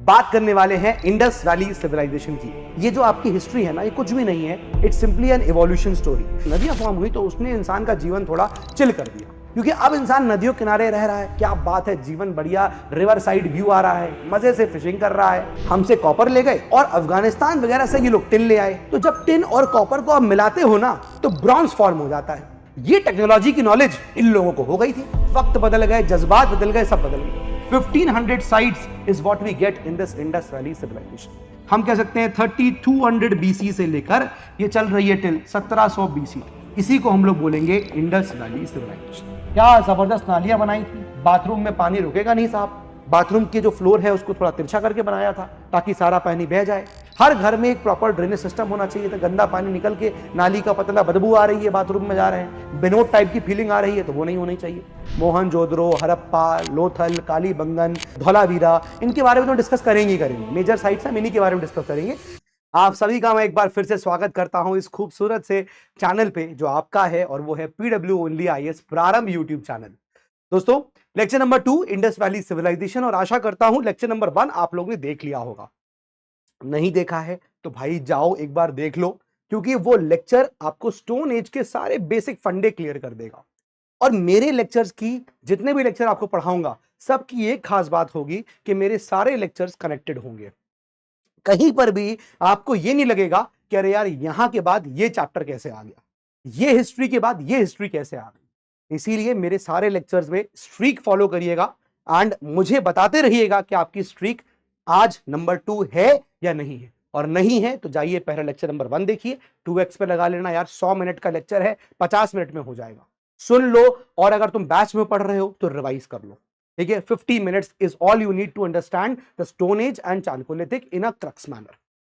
बात करने वाले हैं इंडस वैली सिविलाइजेशन की। ये जो आपकी हिस्ट्री है ना, ये कुछ भी नहीं है, it's simply an evolution story. नदियां फॉर्म हुई तो उसने इंसान का जीवन थोड़ा चिल कर दिया, क्योंकि अब इंसान नदियों किनारे रह रहा है। क्या बात है, जीवन बढ़िया, रिवर साइड व्यू आ रहा है, मजे से फिशिंग कर रहा है। हमसे कॉपर ले गए और अफगानिस्तान वगैरह से ये लोग टिन ले आए। तो जब टिन और कॉपर को आप मिलाते हो ना, तो ब्रॉन्ज फॉर्म हो जाता है। ये टेक्नोलॉजी की नॉलेज इन लोगों को हो गई थी। वक्त बदल गए, जज्बात बदल गए, सब बदल गए। 1500 sites is what we get in this Indus Valley civilization। हम कह सकते हैं 3200 BC से लेकर ये चल रही है टिल 1700 BC। इसी को हम लोग बोलेंगे इंडस वैली सिविलाइजेशन। क्या जबरदस्त नालियां बनाई थी, बाथरूम में पानी रुकेगा नहीं साहब। बाथरूम के जो फ्लोर है उसको थोड़ा तिरछा करके बनाया था ताकि सारा पानी बह जाए। हर घर में एक प्रॉपर ड्रेनेज सिस्टम होना चाहिए था। गंदा पानी निकल के नाली का पतला बदबू आ रही है, बाथरूम में जा रहे हैं, बिनोट टाइप की फीलिंग आ रही है, तो वो नहीं होनी चाहिए। मोहनजोदड़ो, हड़प्पा, लोथल, कालीबंगन, धौलावीरा, इनके बारे में तो डिस्कस करेंगे ही करेंगे। मेजर साइट्स हम इन्हीं के बारे में डिस्कस करेंगे। आप सभी का मैं एक बार फिर से स्वागत करता हूं इस खूबसूरत से चैनल पे जो आपका है, और वो है PW ओनली IAS प्रारंभ यूट्यूब चैनल। दोस्तों, lecture number 2 Indus valley civilization, और आशा करता हूं लेक्चर नंबर 1 आप लोगों ने देख लिया होगा। नहीं देखा है तो भाई जाओ एक बार देख लो, क्योंकि वो लेक्चर आपको स्टोन एज के सारे बेसिक फंडे क्लियर कर देगा। और मेरे लेक्चर्स की, जितने भी लेक्चर आपको पढ़ाऊंगा, सबकी एक खास बात होगी कि मेरे सारे लेक्चर्स कनेक्टेड होंगे। कहीं पर भी आपको ये नहीं लगेगा कि अरे यार यहां के बाद ये चैप्टर कैसे आ गया, ये हिस्ट्री के बाद ये हिस्ट्री कैसे आ गई। इसीलिए मेरे सारे लेक्चर्स में स्ट्रीक फॉलो करिएगा एंड मुझे बताते रहिएगा कि आपकी स्ट्रीक आज नंबर 2 है या नहीं है। और नहीं है तो जाइए पहले लेक्चर नंबर 1 देखिए। 2x पे लगा लेना यार, 100 मिनट का लेक्चर है, 50 मिनट में हो जाएगा। सुन लो, और अगर तुम बैच में पढ़ रहे हो तो रिवाइज कर लो, ठीक है। 50 minutes is all you need to understand the stone age and chalcolithic in a crux manner,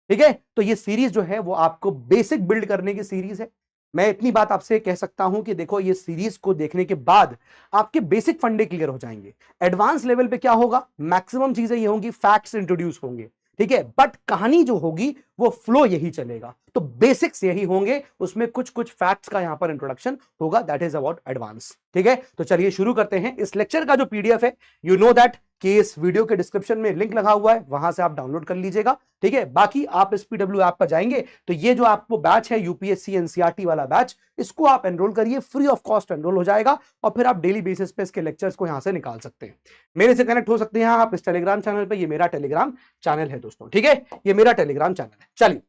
ठीक है। तो ये सीरीज जो है वो आपको बेसिक बिल्ड करने की सीरीज है। मैं इतनी बात आपसे कह सकता हूं कि देखो, ये सीरीज को देखने के बाद आपके बेसिक फंडे क्लियर हो जाएंगे। एडवांस लेवल पे क्या होगा, मैक्सिमम चीजें ये होंगी, फैक्ट्स इंट्रोड्यूस होंगे, ठीक है, बट कहानी जो होगी वो फ्लो यही चलेगा। तो बेसिक्स यही होंगे, उसमें कुछ कुछ फैक्ट्स का यहां पर इंट्रोडक्शन होगा, दैट इज अबाउट एडवांस, ठीक है। तो चलिए शुरू करते हैं। इस लेक्चर का जो PDF है, यू नो दैट कि इस वीडियो के डिस्क्रिप्शन में लिंक लगा हुआ है, वहां से आप डाउनलोड कर लीजिएगा, ठीक है। बाकी आप इस PW ऐप पर जाएंगे तो ये जो आपको बैच है UPSC NCERT वाला बैच, इसको आप एनरोल करिए, फ्री ऑफ कॉस्ट एनरोल हो जाएगा, और फिर आप डेली बेसिस पे इसके लेक्चर्स को यहां से निकाल सकते हैं। मेरे से कनेक्ट हो सकते हैं आप इस टेलीग्राम चैनल पे। ये मेरा टेलीग्राम चैनल है दोस्तों, ठीक है, ये मेरा टेलीग्राम चैनल है। चलिए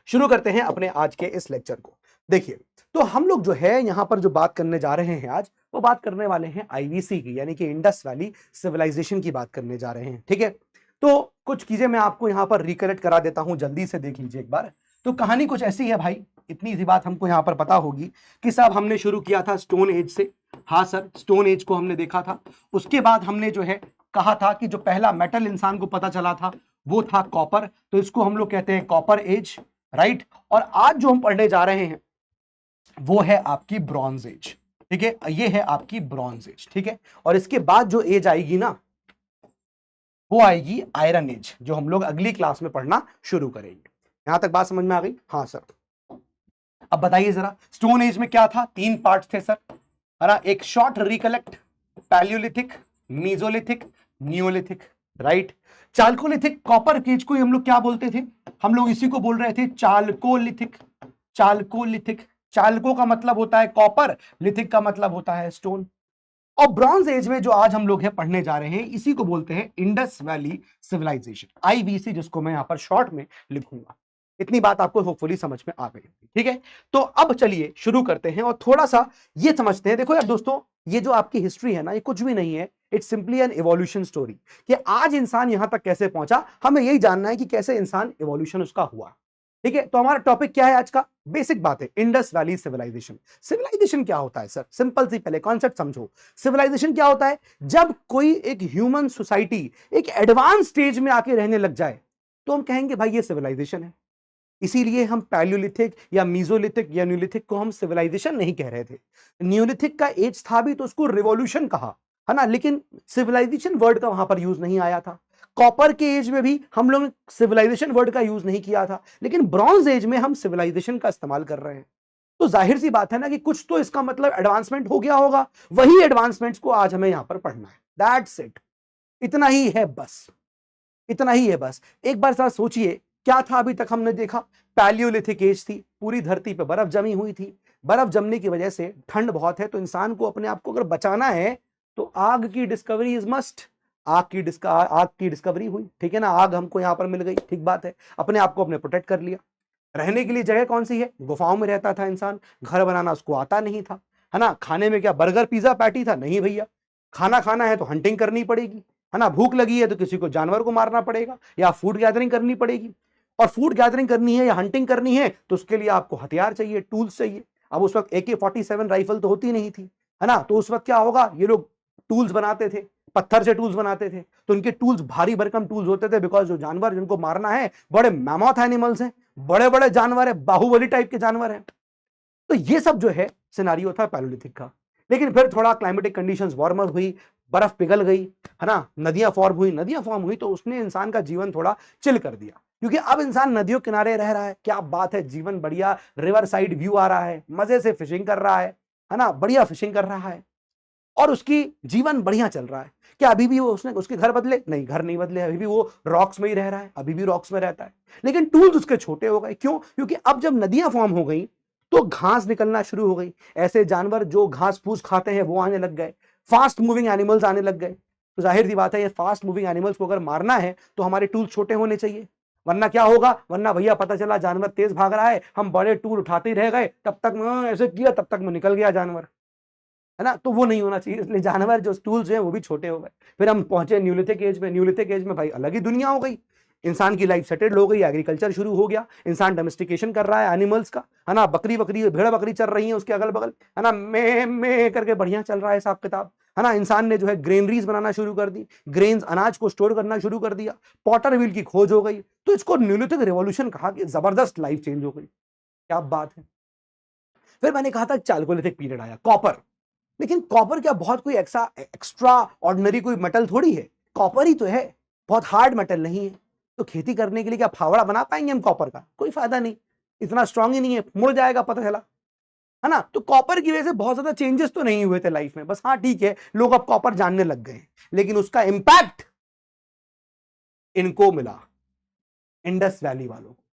शुरू करते हैं अपने आज के इस लेक्चर को। देखिए, तो हम लोग जो है यहां पर जो बात करने जा रहे हैं आज, वो बात करने वाले हैं IVC की, यानी कि इंडस वैली सिविलाइजेशन की बात करने जा रहे हैं, ठीक है। तो कुछ चीजें मैं आपको यहां पर रिकलेक्ट करा देता हूं, जल्दी से देख लीजिए एक बार। तो कहानी कुछ ऐसी है भाई, इतनी सी बात हमको यहां पर पता होगी कि साहब हमने शुरू किया था स्टोन एज से। हाँ सर, स्टोन एज को हमने देखा था। उसके बाद हमने जो है कहा था कि जो पहला मेटल इंसान को पता चला था वो था कॉपर, तो इसको हम लोग कहते हैं कॉपर एज, राइट। और आज जो हम पढ़ने जा रहे हैं वो है आपकी ब्रॉन्ज एज, ठीक है, ये है आपकी ब्रॉन्ज एज, ठीक है। और इसके बाद जो एज आएगी ना, वो आएगी आयरन एज, जो हम लोग अगली क्लास में पढ़ना शुरू करेंगे। यहां तक बात समझ में आ गई? हाँ सर। अब बताइए जरा, स्टोन एज में क्या था? 3 पार्ट थे सर, है ना। एक short recollect, paleolithic, mesolithic, neolithic, right. Chalcolithic, copper age को हम लोग क्या बोलते थे? हम लोग इसी को बोल रहे थे चालकोलिथिक। चालकोलिथिक, चालको का मतलब होता है कॉपर, लिथिक का मतलब होता है स्टोन। और ब्रॉन्ज एज में जो आज हम लोग हैं पढ़ने जा रहे हैं, इसी को बोलते हैं इंडस वैली सिविलाइजेशन, IVC, जिसको मैं यहां पर शॉर्ट में लिखूंगा। इतनी बात आपको होपफुली समझ में आ गई, ठीक है। तो अब चलिए शुरू करते हैं और थोड़ा सा ये समझते हैं। देखो यार दोस्तों, ये जो आपकी हिस्ट्री है ना, ये कुछ भी नहीं है, it's simply an evolution story. कि आज इंसान यहां तक कैसे पहुंचा, हमें यही जानना है कि कैसे इंसान इवोल्यूशन उसका हुआ, ठीक है। तो हमारा टॉपिक क्या है आज का? बेसिक बात है, इंडस वैली सिविलाइजेशन। सिविलाइजेशन क्या होता है सर? सिंपल सी पहले कॉन्सेप्ट समझो। सिविलाइजेशन क्या होता है? जब कोई एक ह्यूमन सोसाइटी एक एडवांस स्टेज में आके रहने लग जाए तो हम कहेंगे भाई ये सिविलाइजेशन है। इसीलिए हम पैलियोलिथिक या मीजोलिथिक या न्यूलिथिक को हम सिविलाइजेशन नहीं कह रहे थे। न्यूलिथिक का एज था भी तो उसको रिवॉल्यूशन कहा, है ना, लेकिन सिविलाइजेशन वर्ड का वहां पर यूज नहीं आया था। कॉपर के एज में भी हम लोग सिविलाइजेशन वर्ड का यूज नहीं किया था, लेकिन ब्रॉन्ज एज में हम सिविलाइजेशन का इस्तेमाल कर रहे हैं। तो जाहिर सी बात है ना कि कुछ तो इसका मतलब एडवांसमेंट हो गया होगा। वही एडवांसमेंट्स को आज हमें यहां पर पढ़ना है, दैट्स इट। इतना ही है बस, इतना ही है बस। एक बार जरा सोचिए, क्या था अभी तक हमने देखा? पैलियोलिथिक एज थी, पूरी धरती पे बर्फ जमी हुई थी। बर्फ जमने की वजह से ठंड बहुत है, तो इंसान को अपने आप को अगर बचाना है तो आग की डिस्कवरी इज मस्ट। आग की डिस्कवरी हुई, ठीक है ना, आग हमको यहां पर मिल गई, ठीक बात है, अपने आप को अपने प्रोटेक्ट कर लिया। रहने के लिए जगह कौन सी है? गुफाओं में रहता था इंसान, घर बनाना उसको आता नहीं था, है ना। खाने में क्या बर्गर पिज्जा पैटी था? नहीं भैया, खाना खाना है तो हंटिंग करनी पड़ेगी, है ना। भूख लगी है तो किसी को जानवर को मारना पड़ेगा या फूड गैदरिंग करनी पड़ेगी। और फूड गैदरिंग करनी है या हंटिंग करनी है तो उसके लिए आपको हथियार चाहिए, टूल्स चाहिए। अब उस वक्त AK-47 राइफल तो होती नहीं थी, है ना। तो उस वक्त क्या होगा, ये लोग टूल्स बनाते थे, पत्थर से टूल्स बनाते थे, तो उनके टूल्स भारी भरकम टूल्स होते थे, बिकॉज जो जानवर जिनको मारना है बड़े मैमोथ एनिमल्स हैं, बड़े बड़े जानवर है, बाहुबली टाइप के जानवर हैं। तो ये सब जो है सिनारियो था पैलियोलिथिक का। लेकिन फिर थोड़ा क्लाइमेटिक कंडीशंस वार्मर हुई, बर्फ पिघल गई, है ना, नदियां फॉर्म हुई तो उसने इंसान का जीवन थोड़ा चिल कर दिया, क्योंकि अब इंसान नदियों किनारे रह रहा है। क्या बात है, जीवन बढ़िया, रिवर साइड व्यू आ रहा है, मजे से फिशिंग कर रहा है ना, बढ़िया फिशिंग कर रहा है और उसकी जीवन बढ़िया चल रहा है। क्या अभी भी वो उसने उसके घर बदले? नहीं, घर नहीं बदले, अभी भी वो रॉक्स में ही रह रहा है, अभी भी रॉक्स में रहता है। लेकिन टूल्स उसके छोटे हो गए। क्यों? क्योंकि अब जब नदियां फॉर्म हो गई तो घास निकलना शुरू हो गई, ऐसे जानवर जो घास फूस खाते हैं वो आने लग गए, फास्ट मूविंग एनिमल्स आने लग गए। तो जाहिर सी बात है, ये फास्ट मूविंग एनिमल्स को अगर मारना है तो हमारे टूल्स छोटे होने चाहिए, वरना क्या होगा, वरना भैया पता चला जानवर तेज भाग रहा है, हम बड़े टूल उठाते ही रह गए, तब तक मैं ऐसे किया, तब तक मैं निकल गया जानवर, है ना। तो वो नहीं होना चाहिए, इसलिए जानवर जो टूल्स हैं वो भी छोटे हो गए। फिर हम पहुंचे न्यूलिथिक एज में। न्यूलिथिक एज में भाई अलग ही दुनिया हो गई, इंसान की लाइफ सेटल्ड हो गई, एग्रीकल्चर शुरू हो गया, इंसान डोमेस्टिकेशन कर रहा है एनिमल्स का, है ना। बकरी भेड़ बकरी चल रही है उसके अगल बगल, है ना, मैं करके बढ़िया चल रहा है हिसाब किताब, है ना। इंसान ने जो है ग्रेनरीज बनाना शुरू कर दी, ग्रेन्स अनाज को स्टोर करना शुरू कर दिया, पॉटर व्हील की खोज हो गई। तो इसको न्यूलिथिक रिवॉल्यूशन कहा कि जबरदस्त लाइफ चेंज हो गई। क्या बात है। फिर मैंने कहा था चालकोलिथिक पीरियड आया, कॉपर। लेकिन कॉपर क्या बहुत कोई एक्स्ट्रा ऑर्डिनरी कोई मेटल थोड़ी है, कॉपर ही तो है, बहुत हार्ड मेटल नहीं है। तो खेती करने के लिए क्या फावड़ा बना पाएंगे हम कॉपर का? कोई फायदा नहीं, इतना स्ट्रांग ही नहीं है, मुड़ जाएगा पता चला, है ना। तो कॉपर की वजह से बहुत ज्यादा चेंजेस तो नहीं हुए थे लाइफ में, बस हाँ ठीक है, लोग अब कॉपर जानने लग गए, लेकिन उसका इंपैक्ट इनको मिला, इंडस वैली वालों को।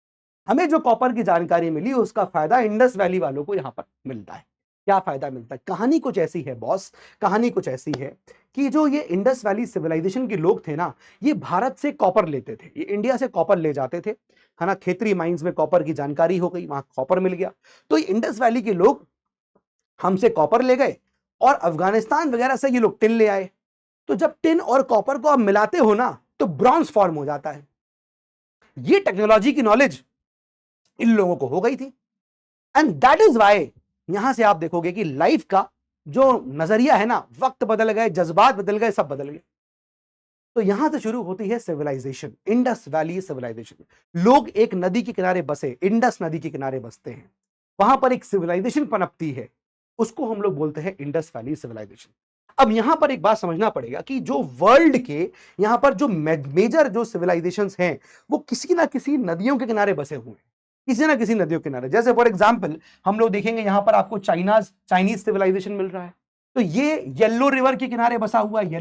हमें जो कॉपर की जानकारी मिली उसका फायदा इंडस वैली वालों को यहां पर मिलता है। क्या फायदा मिलता है? कहानी कुछ ऐसी है बॉस, कहानी कुछ ऐसी है कि जो ये इंडस वैली सिविलाइजेशन के लोग थे ना, ये भारत से कॉपर लेते थे, ये इंडिया से कॉपर ले जाते थे, है ना। खेतरी माइंस में कॉपर की जानकारी हो गई, वहां कॉपर मिल गया, तो इंडस वैली के लोग हमसे कॉपर ले गए और अफगानिस्तान वगैरह से ये लोग टिन ले आए। तो जब टिन और कॉपर को आप मिलाते हो ना तो ब्रॉन्ज फॉर्म हो जाता है। ये टेक्नोलॉजी की नॉलेज इन लोगों को हो गई थी, एंड दैट इज वाई यहां से आप देखोगे कि लाइफ का जो नजरिया है ना, वक्त बदल गए, जज्बात बदल गए, सब बदल गए। तो यहां से शुरू होती है सिविलाइजेशन, इंडस वैली सिविलाइजेशन। लोग एक नदी के किनारे बसे, इंडस नदी के किनारे बसते हैं, वहां पर एक सिविलाइजेशन पनपती है, उसको हम लोग बोलते हैं इंडस वैली सिविलाइजेशन। अब यहां पर एक बात समझना पड़ेगा कि जो वर्ल्ड के यहां पर जो मेजर जो सिविलाइजेशंस हैं वो किसी ना किसी नदियों के किनारे बसे हुए हैं, किसी ना किसी नदियों के किनारे। जैसे फॉर एग्जांपल हम लोग देखेंगे यहां पर आपको चाइनीज सिविलाइजेशन मिल रहा है, तो ये येलो रिवर के किनारे बसा हुआ है,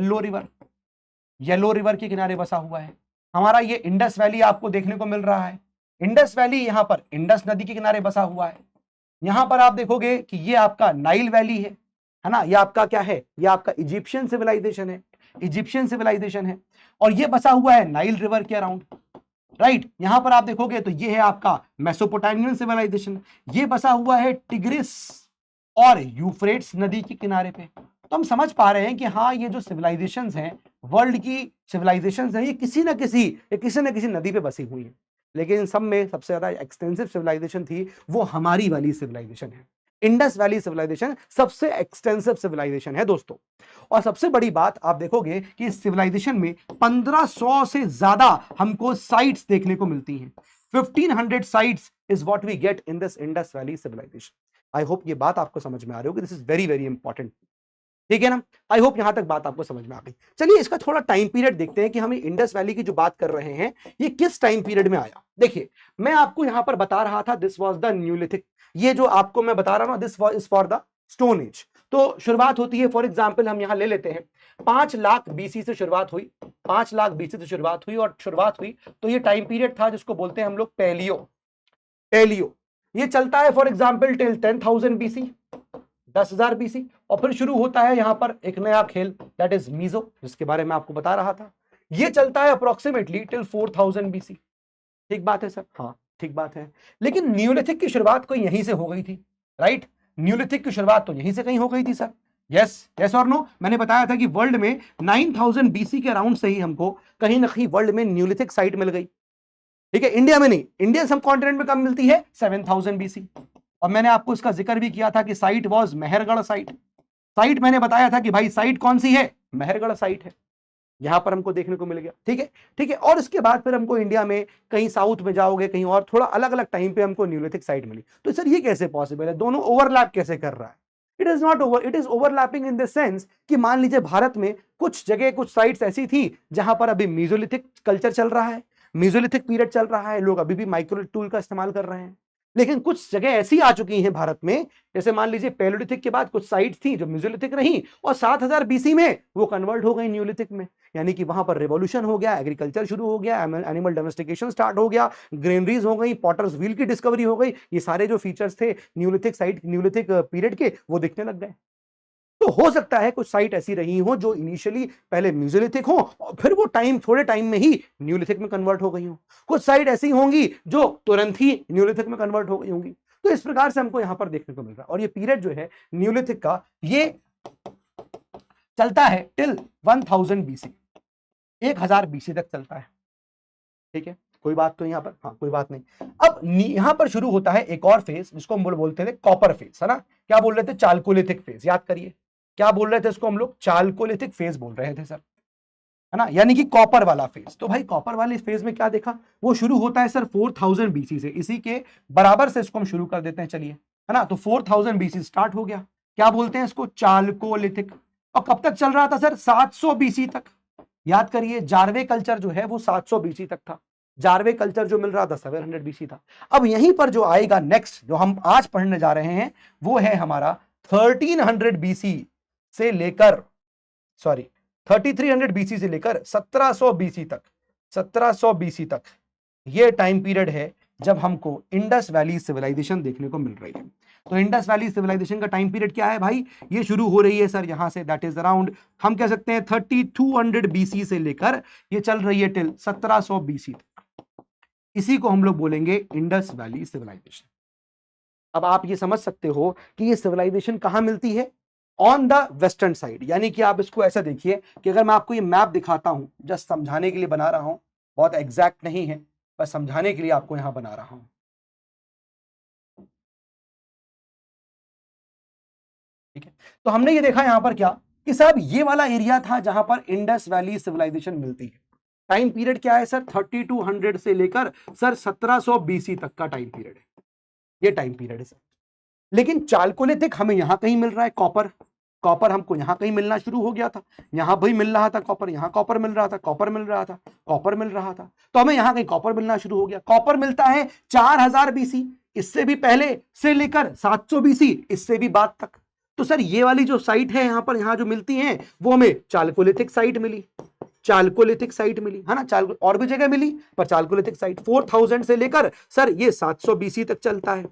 येलो रिवर के किनारे बसा हुआ है। हमारा ये इंडस वैली आपको देखने को मिल रहा है, इंडस वैली यहां पर इंडस नदी के किनारे बसा हुआ है। यहां पर आप देखोगे कि ये आपका नाइल वैली है ना, ये आपका क्या है, ये आपका इजिप्शियन सिविलाइजेशन है, इजिप्शियन सिविलाइजेशन है, और ये बसा हुआ है नाइल रिवर के अराउंड, राइट। यहां पर आप देखोगे तो ये है आपका मेसोपोटामियन सिविलाइजेशन, ये बसा हुआ है टिग्रिस और यूफ्रेट्स नदी के किनारे पे। तो हम समझ पा रहे हैं कि हाँ, ये जो सिविलाइजेशंस हैं, वर्ल्ड की सिविलाइजेशंस हैं, ये किसी ना किसी नदी पे बसी हुई हैं। लेकिन इन सब में सबसे ज्यादा एक्सटेंसिव सिविलाइजेशन थी वो हमारी वाली सिविलाइजेशन है। इंडस वैली सिविलाइजेशन सबसे एक्सटेंसिव सिविलाइजेशन है दोस्तों। और सबसे बड़ी बात आप देखोगे कि इस सिविलाइजेशन में 1500 से ज्यादा हमको साइट्स देखने को मिलती हैं। 1500 sites is what we get in this Indus valley civilization. I hope ये बात आपको समझ में आ रही होगी, this is very very important, ठीक है ना। आई होप यहां तक बात आपको समझ में आ गई। चलिए इसका थोड़ा टाइम पीरियड देखते हैं कि हम इंडस वैली की जो बात कर रहे हैं ये किस टाइम पीरियड में आया। देखिए मैं आपको यहां पर बता रहा था दिस वाज द न्यूलिथिक, ये जो आपको मैं बता रहा हूं this is for the stone as. तो शुरुआत होती है, फॉर एग्जाम्पल हम यहां ले लेते हैं 5 लाख बीसी से शुरुआत हुई, 5 लाख बीसी से शुरुआत हुई और शुरुआत हुई तो ये टाइम पीरियड था जिसको बोलते हैं हम लोग पैलियो। पैलियो ये चलता है for example till 10,000 BC, 10,000 BC, और फिर शुरू होता है यहां पर एक नया खेल दैट इज मीजो, जिसके बारे में आपको बता रहा था। ये चलता है अप्रोक्सीमेटली टिल 4,000 बीसी। ठीक बात है सर? हाँ ठीक बात है। लेकिन न्यूलिथिक की शुरुआत कोई यहीं से हो गई थी, राइट? न्यूलिथिक की शुरुआत तो यहीं से कहीं हो गई थी सर। यस, यस और नो? मैंने बताया था कि वर्ल्ड में 9,000 बीसी के अराउंड से ही हमको कहीं ना कहीं वर्ल्ड में न्यूलिथिक साइट मिल गई। ठीक है, इंडिया में नहीं, इंडिया सब कॉन्टिनेंट में कब मिलती है? 7,000 बीसी। और मैंने आपको इसका जिक्र भी किया था कि site was Mehrgarh site. Site मैंने बताया था कि भाई साइट कौन सी है? मेहरगढ़ साइट है, यहां पर हमको देखने को मिल गया। ठीक है, ठीक है। और इसके बाद फिर हमको इंडिया में कहीं साउथ में जाओगे, कहीं और थोड़ा अलग अलग टाइम पे हमको न्यूलिथिक साइट मिली। तो सर ये कैसे पॉसिबल है? दोनों ओवरलैप कैसे कर रहा है? It is not over, it is overlapping in the sense कि मान लीजिए भारत में कुछ जगह कुछ साइट्स ऐसी थी जहां पर अभी मीजोलिथिक कल्चर चल रहा है, मीजोलिथिक पीरियड चल रहा है, लोग अभी भी माइक्रोलिथ टूल का इस्तेमाल कर रहे हैं। लेकिन कुछ जगह ऐसी आ चुकी हैं भारत में, जैसे मान लीजिए पैलोलिथिक के बाद कुछ साइट्स थी जो मीजोलिथिक रही और 7,000 बीसी में वो कन्वर्ट हो गई न्यूलिथिक में। यानी कि वहां पर रिवॉल्यूशन हो गया, एग्रीकल्चर शुरू हो गया, एनिमल डोमेस्टिकेशन स्टार्ट हो गया, ग्रेनरीज हो गई, पॉटर्स व्हील की डिस्कवरी हो गई। ये सारे जो फीचर्स थे न्यूलिथिक साइट, न्यूलिथिक पीरियड के, वो दिखने लग गए। तो हो सकता है कुछ साइट ऐसी रही हो जो इनिशियली पहले म्यूजियोलिथिक हो और फिर वो थोड़े टाइम में ही न्यूलिथिक में कन्वर्ट हो गई हो। कुछ साइट ऐसी होंगी जो तुरंत ही न्यूलिथिक में कन्वर्ट हो गई होंगी। तो इस प्रकार से हमको यहां पर देखने को मिल रहा है। और ये पीरियड जो है न्यूलिथिक का, ये चलता है टिल 1000 बीसी, 1000 बीसी तक चलता है। ठीक है, कोई बात तो यहां पर? हाँ कोई बात नहीं। अब यहां पर शुरू होता है एक और फेज जिसको हम बोलते थे कॉपर फेज, है ना? क्या बोल रहे थे? Chalcolithic phase. याद करिए क्या बोल रहे थे इसको हम लोग? चालकोलिथिक फेज बोल रहे थे सर, है ना? यानी कि कॉपर वाला फेज। तो भाई कॉपर वाले फेज में क्या देखा? वो शुरू होता है सर 4,000 बीसी से, इसी के बराबर से इसको हम शुरू कर देते हैं, चलिए, है ना? तो 4,000 बीसी स्टार्ट हो गया। क्या बोलते हैं इसको? चालकोलिथिक। और कब तक चल रहा था सर? 700 बीसी तक। याद करिए जारवे कल्चर जो है वो 700 बीसी तक था। जारवे कल्चर जो मिल रहा था 700 बीसी था। अब यहीं पर जो आएगा नेक्स्ट, जो हम आज पढ़ने जा रहे हैं, वो है हमारा 1300 बीसी से लेकर, सॉरी 3300 बीसी से लेकर 1700 बीसी तक, 1700 बीसी तक ये टाइम पीरियड है जब हमको इंडस वैली सिविलाइजेशन देखने को मिल रही है। तो इंडस वैली सिविलाइजेशन का टाइम पीरियड क्या है भाई? ये शुरू हो रही है सर यहां से, दैट इज अराउंड, हम कह सकते हैं 3200 बीसी से लेकर ये चल रही है टिल 1700 बीसी तक। इसी को हम लोग बोलेंगे इंडस वैली सिविलाइजेशन। अब आप ये समझ सकते हो कि ये सिविलाइजेशन कहां मिलती है? On the western side. यानी कि आप इसको ऐसा देखिए कि अगर मैं आपको ये मैप दिखाता हूं, जस्ट समझाने के लिए बना रहा हूं, बहुत एग्जैक्ट नहीं है, बस समझाने के लिए आपको यहां बना रहा हूं। ठीक है, तो हमने ये देखा यहां पर क्या कि साहब ये वाला एरिया था जहां पर इंडस वैली सिविलाइजेशन मिलती है। टाइम पीरियड क्या है सर? 3200 से लेकर सर 1700 बीसी तक का टाइम पीरियड है, ये टाइम पीरियड है सर। लेकिन चालकोलिथिक हमें यहां कहीं मिल रहा है कॉपर, कॉपर हमको यहां कहीं मिलना शुरू हो गया था, यहां भी मिल रहा था कॉपर, यहां कॉपर मिल रहा था, कॉपर मिल रहा था, कॉपर मिल रहा था, तो हमें यहां कहीं कॉपर मिलना शुरू हो गया। कॉपर मिलता है 4000 बीसी, इससे भी पहले से लेकर 700 बीसी, इससे भी बाद तक। तो सर ये वाली जो साइट है यहां पर, यहां जो मिलती है वो हमें चालकोलिथिक साइट मिली, चालकोलिथिक साइट मिली, है ना? चाल और भी जगह मिली पर चालकोलिथिक साइट 4000 से लेकर सर ये 700 बीसी तक चलता है।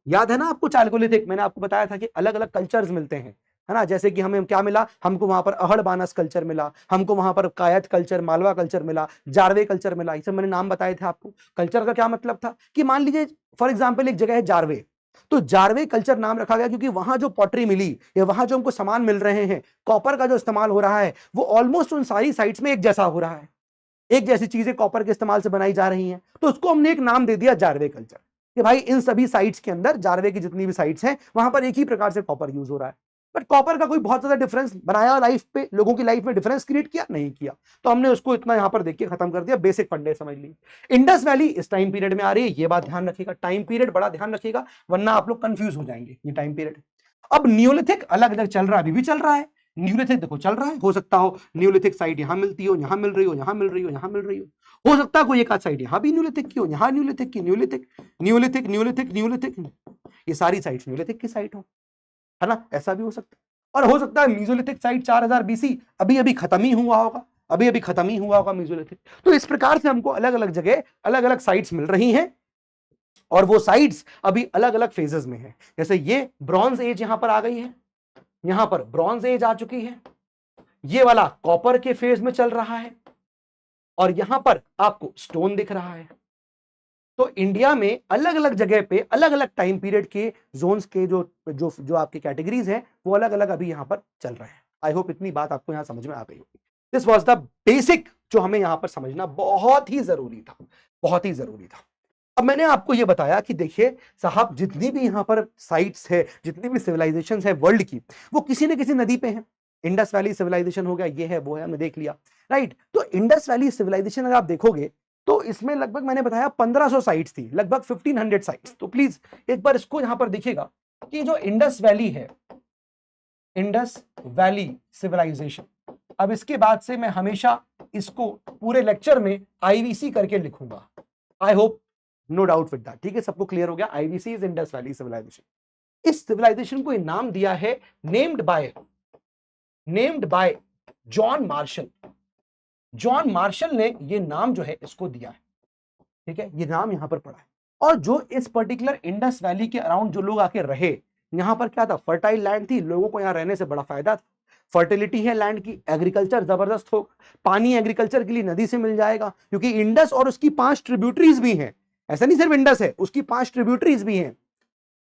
याद है ना आपको चालकोलिथिक? मैंने आपको बताया था कि अलग अलग कल्चर्स मिलते हैं, है ना? जैसे कि हमें क्या मिला? हमको वहां पर अहड़ बानस कल्चर मिला, हमको वहां पर कायत कल्चर, मालवा कल्चर मिला, जारवे कल्चर मिला। इसे मैंने नाम बताए थे आपको। कल्चर का क्या मतलब था कि मान लीजिए फॉर एग्जाम्पल एक जगह है जारवे, तो जारवे कल्चर नाम रखा गया क्योंकि वहां जो पॉटरी मिली या वहां जो हमको सामान मिल रहे हैं, कॉपर का जो इस्तेमाल हो रहा है, वो ऑलमोस्ट उन सारी साइट्स में एक जैसा हो रहा है, एक जैसी चीजें कॉपर के इस्तेमाल से बनाई जा रही हैं। तो उसको हमने एक नाम दे दिया जारवे कल्चर, कि भाई इन सभी साइट्स के अंदर, जारवे की जितनी भी साइट्स हैं, वहां पर एक ही प्रकार से कॉपर यूज हो रहा है। बट कॉपर का कोई बहुत ज्यादा डिफरेंस बनाया लाइफ पे, लोगों की लाइफ में डिफरेंस क्रिएट किया नहीं किया, तो हमने उसको इतना यहां पर देख के खत्म कर दिया। बेसिक फंडे समझ ली। इंडस वैली इस टाइम पीरियड में आ रही है, ये बात ध्यान रखिएगा, टाइम पीरियड बड़ा ध्यान रखिएगा वरना आप लोग कंफ्यूज हो जाएंगे। ये टाइम पीरियड अब न्यूलिथिक अलग अलग चल रहा है, अभी भी चल रहा है। न्यूलिथिक देखो चल रहा है, हो सकता हो न्यूलिथिक साइट यहां मिलती हो, यहां मिल रही हो, यहां मिल रही हो, यहां मिल रही हो सकता है कोई एक आध साइट यहां भी न्यूलिथिक की हो, यहां न्यूलिथिक की, न्यूलिथिक न्यूलिथिक न्यूलिथिक न्यूलिथिक, ये सारी साइट्स न्यूलिथिक की साइट हो, है ना, ऐसा भी हो सकता है। और हो सकता है मीजोलिथिक साइट 4000 बीसी अभी अभी खत्म ही हुआ होगा, अभी अभी खत्म ही हुआ होगा मीजोलिथिक। तो इस प्रकार से हमको अलग अलग जगह अलग अलग साइट्स मिल रही हैं और वो साइट्स अभी अलग अलग फेजेस में है। जैसे ये ब्रॉन्ज एज यहां पर आ गई है, यहां पर ब्रॉन्ज एज आ चुकी है, ये वाला कॉपर के फेज में चल रहा है और यहां पर आपको स्टोन दिख रहा है। तो इंडिया में अलग अलग जगह पे अलग अलग टाइम पीरियड के जोन्स के जो जो जो आपके कैटेगरीज हैं वो अलग अलग अभी यहां पर चल रहे हैं। आई होप इतनी बात आपको यहां समझ में आ गई होगी। दिस वाज द बेसिक जो हमें यहां पर समझना बहुत ही जरूरी था, बहुत ही जरूरी था। अब मैंने आपको यह बताया कि देखिए साहब, जितनी भी यहां पर साइट्स है, जितनी भी सिविलाइजेशन है वर्ल्ड की, वो किसी न किसी नदी पे है। इंडस वैली सिविलाइजेशन हो गया, ये है वो है, हमने देख लिया, राइट। तो इंडस वैली सिविलाइजेशन अगर आप देखोगे तो इसमें लगभग मैंने बताया 1500 साइट्स थी, लगभग 1500 साइट्स। तो प्लीज एक बार इसको यहां पर देखिएगा कि जो इंडस वैली है, इंडस वैली सिविलाइजेशन, अब इसके बाद से मैं हमेशा इसको पूरे लेक्चर में आईवीसी करके लिखूंगा। I hope no doubt with that, ठीक है, सबको क्लियर हो गया। IVC is Indus valley civilization. इस सिविलाइजेशन को नाम दिया है named by John Marshall. John Marshall ने ये नाम जो है इसको दिया है, ठीक है, ये नाम यहां पर पड़ा है। और जो इस पर्टिकुलर इंडस वैली के अराउंड जो लोग आके रहे, यहां पर क्या था, फर्टाइल लैंड थी, लोगों को यहां रहने से बड़ा फायदा था। फर्टिलिटी है लैंड की, एग्रीकल्चर जबरदस्त हो, पानी एग्रीकल्चर के लिए नदी से मिल जाएगा, क्योंकि इंडस और उसकी 5 ट्रिब्यूटरीज भी हैं, ऐसा नहीं सिर्फ इंडस है, उसकी 5 ट्रिब्यूटरीज भी हैं,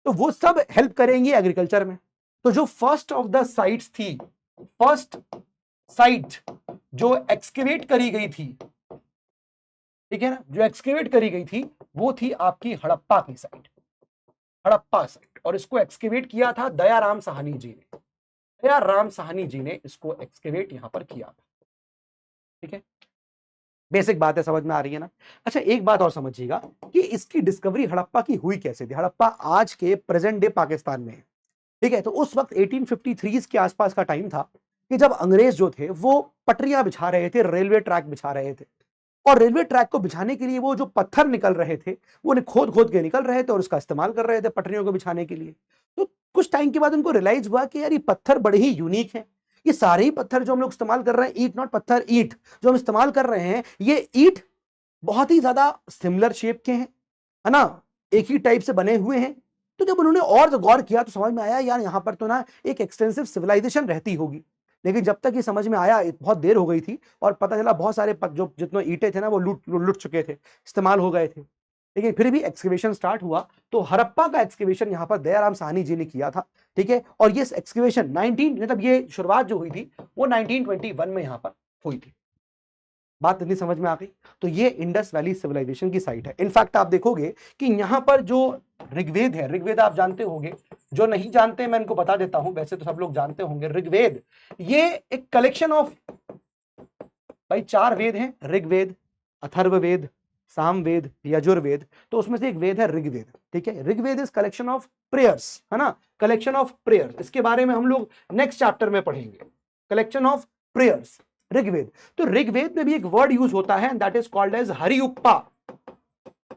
तो वो सब हेल्प करेंगी एग्रीकल्चर में। तो जो फर्स्ट ऑफ द साइट्स थी, फर्स्ट साइट जो एक्सकेवेट करी गई थी, ठीक है ना, जो एक्सकेवेट करी गई थी वो थी आपकी हड़प्पा की साइट, हड़प्पा साइट। और इसको एक्सकेवेट किया था दयाराम साहनी जी ने, दयाराम साहनी जी ने इसको एक्सकेवेट यहां पर किया था, ठीक है। बेसिक बात है, समझ में आ रही है ना। अच्छा, एक बात और समझिएगा कि इसकी डिस्कवरी हड़प्पा की हुई कैसे थी। हड़प्पा आज के प्रेजेंट डे पाकिस्तान में है, ठीक है। तो उस वक्त 1853 के आसपास का टाइम था कि जब अंग्रेज जो थे वो पटरियां बिछा रहे थे, रेलवे ट्रैक बिछा रहे थे, और रेलवे ट्रैक को बिछाने के लिए वो जो पत्थर निकल रहे थे वो खोद खोद के निकल रहे थे और उसका इस्तेमाल कर रहे थे पटरियों को बिछाने के लिए। तो कुछ टाइम के बाद उनको रियलाइज हुआ कि यार ये पत्थर बड़े ही यूनिक है, ये सारे ही पत्थर जो हम लोग इस्तेमाल कर रहे हैं, ईट नॉट पत्थर, ईट जो हम इस्तेमाल कर रहे हैं, ये ईट बहुत ही ज्यादा सिमिलर शेप के हैं, है ना, एक ही टाइप से बने हुए हैं। तो जब उन्होंने और गौर किया तो समझ में आया यार यहाँ पर तो ना एक एक्सटेंसिव सिविलाइजेशन रहती होगी। लेकिन जब तक ये समझ में आया बहुत देर हो गई थी और पता चला बहुत सारे जो जितने ईंटें थे ना वो लुट चुके थे, इस्तेमाल हो गए थे। लेकिन फिर भी एक्सकेवेशन स्टार्ट हुआ, तो हड़प्पा का एक्सकेवेशन यहाँ पर दयाराम साहनी जी ने किया था, ठीक है। और ये एक्सकेवेशन 19 मतलब ये शुरुआत जो हुई थी वो 1921 में यहाँ पर हुई थी। बात इतनी समझ में आ गई। तो ये इंडस वैली सिविलाइजेशन की साइट है। इनफैक्ट आप देखोगे कि यहां पर जो ऋग्वेद है, ऋग्वेद आप जानते होंगे, जो नहीं जानते मैं इनको बता देता हूं, वैसे तो सब लोग जानते होंगे। ऋग्वेद ये एक कलेक्शन ऑफ, भाई 4 वेद हैं, ऋग्वेद, अथर्ववेद, सामवेद, यजुर्वेद, तो उसमें से एक वेद है ऋग्वेद, ठीक है। Rigveda is collection of prayers, है ना, कलेक्शन ऑफ प्रेयर्स। इसके बारे में हम लोग नेक्स्ट चैप्टर में पढ़ेंगे, कलेक्शन ऑफ प्रेयर्स, ऋग्वेद। तो ऋग्वेद में भी एक वर्ड यूज होता है, दैट इज कॉल्ड एज हरिउप्पा।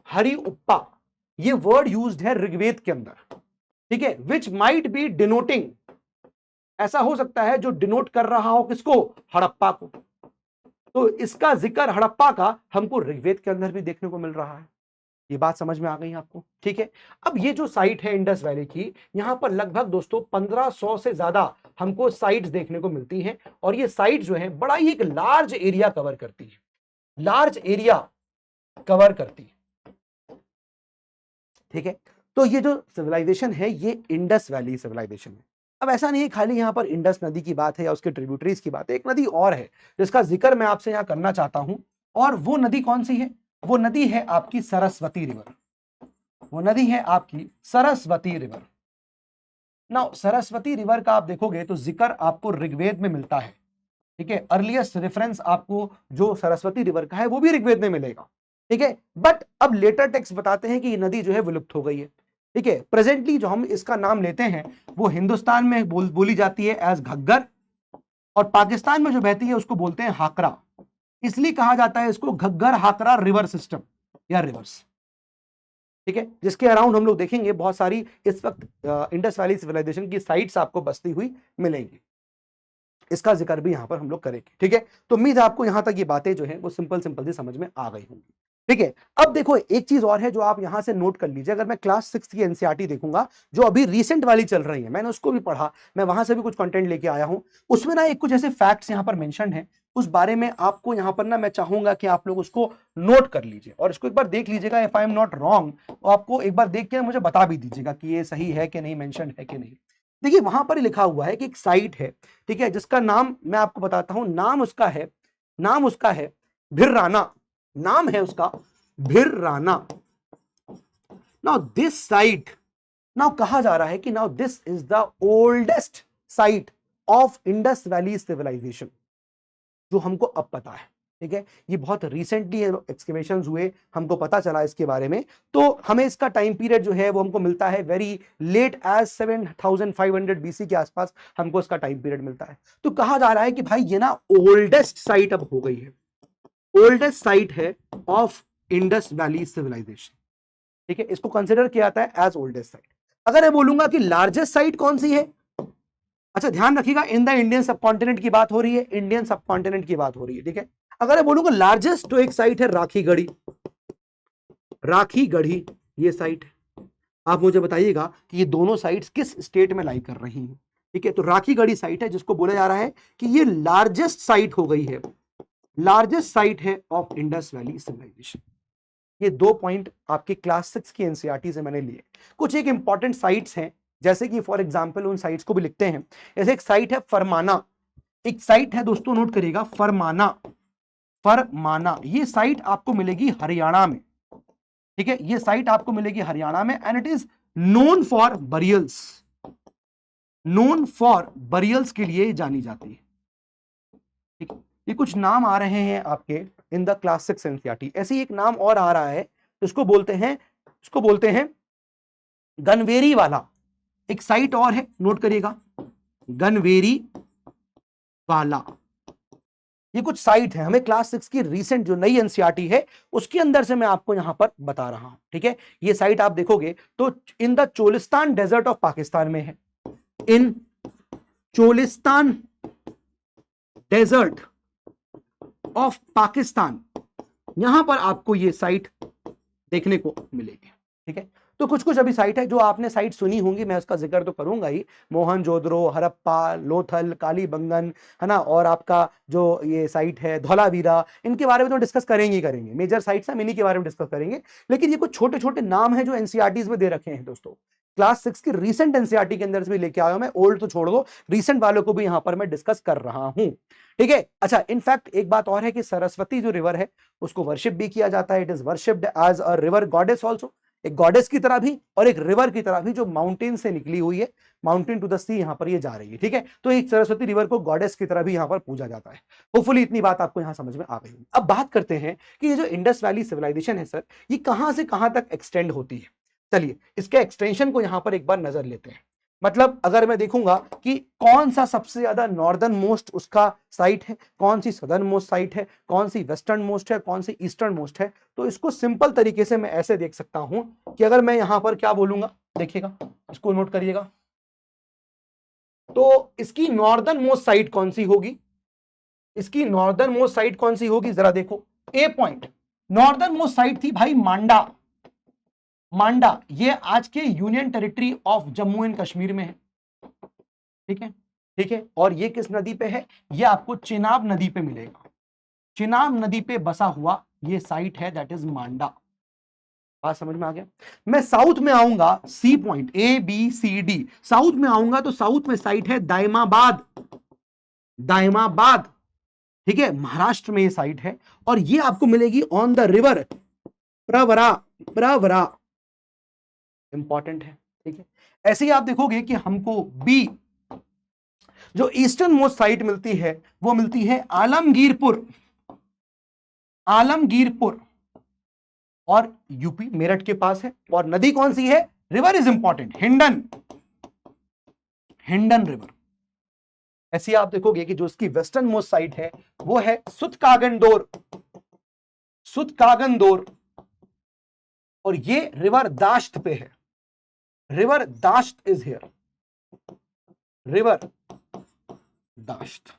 हरिउप्पा ये वर्ड यूज्ड है ऋग्वेद के अंदर, ठीक है, विच माइट बी डिनोटिंग, ऐसा हो सकता है जो डिनोट कर रहा हो किसको, हड़प्पा को। तो इसका जिक्र हड़प्पा का हमको ऋग्वेद के अंदर भी देखने को मिल रहा है। ये बात समझ में आ गई आपको, ठीक है। अब ये जो साइट है इंडस वैली की, यहां पर लगभग दोस्तों 1500 से ज्यादा हमको साइट्स देखने को मिलती हैं, और ये साइट जो है बड़ा ही एक लार्ज एरिया कवर करती है, लार्ज एरिया कवर करती है, ठीक है। तो ये जो सिविलाइजेशन है ये इंडस वैली सिविलाइजेशन है। अब ऐसा नहीं है खाली यहां पर इंडस नदी की बात है या उसके ट्रिब्यूटरीज की बात है, एक नदी और है जिसका जिक्र मैं आपसे यहां करना चाहता हूं, और वो नदी कौन सी है, वो नदी है आपकी सरस्वती रिवर, वो नदी है आपकी Saraswati river. Now Saraswati river का आप देखोगे तो जिक्र आपको ऋग्वेद में मिलता है, ठीक है। अर्लीस्ट रेफरेंस आपको जो सरस्वती रिवर का है वो भी ऋग्वेद में मिलेगा, ठीक है। बट अब लेटर टेक्स्ट बताते हैं कि ये नदी जो है विलुप्त हो गई है, ठीक है। प्रेजेंटली जो हम इसका नाम लेते हैं वो हिंदुस्तान में बोली जाती है एज घग्गर, और पाकिस्तान में जो बहती है उसको बोलते हैं हाकरा। इसलिए कहा जाता है इसको घग्गर हाकरा रिवर सिस्टम या रिवर्स, ठीक है, जिसके अराउंड हम लोग देखेंगे बहुत सारी इस वक्त इंडस वैली सिविलाइजेशन की साइट्स आपको बसती हुई मिलेंगी, इसका जिक्र भी यहां पर हम लोग करेंगे। ठीक है, तो उम्मीद है आपको यहां तक ये बातें जो है वो सिंपल सिंपल सी समझ में आ गई होंगी। ठीक है, अब देखो एक चीज और है जो आप यहां से नोट कर लीजिए, अगर मैं क्लास 6 की एनसीईआरटी देखूंगा जो अभी रिसेंट वाली चल रही है, मैंने उसको भी पढ़ा, मैं वहां से भी कुछ कंटेंट लेके आया हूं, उसमें ना एक कुछ ऐसे फैक्ट्स यहां पर मेंशन है, उस बारे में आपको यहां पर ना मैं चाहूंगा कि आप लोग उसको नोट कर लीजिए और इसको एक बार देख लीजिएगा। If I am not wrong तो आपको एक बार देख के मुझे बता भी दीजिएगा कि ये सही है कि नहीं, मेंशन है कि नहीं। देखिए वहां पर लिखा हुआ है कि एक साइट है, ठीक है, जिसका नाम मैं आपको बताता हूं, नाम उसका है भिर्राना, नाम है उसका Bhirrana. Now this site, now कहा जा रहा है कि now this is the oldest site of Indus valley civilization, जो हमको अब पता है। ठीक है, ये बहुत रिसेंटली एक्सकेवेशंस हुए, हमको पता चला इसके बारे में, तो हमें इसका टाइम पीरियड जो है वो हमको मिलता है वेरी लेट एज 7500 बीसी के आसपास हमको इसका टाइम पीरियड मिलता है। तो कहा जा रहा है कि भाई ये ना ओल्डेस्ट साइट अब हो गई है, ओल्डेस्ट साइट है ऑफ इंडस वैली सिविलाइजेशन। ठीक है, इसको कंसिडर किया जाता है एज ओल्डेस्ट साइट। अगर मैं बोलूंगा कि लार्जेस्ट साइट कौन सी है, अच्छा ध्यान रखिएगा, इन द इंडियन सबकॉन्टिनेंट की बात हो रही है, इंडियन सबकॉन्टिनेंट की बात हो रही है। ठीक है, अगर मैं बोलूंगा लार्जेस्ट, तो एक साइट है राखीगढ़ी, राखीगढ़ी ये साइट है। आप मुझे बताइएगा कि ये दोनों साइट्स किस स्टेट में लाई कर रही हैं। ठीक है, तो राखीगढ़ी साइट है जिसको बोला जा रहा है कि ये लार्जेस्ट साइट हो गई है, लार्जेस्ट साइट है ऑफ इंडस वैली सिविलाइजेशन। ये 2 पॉइंट आपके क्लास 6 की एनसीईआरटी से मैंने लिए। कुछ एक इंपॉर्टेंट साइट्स हैं, जैसे कि फॉर एग्जांपल उन साइट्स को भी लिखते हैं, जैसे एक साइट है फरमाना, एक साइट है दोस्तों नोट करिएगा फरमाना, फरमाना ये साइट आपको मिलेगी हरियाणा में। ठीक है, ये साइट आपको मिलेगी हरियाणा में and it is known for burials, known for burials के लिए जानी जाती है। ठीक, ये कुछ नाम आ रहे हैं आपके इन द क्लास 6 एनसीईआरटी। ऐसे ही एक नाम और आ रहा है, इसको बोलते हैं गनवेरी वाला, एक साइट और है नोट करिएगा गनवेरी वाला। ये कुछ साइट है, हमें क्लास 6 की रीसेंट जो नई एनसीईआरटी है उसके अंदर से मैं आपको यहां पर बता रहा हूं। ठीक है, ये साइट आप देखोगे तो in the Cholistan desert of Pakistan में है, in Cholistan desert of Pakistan, यहां पर आपको ये साइट देखने को मिलेगी। ठीक है, तो कुछ कुछ अभी साइट है जो आपने साइट सुनी होंगी, मैं उसका जिक्र तो करूंगा ही, मोहनजोदड़ो, हड़प्पा, लोथल, कालीबंगन, है ना, और आपका जो ये साइट है धौलावीरा, इनके बारे में तो डिस्कस करेंगे ही करेंगे, मेजर साइट्स हैं, इन्हीं के बारे में डिस्कस करेंगे। लेकिन ये कुछ छोटे छोटे नाम हैं जो एनसीईआरटीज में दे रखे हैं दोस्तों, क्लास 6 की रीसेंट एनसीईआरटी के अंदर से भी लेके आया हूं मैं, ओल्ड तो छोड़ दो, रीसेंट वालों को भी यहां पर मैं डिस्कस कर रहा हूं। ठीक है, अच्छा इनफैक्ट एक बात और है कि सरस्वती जो रिवर है उसको वर्शिप भी किया जाता है, it is worshipped as a river goddess also, एक गॉडेस की तरह भी और एक रिवर की तरह भी जो माउंटेन से निकली हुई है, माउंटेन टू द सी यहां पर ये जा रही है। ठीक है, तो एक सरस्वती रिवर को गॉडेस की तरह भी यहां पर पूजा जाता है। होपफुली इतनी बात आपको यहां समझ में आ गई। अब बात करते हैं कि ये जो इंडस वैली सिविलाइजेशन है सर, ये कहां से कहां तक एक्सटेंड होती है। चलिए इसके एक्सटेंशन को यहां पर एक बार नजर लेते हैं। मतलब अगर मैं देखूंगा कि कौन सा सबसे ज्यादा नॉर्दर्न मोस्ट उसका साइट है, कौन सी सदर्न मोस्ट साइट है, कौन सी वेस्टर्न मोस्ट है, कौन सी ईस्टर्न मोस्ट है, तो इसको सिंपल तरीके से मैं ऐसे देख सकता हूं कि अगर मैं यहां पर क्या बोलूंगा, देखिएगा इसको नोट करिएगा, तो इसकी नॉर्दर्न मोस्ट साइट कौन सी होगी, इसकी नॉर्दर्न मोस्ट साइट कौन सी होगी जरा देखो। ए पॉइंट नॉर्दर्न मोस्ट साइट थी भाई मांडा, मांडा ये आज के union territory of Jammu and Kashmir में है। ठीक है, ठीक है, और ये किस नदी पे है, ये आपको चिनाब नदी पे मिलेगा, चिनाब नदी पे बसा हुआ ये साइट है, दैट इज मांडा। बात समझ में आ गया। मैं साउथ में आऊंगा, see point A B C D, south में आऊंगा तो साउथ में साइट है दायमाबाद, दायमाबाद। ठीक है, महाराष्ट्र में ये साइट है और ये आपको मिलेगी on the river Pravara, Pravara important है। ठीक है, ऐसे ही आप देखोगे कि हमको बी जो ईस्टर्न मोस्ट साइट मिलती है वो मिलती है आलमगीरपुर, आलमगीरपुर, और यूपी मेरठ के पास है। और नदी कौन सी है, river is important, Hindon, Hindon river. ऐसे आप देखोगे कि जो इसकी वेस्टर्न मोस्ट साइट है वो है सुतकागनदोर, सुतकागनदोर, और ये रिवर दाश्त पे है, रिवर दाश्त इज हियर, रिवर दाश्त।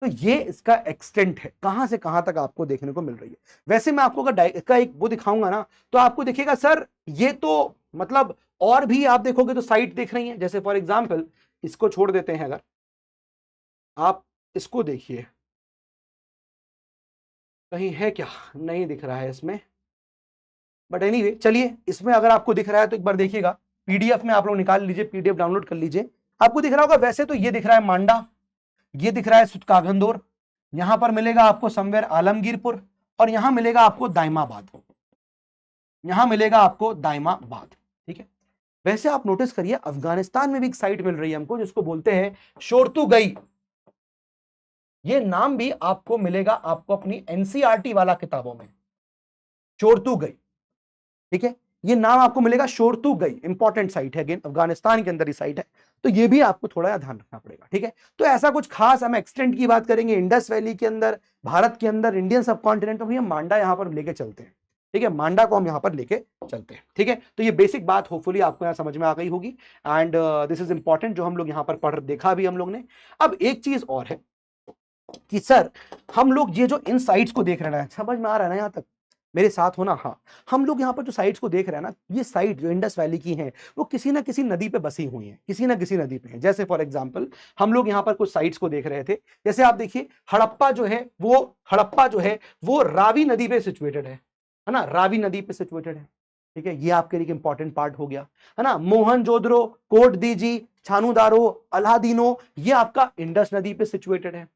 तो ये इसका एक्सटेंट है, कहां से कहां तक आपको देखने को मिल रही है। वैसे मैं आपको का एक वो दिखाऊंगा ना, तो आपको दिखेगा सर ये तो मतलब और भी आप देखोगे तो साइट दिख रही है। जैसे फॉर एग्जांपल इसको छोड़ देते हैं, अगर आप इसको देखिए, कहीं है क्या, नहीं दिख रहा है इसमें, बट एनीवे चलिए, इसमें अगर आपको दिख रहा है तो एक बार देखिएगा, पीडीएफ में आप लोग निकाल लीजिए, पीडीएफ डाउनलोड कर लीजिए, आपको दिख रहा होगा। वैसे तो ये दिख रहा है मांडा, ये दिख रहा है सुतकागंदोर, यहां पर मिलेगा आपको समवेयर आलमगीरपुर, और यहां मिलेगा आपको दाइमाबाद, यहां मिलेगा आपको दाइमाबाद, ठीक है। वैसे आप नोटिस करिए अफगानिस्तान में भी एक साइट मिल रही है हमको जिसको बोलते हैं शोरतुगई। ये नाम भी आपको मिलेगा आपको अपनी एनसीईआरटी वाला किताबों में, शोरतुगई, ठीक है। ये नाम आपको मिलेगा शोरतुगई, इंपॉर्टेंट साइट है, अगेन अफगानिस्तान के अंदर ही साइट है, तो ये भी आपको थोड़ा ध्यान रखना पड़ेगा, ठीक है। तो ऐसा कुछ खास हम एक्सटेंट की बात करेंगे इंडस वैली के अंदर, भारत के अंदर, इंडियन सब कॉन्टिनेंट में, हम मांडा यहां पर लेके चलते हैं, ठीक है, मांडा को हम यहां पर लेके चलते हैं, ठीक है। तो ये बेसिक बात होपफुली आपको यहां समझ में आ गई होगी, एंड दिस इज इंपॉर्टेंट जो हम लोग यहां पर पढ़ देखा भी हम लोग ने। अब एक चीज और है कि सर हम लोग ये जो इन साइट्स को देख रहे हैं, समझ में आ रहा है ना यहां तक, मेरे साथ होना, हाँ। हम लोग यहाँ पर जो साइट्स को देख रहे हैं ना, ये साइट जो इंडस वैली की हैं वो किसी ना किसी नदी पे बसी हुई हैं, किसी ना किसी नदी पे हैं। जैसे फॉर एग्जांपल हम लोग यहाँ पर कुछ साइट्स को देख रहे थे, जैसे आप देखिए हड़प्पा जो है वो रावी नदी पे सिचुएटेड है ना, रावी नदी पे सिचुएटेड है, ठीक है। ये आपके लिए इंपॉर्टेंट पार्ट हो गया, है ना। मोहनजोदड़ो, कोट दीजी, छानूदारो, अलादीनो, ये आपका इंडस नदी पे सिचुएटेड है,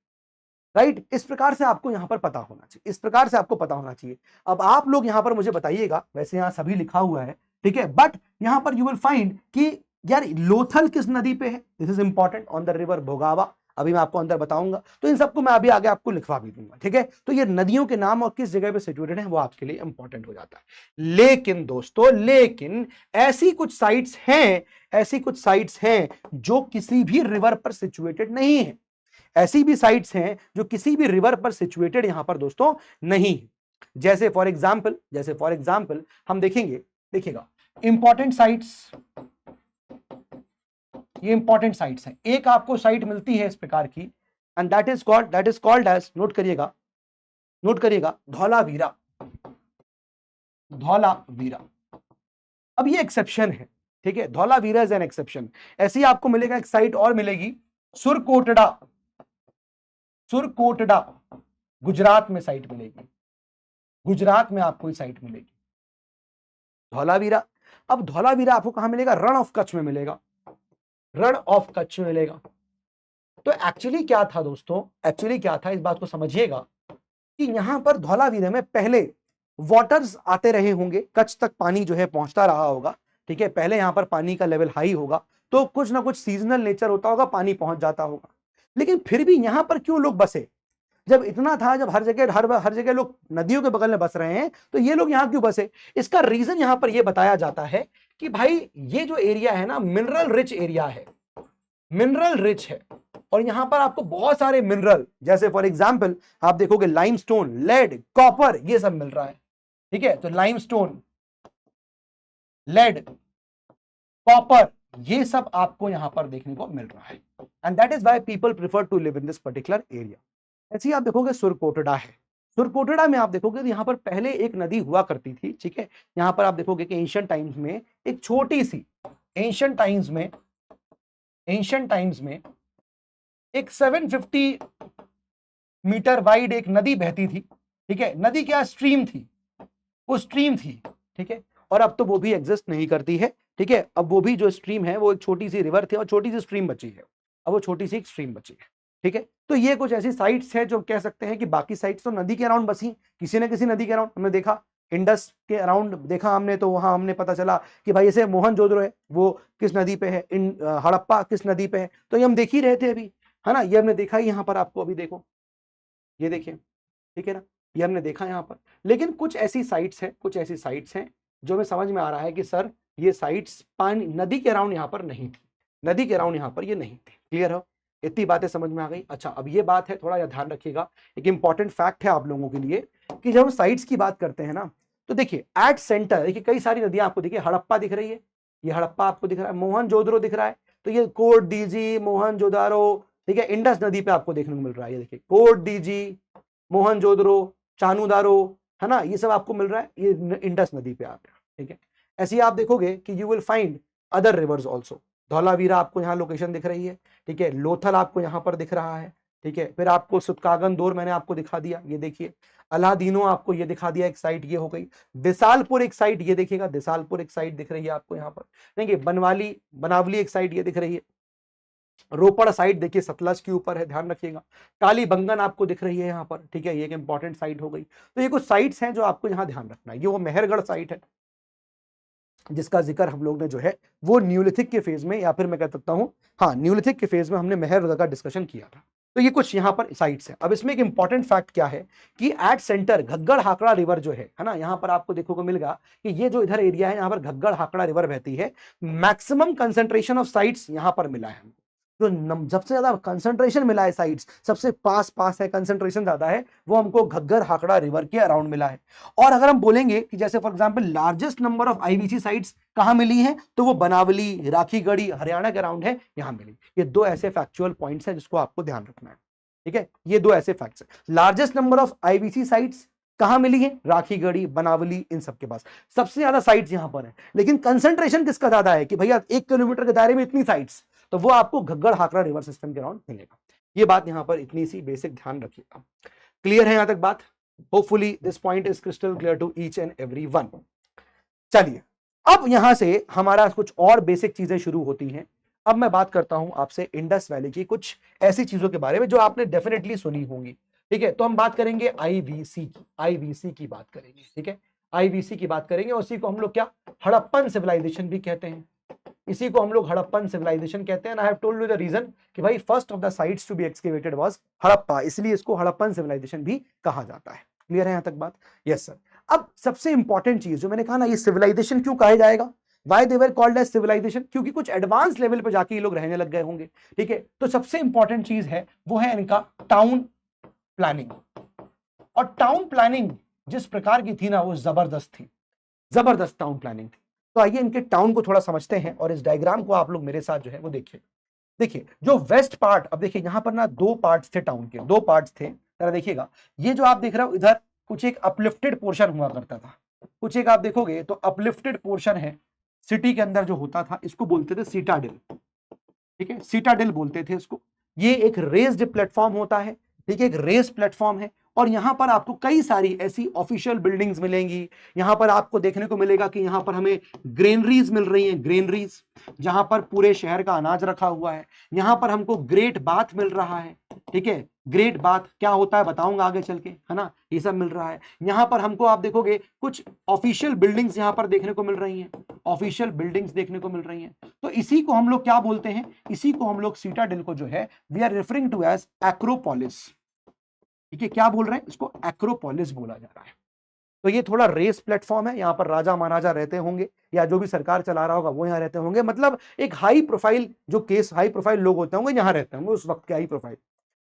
राइट। इस प्रकार से आपको यहां पर पता होना चाहिए, इस प्रकार से आपको पता होना चाहिए। अब आप लोग यहां पर मुझे बताइएगा, वैसे यहां सभी लिखा हुआ है, ठीक है, बट यहां पर यू विल फाइंड कि यार लोथल किस नदी पे है, this is important, on the river भोगावा, अभी मैं आपको अंदर बताऊंगा, तो इन सबको मैं अभी आगे आपको लिखवा भी दूंगा, ठीक है। तो ये नदियों के नाम और किस जगह पे सिचुएटेड है वो आपके लिए इंपॉर्टेंट हो जाता है। लेकिन दोस्तों, लेकिन ऐसी कुछ साइट्स हैं, ऐसी कुछ साइट्स हैं जो किसी भी रिवर पर सिचुएटेड नहीं है, ऐसी भी साइट्स हैं जो किसी भी रिवर पर सिचुएटेड यहां पर दोस्तों नहीं। जैसे फॉर एग्जांपल हम देखेंगे, देखिएगा इंपॉर्टेंट साइट्स, ये इंपॉर्टेंट साइट्स हैं। एक आपको साइट मिलती है इस प्रकार की, and that is called as, note करिएगा धौलावीरा, धौलावीरा। अब ये एक्सेप्शन है, ठीक है, धौलावीरा इज एन एक्सेप्शन। ऐसी आपको मिलेगा एक साइट और मिलेगी, सुरकोटड़ा, गुजरात में साइट मिलेगी, गुजरात में आपको साइट मिलेगी धौलावीरा। अब धौलावीरा आपको कहां मिलेगा, रण ऑफ कच्छ में मिलेगा, रण ऑफ कच्छ में मिलेगा। तो एक्चुअली क्या था दोस्तों, एक्चुअली क्या था, इस बात को समझिएगा कि यहां पर धौलावीरा में पहले वाटर्स आते रहे होंगे, कच्छ तक पानी जो है पहुंचता रहा होगा, ठीक है। पहले यहां पर पानी का लेवल हाई होगा, तो कुछ ना कुछ सीजनल नेचर होता होगा, पानी पहुंच जाता होगा। लेकिन फिर भी यहां पर क्यों लोग बसे, जब इतना था, जब हर जगह लोग नदियों के बगल में बस रहे हैं, तो ये लोग यहां क्यों बसे। इसका रीजन यहां पर यह बताया जाता है कि भाई ये जो एरिया है ना, मिनरल रिच एरिया है, मिनरल रिच है, और यहां पर आपको बहुत सारे मिनरल, जैसे फॉर एग्जांपल आप देखोगे लाइमस्टोन, लेड, कॉपर, ये सब मिल रहा है, ठीक है। तो लाइमस्टोन, लेड, कॉपर, ये सब आपको यहां पर देखने को मिल रहा है, and that is why people prefer to live in this particular area. ऐसे ही आप देखोगे सुरकोटड़ा है, सुरकोटड़ा में आप देखोगे यहां पर पहले एक नदी हुआ करती थी, ठीक है। यहां पर आप देखोगे कि एंशिएंट टाइम्स में एक छोटी सी, एंशिएंट टाइम्स में एक 750 मीटर वाइड एक नदी बहती थी, ठीक है। नदी क्या, स्ट्रीम थी, वो स्ट्रीम थी, ठीक है। और अब तो वो भी एग्जिस्ट नहीं करती है, ठीक है। अब वो भी जो स्ट्रीम है वो एक छोटी सी रिवर थी और छोटी सी स्ट्रीम बची है, अब वो छोटी सी एक स्ट्रीम बची है, ठीक है। तो ये कुछ ऐसी साइट्स है जो कह सकते हैं कि बाकी साइट्स तो नदी के अराउंड बसी, किसी न किसी नदी के अराउंड हमने देखा, इंडस के अराउंड देखा हमने, तो वहां हमने पता चला कि भाई ऐसे मोहनजोदड़ो है वो किस नदी पे है, हड़प्पा किस नदी पे है, तो ये हम देख ही रहे थे अभी, है ना। ये हमने देखा ही यहाँ पर, आपको अभी देखो, ये देखिए, ठीक है ना, ये हमने देखा यहाँ पर। लेकिन कुछ ऐसी साइट्स हैं जो हमें समझ में आ रहा है कि सर ये साइट्स पानी, नदी के अराउंड यहाँ पर नहीं थी, नदी के अराउंड यहाँ पर ये नहीं थी। क्लियर हो, इतनी बातें समझ में आ गई। अच्छा, अब ये बात है, थोड़ा ध्यान रखिएगा, एक इंपॉर्टेंट फैक्ट है आप लोगों के लिए कि जब हम साइट्स की बात करते हैं ना, तो देखिए एट सेंटर देखिए कई सारी नदियां आपको देखिए, हड़प्पा दिख रही है, ये हड़प्पा आपको दिख रहा है, मोहनजोदड़ो दिख रहा है, तो ये कोट डीजी मोहनजोदारो, ठीक है, इंडस नदी पे आपको देखने को मिल रहा है, ये देखिए कोट डीजी मोहनजोदड़ो चानूदारो, है ना, ये सब आपको मिल रहा है, ये इंडस नदी पे आप, ठीक है। ऐसे ही आप देखोगे कि you will find other rivers also, Dholavira आपको यहाँ लोकेशन दिख रही है, ठीक है, लोथल आपको यहाँ पर दिख रहा है, ठीक है, फिर आपको सुतकागन दौर मैंने आपको दिखा दिया, ये देखिए अलादीनो आपको ये दिखा दिया, एक साइड ये हो गई, दिसालपुर एक साइड ये देखिएगा, दिसालपुर एक साइड दिख रही है आपको यहाँ पर, देखिए बनवाली बनावली एक साइड ये दिख रही है, रोपड़ साइड देखिए सतलज के ऊपर है, ध्यान रखिएगा, काली बंगन आपको दिख रही है यहाँ पर, ठीक है, ये एक इंपॉर्टेंट साइट हो गई। तो ये कुछ साइट्स हैं जो आपको यहाँ ध्यान रखना है। ये वो मेहरगढ़ साइट है जिसका जिक्र हम लोग ने जो है वो न्यूलिथिक के फेज में, या फिर मैं कह सकता हूँ हाँ न्यूलिथिक के फेज में हमने मेहरगढ़ का डिस्कशन किया था। तो ये कुछ यहाँ पर साइट्स हैं। अब इसमें एक इंपॉर्टेंट फैक्ट क्या है कि at centre Ghaggar Hakra river जो है ना, यहाँ पर आपको देखने को मिलेगा कि ये जो इधर एरिया है यहाँ पर घग्गड़ हाकड़ा रिवर बहती है, मैक्सिमम कंसंट्रेशन ऑफ साइट्स यहाँ पर मिला है। जो सबसे ज्यादा कंसंट्रेशन मिला है साइट्स, सबसे पास है, कंसंट्रेशन ज्यादा है, वो हमको घग्गर हाकड़ा रिवर के अराउंड मिला है। और अगर हम बोलेंगे कि जैसे for example largest number of IVC sites कहां मिली हैं, तो वो बनावली राखीगढ़ी हरियाणा के अराउंड है, यहां मिली। ये दो ऐसे फैक्चुअल पॉइंट्स हैं जिसको आपको ध्यान रखना है, ठीक है, ये दो ऐसे फैक्ट्स हैं। Largest number of IVC sites कहां मिली है, राखीगढ़ी बनावली, इन सब के पास सबसे ज्यादा साइट्स यहां पर है। लेकिन कंसंट्रेशन किसका ज्यादा है कि भैया 1 किलोमीटर के दायरे में इतनी साइट्स, तो वो आपको घग्गड़ हाकड़ा रिवर सिस्टम के अराउंड मिलेगा। ये बात यहां पर इतनी सी बेसिक ध्यान रखिएगा। क्लियर है यहां तक बात? Hopefully this point is crystal clear to each and every one. चलिए अब यहां से हमारा कुछ और बेसिक चीजें शुरू होती हैं। अब मैं बात करता हूं आपसे इंडस वैली की कुछ ऐसी चीजों के बारे में जो आपने डेफिनेटली सुनी होंगी, ठीक है। तो हम बात करेंगे आईवीसी की बात करेंगे, ठीक है, आईवीसी की बात करेंगे। और उसी को हम लोग क्या हड़प्पन सिविलाइजेशन भी कहते हैं, इसी को हम लोग हड़प्पन सिविलाइजेशन कहते हैं। I have told you the reason कि भाई first of the sites to be excavated was Harappa, इसलिए इसको हड़प्पन सिविलाइजेशन भी कहा जाता है। क्लियर है यहां तक बात? Yes sir. अब सबसे इंपॉर्टेंट चीज जो मैंने कहा ना, ये सिविलाइजेशन क्यों कहा जाएगा, why they were called as civilization, क्योंकि कुछ एडवांस लेवल पे जाके ये लोग रहने लग गए होंगे, ठीक है। तो सबसे इंपॉर्टेंट चीज है वो है इनका टाउन प्लानिंग। और टाउन प्लानिंग जिस प्रकार की थी ना, वो जबरदस्त थी, जबरदस्त टाउन प्लानिंग थी। तो आइए इनके टाउन को थोड़ा समझते हैं, और इस डायग्राम को आप लोग मेरे साथ जो है वो देखिए। देखिए जो वेस्ट पार्ट, अब देखिए यहां पर ना दो पार्ट्स थे टाउन के, दो पार्ट्स थे, जरा देखिएगा। ये जो आप देख रहे हो इधर कुछ एक अपलिफ्टेड पोर्शन हुआ करता था, कुछ एक आप देखोगे तो अपलिफ्टेड पोर्शन है सिटी के अंदर जो होता था, इसको बोलते थे सीटाडेल, ठीक है, सीटाडेल बोलते थे इसको। ये एक रेस्ड प्लेटफॉर्म होता है, ठीक है, एक रेस प्लेटफॉर्म है। और यहां पर आपको कई सारी ऐसी ऑफिशियल बिल्डिंग्स मिलेंगी। यहां पर आपको देखने को मिलेगा कि यहां पर हमें ग्रेनरीज मिल रही हैं, ग्रेनरीज जहां पर पूरे शहर का अनाज रखा हुआ है। यहां पर हमको ग्रेट बाथ मिल रहा है, ठीक है, ग्रेट बाथ क्या होता है बताऊंगा आगे चल के, है ना, ये सब मिल रहा है। यहां पर हमको आप देखोगे कुछ ऑफिशियल बिल्डिंग्स यहां पर देखने को मिल रही हैं, ऑफिशियल बिल्डिंग्स देखने को मिल रही हैं। तो इसी को हम लोग क्या बोलते हैं, इसी को हम लोग सीटाडेल को जो है we are referring to as acropolis, ठीक है। क्या बोल रहे हैं इसको, एक्रोपोलिस बोला जा रहा है। तो ये थोड़ा रेस प्लेटफॉर्म है, यहाँ पर राजा महाराजा रहते होंगे या जो भी सरकार चला रहा होगा वो यहाँ रहते होंगे, मतलब एक हाई प्रोफाइल जो केस, हाई प्रोफाइल लोग होते होंगे यहाँ रहते होंगे उस वक्त के हाई प्रोफाइल,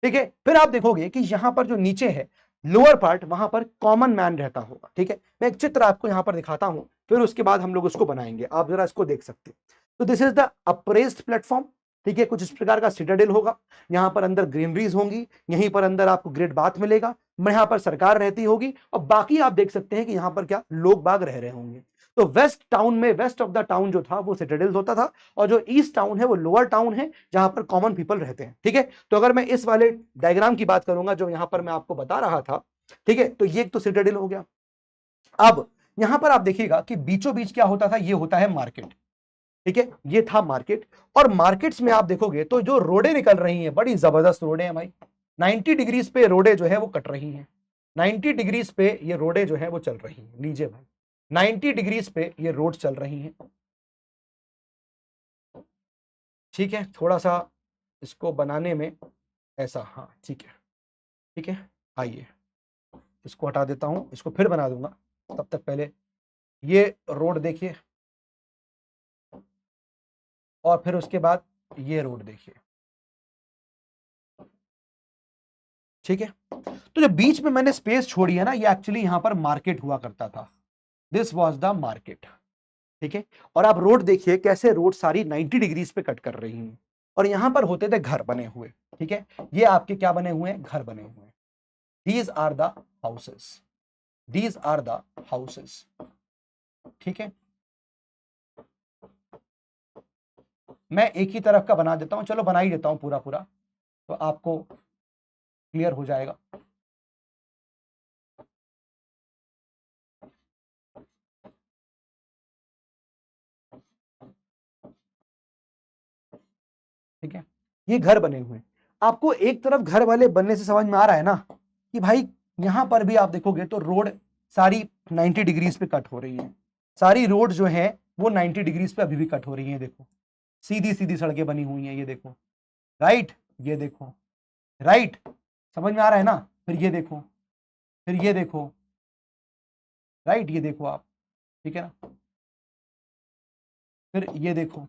ठीक है। फिर आप देखोगे कि यहाँ पर जो नीचे है लोअर पार्ट, वहां पर कॉमन मैन रहता होगा, ठीक है। मैं एक चित्र आपको यहाँ पर दिखाता हूं, फिर उसके बाद हम लोग उसको बनाएंगे, आप जरा इसको देख सकते हैं। तो this is the apprised platform, ठीक है, कुछ इस प्रकार का सिटाडेल होगा। यहाँ पर अंदर ग्रीनरीज होंगी, यहीं पर अंदर आपको ग्रेट बाथ मिलेगा, यहाँ पर सरकार रहती होगी, और बाकी आप देख सकते हैं कि यहाँ पर क्या लोग बाग रह रहे होंगे। तो वेस्ट टाउन में, वेस्ट ऑफ द टाउन जो था वो सिटाडेल होता था, और जो ईस्ट टाउन है वो लोअर टाउन है जहां पर कॉमन पीपल रहते हैं, ठीक है। तो अगर मैं इस वाले डायग्राम की बात करूंगा जो यहां पर मैं आपको बता रहा था, ठीक है, तो ये तो सिटाडेल हो गया। अब यहां पर आप देखिएगा कि बीचों बीच क्या होता था, ये होता है मार्केट, ठीक है, ये था मार्केट। और मार्केट्स में आप देखोगे तो जो रोडें निकल रही हैं, बड़ी जबरदस्त रोडें हैं भाई, 90 डिग्रीज पे रोडें जो है वो कट रही हैं, 90 डिग्रीज पे ये रोडें जो है वो चल रही हैं, लीजिए भाई 90 डिग्रीज पे ये रोड चल रही हैं, ठीक है। थोड़ा सा इसको बनाने में ऐसा, हाँ ठीक है, ठीक है। आइए इसको हटा देता हूं, इसको फिर बना दूंगा, तब तक पहले ये रोड देखिए, और फिर उसके बाद ये रोड देखिए, ठीक है। तो जो बीच में मैंने स्पेस छोड़ी है ना, ये एक्चुअली यहां पर मार्केट हुआ करता था, दिस वॉज द मार्केट, ठीक है। और आप रोड देखिए कैसे रोड सारी 90 डिग्रीज पे कट कर रही हैं, और यहां पर होते थे घर बने हुए, ठीक है। ये आपके क्या बने हुए हैं, घर बने हुए हैं। These are the houses, these are the houses, ठीक है। मैं एक ही तरफ का बना देता हूं, चलो बना ही देता हूं पूरा पूरा, तो आपको क्लियर हो जाएगा। ठीक है, ये घर बने हुए हैं। आपको एक तरफ घर वाले बनने से समझ में आ रहा है ना कि भाई यहां पर भी आप देखोगे तो रोड सारी 90 डिग्रीज पे कट हो रही है, सारी रोड जो है वो 90 डिग्रीज पे अभी भी कट हो रही है। देखो सीधी सीधी सड़कें बनी हुई हैं, ये देखो, राइट, ये देखो, राइट, समझ में आ रहा है ना। फिर ये देखो, फिर ये देखो, राइट, ये देखो आप, ठीक है ना, फिर ये देखो,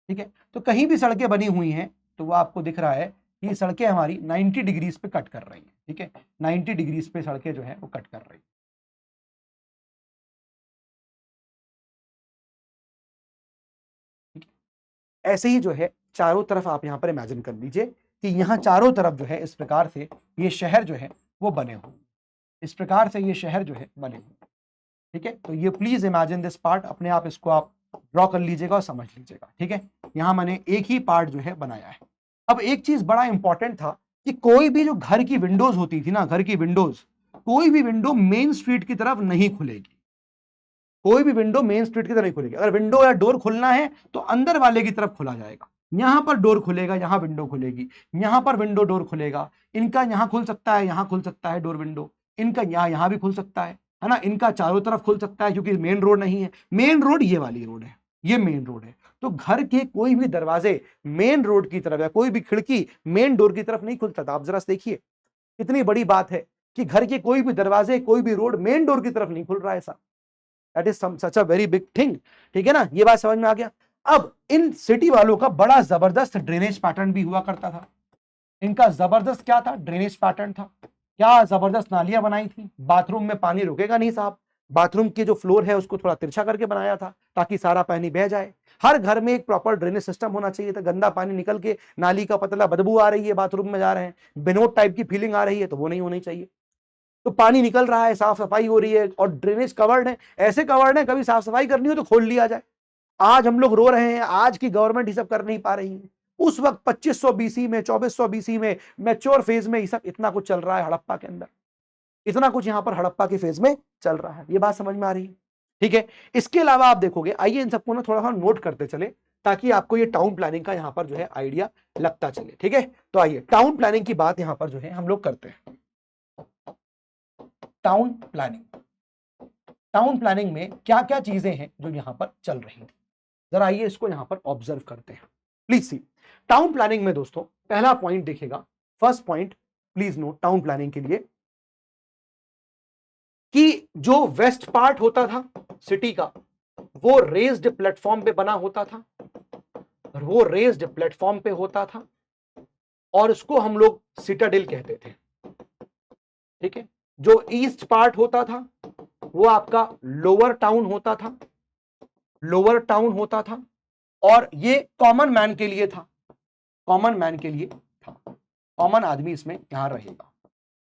ठीक है। तो कहीं भी सड़कें बनी हुई हैं तो वो आपको दिख रहा है कि ये सड़कें हमारी 90 डिग्रीज पे कट कर रही हैं, ठीक है। 90 डिग्रीज पे सड़कें जो है वो कट कर रही हैं। ऐसे ही जो है चारों तरफ आप यहां पर इमेजिन कर लीजिए कि यहां चारों तरफ जो है इस प्रकार से ये शहर जो है वो बने हुए, इस प्रकार से ये शहर जो है बने हुए, ठीक है। तो ये प्लीज इमेजिन दिस पार्ट, अपने आप इसको आप ड्रॉ कर लीजिएगा और समझ लीजिएगा, ठीक है। यहां मैंने एक ही पार्ट जो है बनाया है। अब एक चीज बड़ा इंपॉर्टेंट था कि कोई भी जो घर की विंडोज होती थी ना, घर की विंडोज, कोई भी विंडो मेन स्ट्रीट की तरफ नहीं खुलेगी, कोई भी विंडो मेन स्ट्रीट की तरफ नहीं खुलेगी। अगर विंडो या डोर खुलना है तो अंदर वाले की तरफ खुला जाएगा। यहां पर डोर खुलेगा, यहां विंडो खुलेगी, यहां पर विंडो डोर खुलेगा, इनका यहां खुल सकता है, यहां खुल सकता है डोर विंडो, इनका यहां भी खुल सकता है ना, इनका चारों तरफ खुल सकता है क्योंकि मेन रोड नहीं है। मेन रोड ये वाली रोड है, ये मेन रोड है। तो घर के कोई भी दरवाजे मेन रोड की तरफ या कोई भी खिड़की मेन डोर की तरफ नहीं खुलता था। आप जरा देखिए कितनी बड़ी बात है कि घर के कोई भी दरवाजे, कोई भी रोड मेन डोर की तरफ नहीं खुल रहा है साहब। That is such a very big thing, ठीक है ना, ये बात समझ में आ गया। अब इन सिटी वालों का बड़ा जबरदस्त ड्रेनेज पैटर्न भी हुआ करता था। इनका जबरदस्त क्या था, ड्रेनेज पैटर्न था। क्या जबरदस्त नालियां बनाई थी, बाथरूम में पानी रुकेगा नहीं साहब, बाथरूम के जो फ्लोर है उसको थोड़ा तिरछा करके बनाया था ताकि सारा पानी बह जाए। हर घर में एक प्रॉपर ड्रेनेज सिस्टम होना चाहिए था। गंदा पानी निकल के नाली का पतला बदबू आ रही है, बाथरूम में जा रहे हैं, बिनोट टाइप की फीलिंग आ रही है, तो वो नहीं होनी चाहिए। तो पानी निकल रहा है, साफ सफाई हो रही है और ड्रेनेज कवर्ड है, ऐसे कवर्ड है कभी साफ सफाई करनी हो तो खोल लिया जाए। आज हम लोग रो रहे हैं, आज की गवर्नमेंट ये सब कर नहीं पा रही है। उस वक्त 2500 बीसी में, 2400 बीसी में, मैच्योर फेज में ये सब इतना कुछ चल रहा है हड़प्पा के अंदर, इतना कुछ यहां पर हड़प्पा के फेज में चल रहा है। ये बात समझ में आ रही है, ठीक है। इसके अलावा आप देखोगे, आइए इन सबको ना थोड़ा सा नोट करते चले ताकि आपको ये टाउन प्लानिंग का यहां पर जो है आइडिया लगता चले, ठीक है। तो आइए टाउन प्लानिंग की बात यहां पर जो है हम लोग करते हैं। टाउन प्लानिंग, टाउन प्लानिंग में क्या क्या चीजें हैं जो यहां पर चल रही हैं, जरा आइए इसको यहां पर ऑब्जर्व करते हैं। प्लीज सी, टाउन प्लानिंग में दोस्तों पहला पॉइंट देखिएगा, first point please note town planning के लिए, कि जो वेस्ट पार्ट होता था सिटी का वो रेज्ड प्लेटफॉर्म पे बना होता था, वो रेज्ड प्लेटफॉर्म पे होता था और उसको हम लोग सिटाडेल कहते थे, ठीक है। जो ईस्ट पार्ट होता था वो आपका लोअर टाउन होता था, लोअर टाउन होता था, और ये कॉमन मैन के लिए था, कॉमन मैन के लिए था, कॉमन आदमी इसमें यहां रहेगा,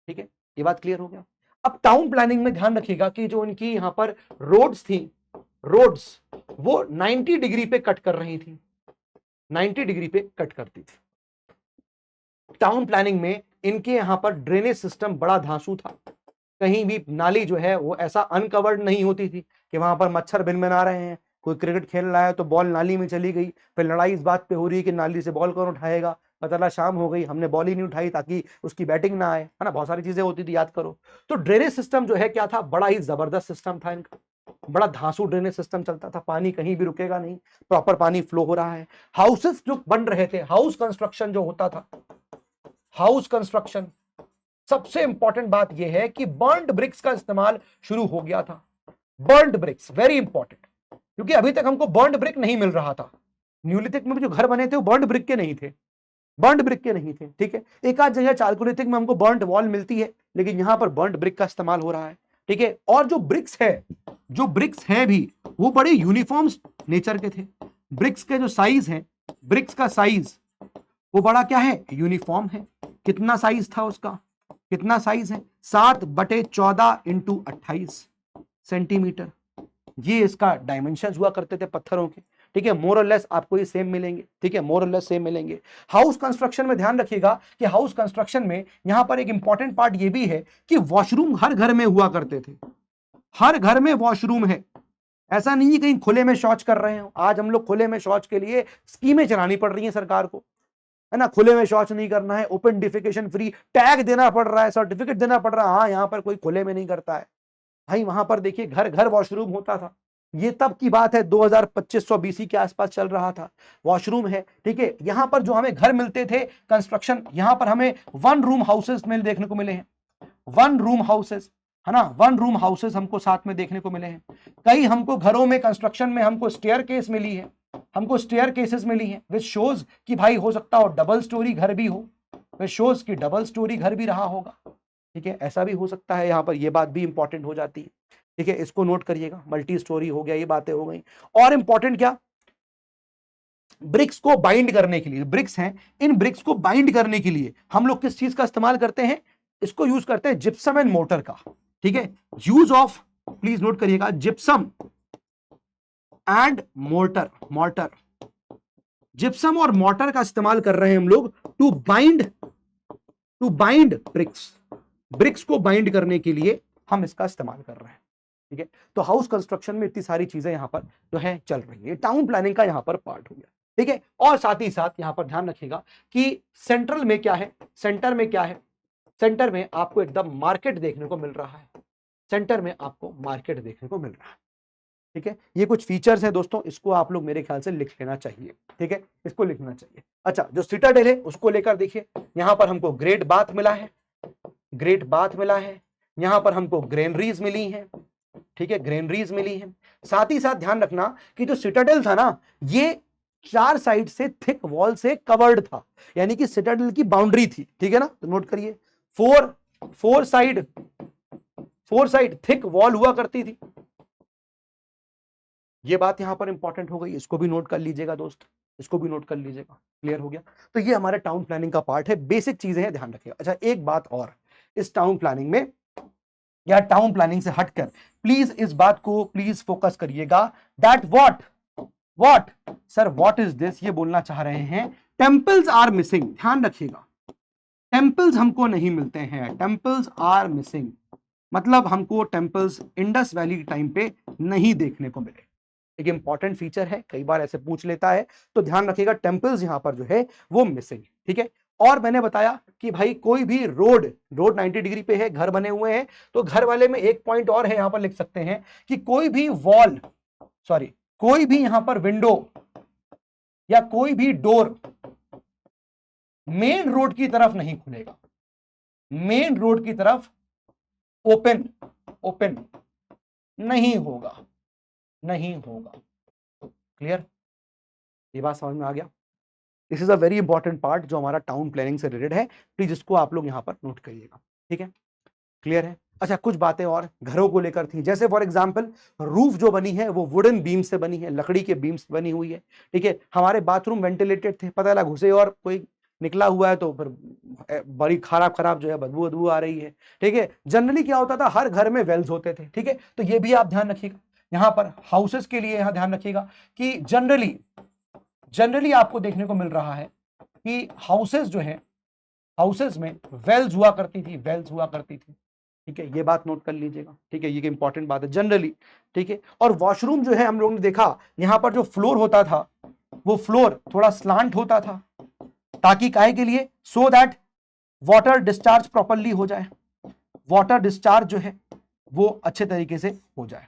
ठीक है। ये बात क्लियर हो गया। अब टाउन प्लानिंग में ध्यान रखिएगा कि जो इनकी यहां पर रोड्स थी, रोड्स वो 90 डिग्री पे कट कर रही थी, 90 डिग्री पे कट करती थी। टाउन प्लानिंग में इनके यहां पर ड्रेनेज सिस्टम बड़ा धांसू था, कहीं भी नाली जो है वो ऐसा अनकवर्ड नहीं होती थी कि वहां पर मच्छर भिनभिना रहे हैं, कोई क्रिकेट खेल रहा है तो बॉल नाली में चली गई, फिर लड़ाई इस बात पे हो रही है कि नाली से बॉल कौन उठाएगा, पता चला शाम हो गई हमने बॉल ही नहीं उठाई ताकि उसकी बैटिंग ना आए, है ना, बहुत सारी चीजें होती थी, याद करो। तो ड्रेनेज सिस्टम जो है क्या था, बड़ा ही जबरदस्त सिस्टम था इनका, बड़ा धांसू ड्रेनेज सिस्टम चलता था, पानी कहीं भी रुकेगा नहीं, प्रॉपर पानी फ्लो हो रहा है। हाउसेस जो बन रहे थे, हाउस कंस्ट्रक्शन जो होता था, हाउस कंस्ट्रक्शन, सबसे इंपॉर्टेंट बात यह है कि बर्न्ड ब्रिक्स का इस्तेमाल शुरू हो गया था। बर्न्ड ब्रिक्स वेरी इंपॉर्टेंट, क्योंकि अभी तक हमको बर्न्ड ब्रिक नहीं मिल रहा था। न्यूलिथिक में भी जो घर बने थे वो बर्न्ड ब्रिक के नहीं थे, बर्न्ड ब्रिक के नहीं थे, ठीक है। एक आध जगह चालकोलिथिक में हमको बर्न्ड वॉल मिलती है, लेकिन यहां पर बर्न्ड ब्रिक का इस्तेमाल हो रहा है, ठीक है। और जो ब्रिक्स है जो ब्रिक्स हैं भी वो बड़े यूनिफॉर्म नेचर के थे। ब्रिक्स के जो साइज है, ब्रिक्स का साइज वो बड़ा क्या है, यूनिफॉर्म है। कितना साइज था उसका, कितना साइज है, 7/14 × 28 सेंटीमीटर। ये इसका डायमेंशन हुआ करते थे पत्थरों के, ठीक है। मोर और लेस आपको ये सेम मिलेंगे, ठीक है, मोर और लेस सेम मिलेंगे। हाउस कंस्ट्रक्शन में ध्यान रखिएगा कि हाउस कंस्ट्रक्शन में यहां पर एक इंपॉर्टेंट पार्ट ये भी है कि वॉशरूम हर घर में हुआ करते थे। हर घर में वॉशरूम है, ऐसा नहीं है कहीं खुले में शौच कर रहे हो। आज हम लोग खुले में शौच के लिए स्कीमें चलानी पड़ रही हैं सरकार को, है ना। खुले में शौच नहीं करना है, ओपन डिफिकेशन फ्री, टैग देना पड़ रहा है, सर्टिफिकेट देना पड़ रहा है, हाँ यहां पर कोई खुले में नहीं करता है भाई। वहां पर देखिए घर घर वॉशरूम होता था। ये तब की बात है, 2025 BC के आसपास चल रहा था, वॉशरूम है, ठीक है। यहां पर जो हमें घर मिलते थे कंस्ट्रक्शन, यहां पर हमें 1 रूम हाउसेस में देखने को मिले हैं, 1 रूम हाउसेस, है ना, 1 रूम हाउसेस हमको साथ में देखने को मिले हैं। कई हमको घरों में कंस्ट्रक्शन में हमको स्टेयर केस मिली है, हमको स्टेयर केसेस मिली हैं, विच शोज कि भाई हो सकता हो डबल स्टोरी घर भी हो, विच शोज कि डबल स्टोरी घर भी रहा होगा, ठीक है, ऐसा भी हो सकता है। यहां पर ये बात भी इंपॉर्टेंट हो जाती है, ठीक है, इसको नोट करिएगा। मल्टी स्टोरी हो गया, ये बातें हो गई। और इंपॉर्टेंट क्या, ब्रिक्स को बाइंड करने के लिए, ब्रिक्स हैं, इन ब्रिक्स को बाइंड करने के लिए हम लोग किस चीज का इस्तेमाल करते हैं, इसको यूज करते हैं जिप्सम एंड मोर्टर का, ठीक है। यूज ऑफ, प्लीज नोट करिएगा, gypsum and mortar, mortar, gypsum और मोर्टर का इस्तेमाल कर रहे हैं हम लोग टू बाइंड ब्रिक्स, ब्रिक्स को बाइंड करने के लिए हम इसका इस्तेमाल कर रहे हैं, ठीक है। तो हाउस कंस्ट्रक्शन में इतनी सारी चीजें यहां पर जो है चल रही है, टाउन प्लानिंग का यहां पर पार्ट हो गया, ठीक है। और साथ ही साथ यहां पर ध्यान रखिएगा कि सेंट्रल में क्या है, सेंटर में क्या है, सेंटर में आपको एकदम मार्केट देखने को मिल रहा है, सेंटर में आपको मार्केट देखने को मिल रहा है, ठीक है। ये कुछ फीचर्स हैं दोस्तों, इसको आप लोग मेरे ख्याल से लिख लेना चाहिए, ठीक है, इसको लिखना चाहिए। अच्छा, जो सिटाडेल है उसको लेकर देखिए, यहां पर हमको ग्रेट बाथ मिला है, ग्रेट बाथ मिला है, यहां पर हमको ग्रेनरीज मिली हैं, ठीक है, ग्रेनरीज मिली हैं। साथ ही साथ ध्यान रखना कि जो सिटाडेल था ना, ये 4 साइड से थिक वॉल से कवर्ड था, यानी कि सिटाडेल की बाउंड्री थी, ठीक है ना। तो नोट करिए, फोर साइड थिक वॉल हुआ करती थी। ये बात यहां पर इंपॉर्टेंट हो गई, इसको भी नोट कर लीजिएगा दोस्त, इसको भी नोट कर लीजिएगा। क्लियर हो गया। तो ये हमारे टाउन प्लानिंग का पार्ट है, बेसिक चीजें हैं, ध्यान रखिएगा। अच्छा, एक बात और, इस टाउन प्लानिंग में या टाउन प्लानिंग से हटकर प्लीज इस बात को प्लीज फोकस करिएगा, that what sir, what is this, ये बोलना चाह रहे हैं, टेंपल्स आर मिसिंग। ध्यान रखिएगा, टेंपल्स हमको नहीं मिलते हैं, टेंपल्स आर मिसिंग, मतलब हमको टेंपल्स इंडस वैली के टाइम पे नहीं देखने को मिले। एक इंपॉर्टेंट फीचर है, कई बार ऐसे पूछ लेता है, तो ध्यान रखिएगा टेंपल्स यहां पर जो है वो मिसिंग, ठीक है। और मैंने बताया कि भाई कोई भी रोड 90 डिग्री पे है, घर बने हुए हैं, तो घर वाले में एक पॉइंट और है, यहां पर लिख सकते हैं कि कोई भी वॉल, सॉरी, कोई भी यहां पर विंडो या कोई भी डोर मेन रोड की तरफ नहीं खुलेगा, मेन रोड की तरफ ओपन नहीं होगा, नहीं होगा। क्लियर, ये बात समझ में आ गया। This is a very important part जो हमारा टाउन प्लानिंग से रिलेटेड है, प्लीज इसको आप लोग यहां पर नोट करिएगा, ठीक है। क्लियर है। अच्छा, कुछ बातें और घरों को लेकर थी, जैसे फॉर एग्जांपल रूफ जो बनी है वो वुडन बीम से बनी है, लकड़ी के बीम से बनी हुई है, ठीक है। हमारे बाथरूम वेंटिलेटेड थे, पता लगा घुसे और कोई निकला हुआ है तो फिर बड़ी खराब जो है बदबू आ रही है, ठीक है। जनरली क्या होता था, हर घर में वेल्स होते थे, ठीक है। तो ये भी आप ध्यान रखिएगा, यहां पर हाउसेस के लिए यहां ध्यान रखिएगा कि जनरली आपको देखने को मिल रहा है कि हाउसेस जो है, हाउसेस में वेल्स हुआ करती थी, वेल्स हुआ करती थी, ठीक है। ये बात नोट कर लीजिएगा, ठीक है, ये इंपॉर्टेंट बात है जनरली, ठीक है। और वॉशरूम जो है हम लोगों ने देखा, यहां पर जो फ्लोर होता था वो फ्लोर थोड़ा स्लांट होता था, ताकि काहे के लिए, so that water discharge properly हो जाए, वाटर डिस्चार्ज जो है वो अच्छे तरीके से हो जाए।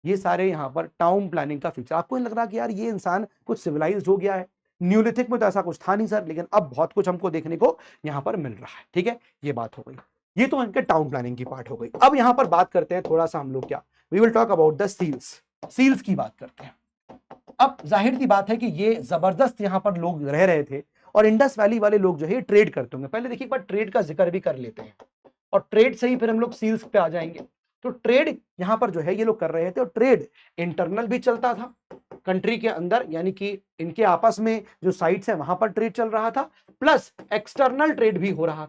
ये सारे यहां पर टाउन प्लानिंग का फीचर। आपको नहीं लग रहा कि यार ये इंसान कुछ सिविलाइज्ड हो गया है, न्यूलिथिक में तो ऐसा कुछ था नहीं सर, लेकिन अब बहुत कुछ हमको देखने को यहां पर मिल रहा है, ठीक है। ये बात हो गई, ये तो इनके टाउन प्लानिंग की पार्ट हो गई। अब यहां पर बात करते हैं थोड़ा सा हम लोग, क्या, we will talk about the seals, seals की बात करते हैं। अब जाहिर सी बात है कि ये जबरदस्त यहां पर लोग रह रहे थे, और इंडस वैली वाले लोग जो है ट्रेड करते होंगे। पहले देखिए एक बार ट्रेड का जिक्र भी कर लेते हैं, और ट्रेड से ही फिर हम लोग सील्स पे आ जाएंगे। तो ट्रेड यहां पर जो है ये लोग कर रहे थे, और ट्रेड इंटरनल भी चलता था कंट्री के अंदर, यानी कि इनके आपस में जो साइट्स है वहां पर ट्रेड चल रहा था, प्लस एक्सटर्नल ट्रेड भी हो रहा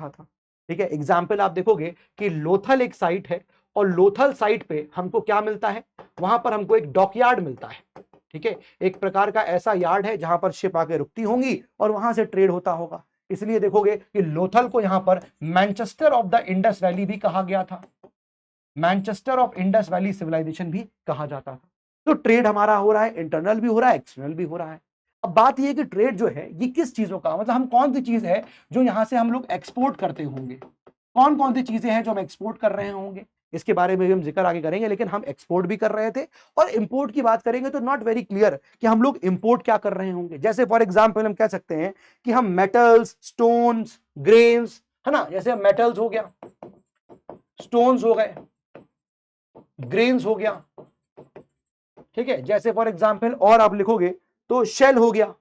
था, ठीक है। एग्जाम्पल आप देखोगे कि लोथल एक साइट है, और लोथल साइट पे हमको क्या मिलता है, वहां पर हमको एक डॉकयार्ड मिलता है, ठीक है। एक प्रकार का ऐसा यार्ड है जहां पर शिप आके रुकती होंगी और वहां से ट्रेड होता होगा। इसलिए देखोगे कि लोथल को यहां पर Manchester of the Indus valley भी कहा गया था, Manchester of Indus valley civilization भी कहा जाता था। तो ट्रेड हमारा हो रहा है, इंटरनल भी हो रहा है, एक्सटर्नल भी हो रहा है। अब बात यह है कि ट्रेड जो है ये किस चीजों का, मतलब हम कौन सी चीज है जो यहां से हम लोग एक्सपोर्ट करते होंगे, कौन कौन सी चीजें हैं जो हम एक्सपोर्ट कर रहे होंगे, इसके बारे में भी हम जिक्र आगे करेंगे। लेकिन हम एक्सपोर्ट भी कर रहे थे, और इंपोर्ट की बात करेंगे तो नॉट वेरी क्लियर कि हम लोग इंपोर्ट क्या कर रहे होंगे। जैसे फॉर एग्जांपल हम कह सकते हैं कि हम मेटल्स, स्टोन्स, ग्रेन्स, है ना, जैसे मेटल्स हो गया, स्टोन्स हो गए, ग्रेन्स हो गया, ठीक है। जैसे फॉर एग्जांपल और आप लिखोगे तो शेल हो गया,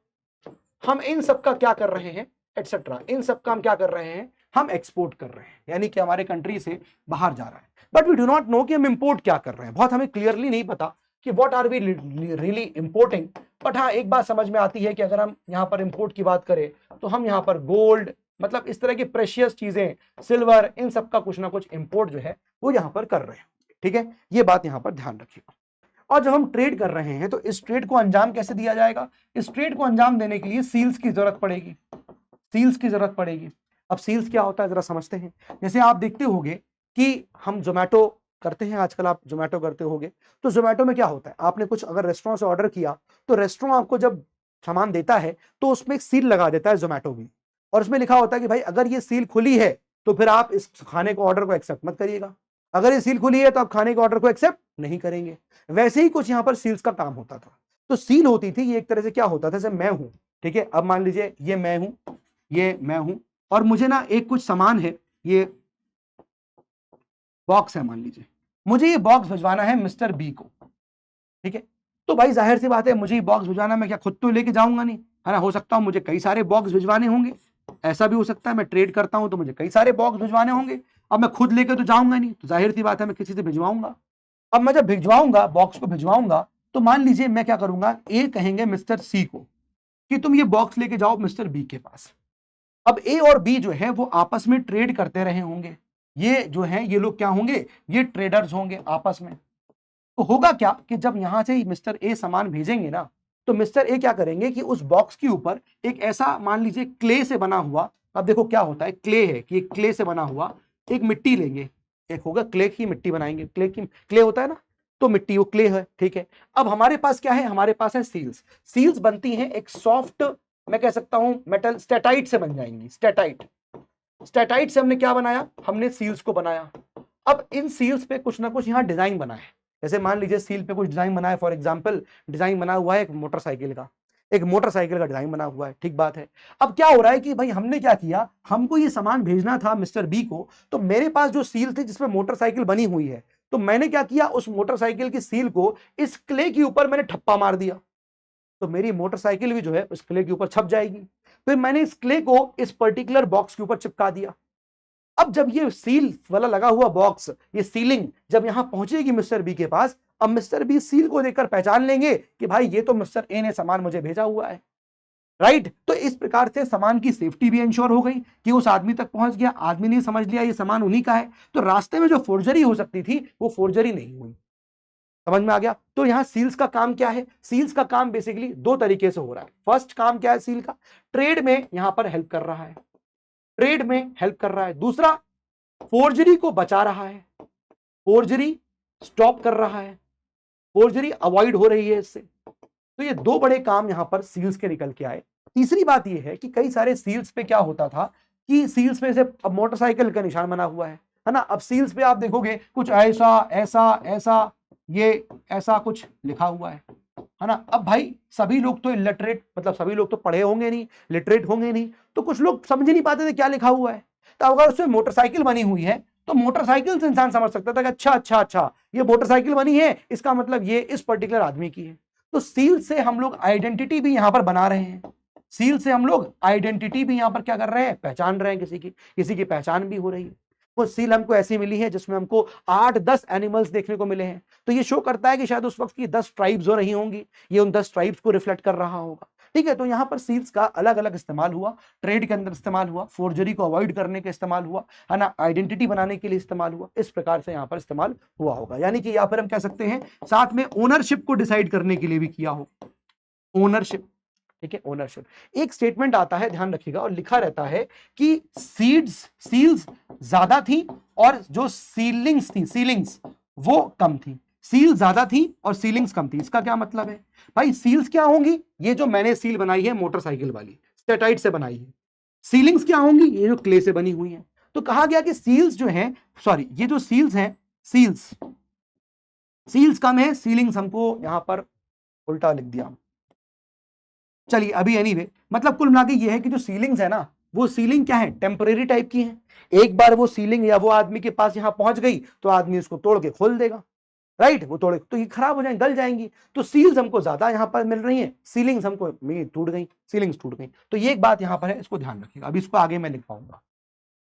हम इन सब का क्या कर रहे हैं, एटसेट्रा, इन सब का हम क्या कर रहे हैं, हम एक्सपोर्ट कर रहे हैं, यानी कि हमारे कंट्री से बाहर जा रहा है। But we do not know कि हम इंपोर्ट क्या कर रहे हैं, बहुत हमें क्लियरली नहीं पता कि what are we really importing. But हाँ, एक बात समझ में आती है कि अगर हम यहां पर इंपोर्ट की बात करें तो हम यहां पर गोल्ड, मतलब इस तरह की प्रेशियस चीजें, सिल्वर, इन सब का कुछ ना कुछ इंपोर्ट जो है वो यहां पर कर रहे हैं, ठीक है। ये बात यहां पर ध्यान रखिएगा। और जब हम ट्रेड कर रहे हैं तो इस ट्रेड को अंजाम कैसे दिया जाएगा, इस ट्रेड को अंजाम देने के लिए सील्स की जरूरत पड़ेगी, सील्स की जरूरत पड़ेगी। अब सील्स क्या होता है जरा समझते हैं। जैसे आप देखते होंगे कि हम जोमेटो करते हैं, आजकल आप जोमेटो करते होंगे, तो जोमेटो में क्या होता है, आपने कुछ अगर रेस्टोरेंट से ऑर्डर किया तो रेस्टोरेंट आपको जब सामान देता है तो उसमें एक सील लगा देता है जोमेटो भी, और उसमें लिखा होता है कि भाई अगर ये सील खुली है तो फिर आप इस खाने को ऑर्डर को एक्सेप्ट मत करिएगा, अगर ये सील खुली है तो आप खाने के ऑर्डर को एक्सेप्ट नहीं करेंगे। वैसे ही कुछ यहां पर सील्स का काम होता था। तो सील होती थी, ये एक तरह से क्या होता था, जैसे मैं हूं, ठीक है, अब मान लीजिए ये मैं हूं, ये मैं हूं, और मुझे ना एक कुछ सामान है, ये बॉक्स है, मान लीजिए मुझे ये बॉक्स भिजवाना है मिस्टर बी को, ठीक है। तो भाई जाहिर सी बात है, मुझे ये बॉक्स भिजवाना, मैं क्या खुद तो लेके जाऊंगा नहीं, है ना, हो सकता है मुझे कई सारे बॉक्स भिजवाने होंगे, ऐसा भी हो सकता है मैं ट्रेड करता हूं तो मुझे कई सारे बॉक्स भिजवाने होंगे। अब मैं खुद लेके तो जाऊंगा नहीं, तो जाहिर सी बात है मैं किसी से भिजवाऊंगा। अब मैं जब भिजवाऊंगा, बॉक्स को भिजवाऊंगा, तो मान लीजिए मैं क्या करूंगा, ए कहेंगे मिस्टर सी को कि तुम ये बॉक्स लेके जाओ मिस्टर बी के पास। अब ए और बी जो है वो आपस में ट्रेड करते रहे होंगे, ये जो है ये लोग क्या होंगे, ये ट्रेडर्स होंगे आपस में। तो होगा क्या कि जब यहां से मिस्टर ए सामान भेजेंगे ना, तो मिस्टर ए क्या करेंगे कि उस बॉक्स के ऊपर एक ऐसा मान लीजिए क्ले से बना हुआ, अब देखो क्या होता है, क्ले है कि क्ले से बना हुआ एक मिट्टी लेंगे, एक होगा क्ले की मिट्टी बनाएंगे, क्ले होता है ना, तो मिट्टी वो क्ले है, ठीक है। अब हमारे पास क्या है, हमारे पास है सील्स, सील्स बनती हैं एक सॉफ्ट, मैं कह सकता हूं मेटल स्टेटाइट से बन जाएंगी, स्टेटाइट, स्टेटाइट से हमने क्या बनाया, हमने सील्स को बनाया। अब इन सील्स पे कुछ ना कुछ यहाँ डिजाइन बना है, जैसे मान लीजिए सील पे कुछ डिजाइन बना है, फॉर एग्जांपल डिजाइन बना हुआ है एक मोटरसाइकिल का, एक मोटरसाइकिल का डिजाइन बना हुआ है, ठीक बात है। अब क्या हो रहा है कि भाई हमने क्या किया, हमको ये सामान भेजना था मिस्टर बी को, तो मेरे पास जो सील थी जिसमें मोटरसाइकिल बनी हुई है, तो मैंने क्या किया, उस मोटरसाइकिल की सील को इस क्ले के ऊपर मैंने ठप्पा मार दिया, तो मेरी मोटरसाइकिल भी जो है उस क्ले के ऊपर छप जाएगी। फिर मैंने इस क्ले को इस पर्टिकुलर बॉक्स के ऊपर चिपका दिया। अब जब ये सील वाला लगा हुआ बॉक्स, ये सीलिंग जब यहां पहुंचेगी मिस्टर बी के पास, अब मिस्टर बी सील को देखकर पहचान लेंगे कि भाई ये तो मिस्टर ए ने सामान मुझे भेजा हुआ है, राइट। तो इस प्रकार से सामान की सेफ्टी भी इंश्योर हो गई कि उस आदमी तक पहुंच गया, आदमी ने समझ लिया ये सामान उन्हीं का है, तो रास्ते में जो फोर्जरी हो सकती थी वो फोर्जरी नहीं हुई। समझ में आ गया। तो यहां सील्स का काम क्या है, सील्स का काम बेसिकली दो तरीके से हो रहा है। फर्स्ट काम क्या है सील का, ट्रेड में यहां पर हेल्प कर रहा है, ट्रेड में हेल्प कर रहा है। दूसरा, फोर्जरी को बचा रहा है, फोर्जरी स्टॉप कर रहा है, फोर्जरी अवॉइड हो रही है इससे। तो ये दो बड़े काम यहां पर सील्स के निकल के आए। तीसरी बात ये है कि कई सारे सील्स पे क्या होता था कि सील्स में से अब मोटरसाइकिल का निशान बना हुआ है ना, अब सील्स पे आप देखोगे कुछ ऐसा ऐसा ऐसा, ये ऐसा कुछ लिखा हुआ है ना। अब भाई सभी लोग तो इलिटरेट, मतलब सभी लोग तो पढ़े होंगे नहीं, लिटरेट होंगे नहीं, तो कुछ लोग समझ ही नहीं पाते थे क्या लिखा हुआ है। तो अगर उसमें मोटरसाइकिल बनी हुई है तो मोटरसाइकिल से इंसान समझ सकता था कि अच्छा अच्छा अच्छा ये मोटरसाइकिल बनी है, इसका मतलब ये इस पर्टिकुलर आदमी की है। तो सील से हम लोग आइडेंटिटी भी यहां पर बना रहे हैं, सील से हम लोग आइडेंटिटी भी यहां पर क्या कर रहे हैं, पहचान रहे हैं, किसी की पहचान भी हो रही है। वो सील हमको ऐसी मिली है जिसमें हमको 8-10 एनिमल्स देखने को मिले हैं। तो ये शो करता है कि शायद उस वक्त की 10 ट्राइब्स हो रही होंगी, ये उन 10 ट्राइब्स को रिफ्लेक्ट कर रहा होगा। ठीक है, तो यहां पर सील्स का अलग अलग इस्तेमाल हुआ, ट्रेड के अंदर इस्तेमाल हुआ, फोर्जरी को अवॉइड करने के इस्तेमाल हुआ, है ना, आइडेंटिटी बनाने के लिए इस्तेमाल हुआ, इस प्रकार से यहां पर इस्तेमाल हुआ होगा। यानी कि यहां पर हम कह सकते हैं साथ में ओनरशिप को डिसाइड करने के लिए भी किया हो, ओनरशिप। ठीक है, ओनरशिप। एक स्टेटमेंट आता है, ध्यान रखिएगा, और लिखा रहता है कि सील्स ज्यादा थी और जो सीलिंग्स वो कम थी। सील ज्यादा थी और सीलिंग्स कम थी। इसका क्या मतलब है भाई? सील्स क्या होंगी? ये जो मैंने सील बनाई है मोटरसाइकिल वाली, स्टेटाइट से बनाई है। सीलिंग्स क्या होंगी? ये जो क्ले से बनी हुई है। तो कहा गया कि सील्स जो है, सॉरी, ये जो सील्स हैं, सील्स कम है, सीलिंग्स हमको यहां पर उल्टा लिख दिया। चलिए अभी एनीवे, मतलब कुल मिला के ये है कि जो सीलिंग्स है ना, वो सीलिंग क्या है? टेम्परेरी टाइप की है। एक बार वो सीलिंग या वो आदमी के पास यहां पहुंच गई तो आदमी उसको तोड़ के खोल देगा, राइट? वो तोड़े तो ये खराब हो जाएंगी, गल जाएंगी। तो सील्स हमको ज्यादा यहां पर मिल रही हैं, सीलिंग्स हमको टूट गई, सीलिंग्स टूट गई। तो ये एक बात यहां पर है, इसको ध्यान रखिएगा। अभी इसको आगे मैं लिख पाऊंगा।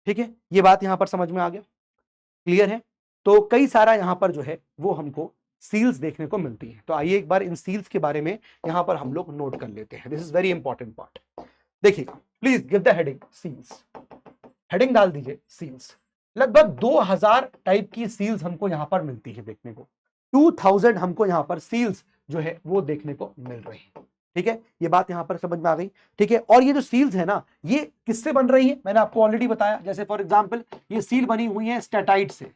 ठीक है, ये बात यहां पर समझ में आ गया, क्लियर है? तो कई सारा यहां पर जो है वो हमको सील्स देखने को मिलती है। तो आइए एक बार इन सील्स के बारे में यहां पर हम लोग नोट कर लेते हैं। This is very important part. देखिएगा, please give the heading seals. Heading डाल दीजिए सील्स। लगभग 2000 टाइप की सील्स हमको यहां पर मिलती है देखने को। 2000 हमको यहां पर सील्स जो है वो देखने को मिल रही है। ठीक है, ये बात यहां पर समझ में आ गई। ठीक है, और ये जो सील्स है ना, ये किससे बन रही है? मैंने आपको ऑलरेडी बताया। जैसे फॉर एग्जांपल ये सील बनी हुई है स्टेटाइट से।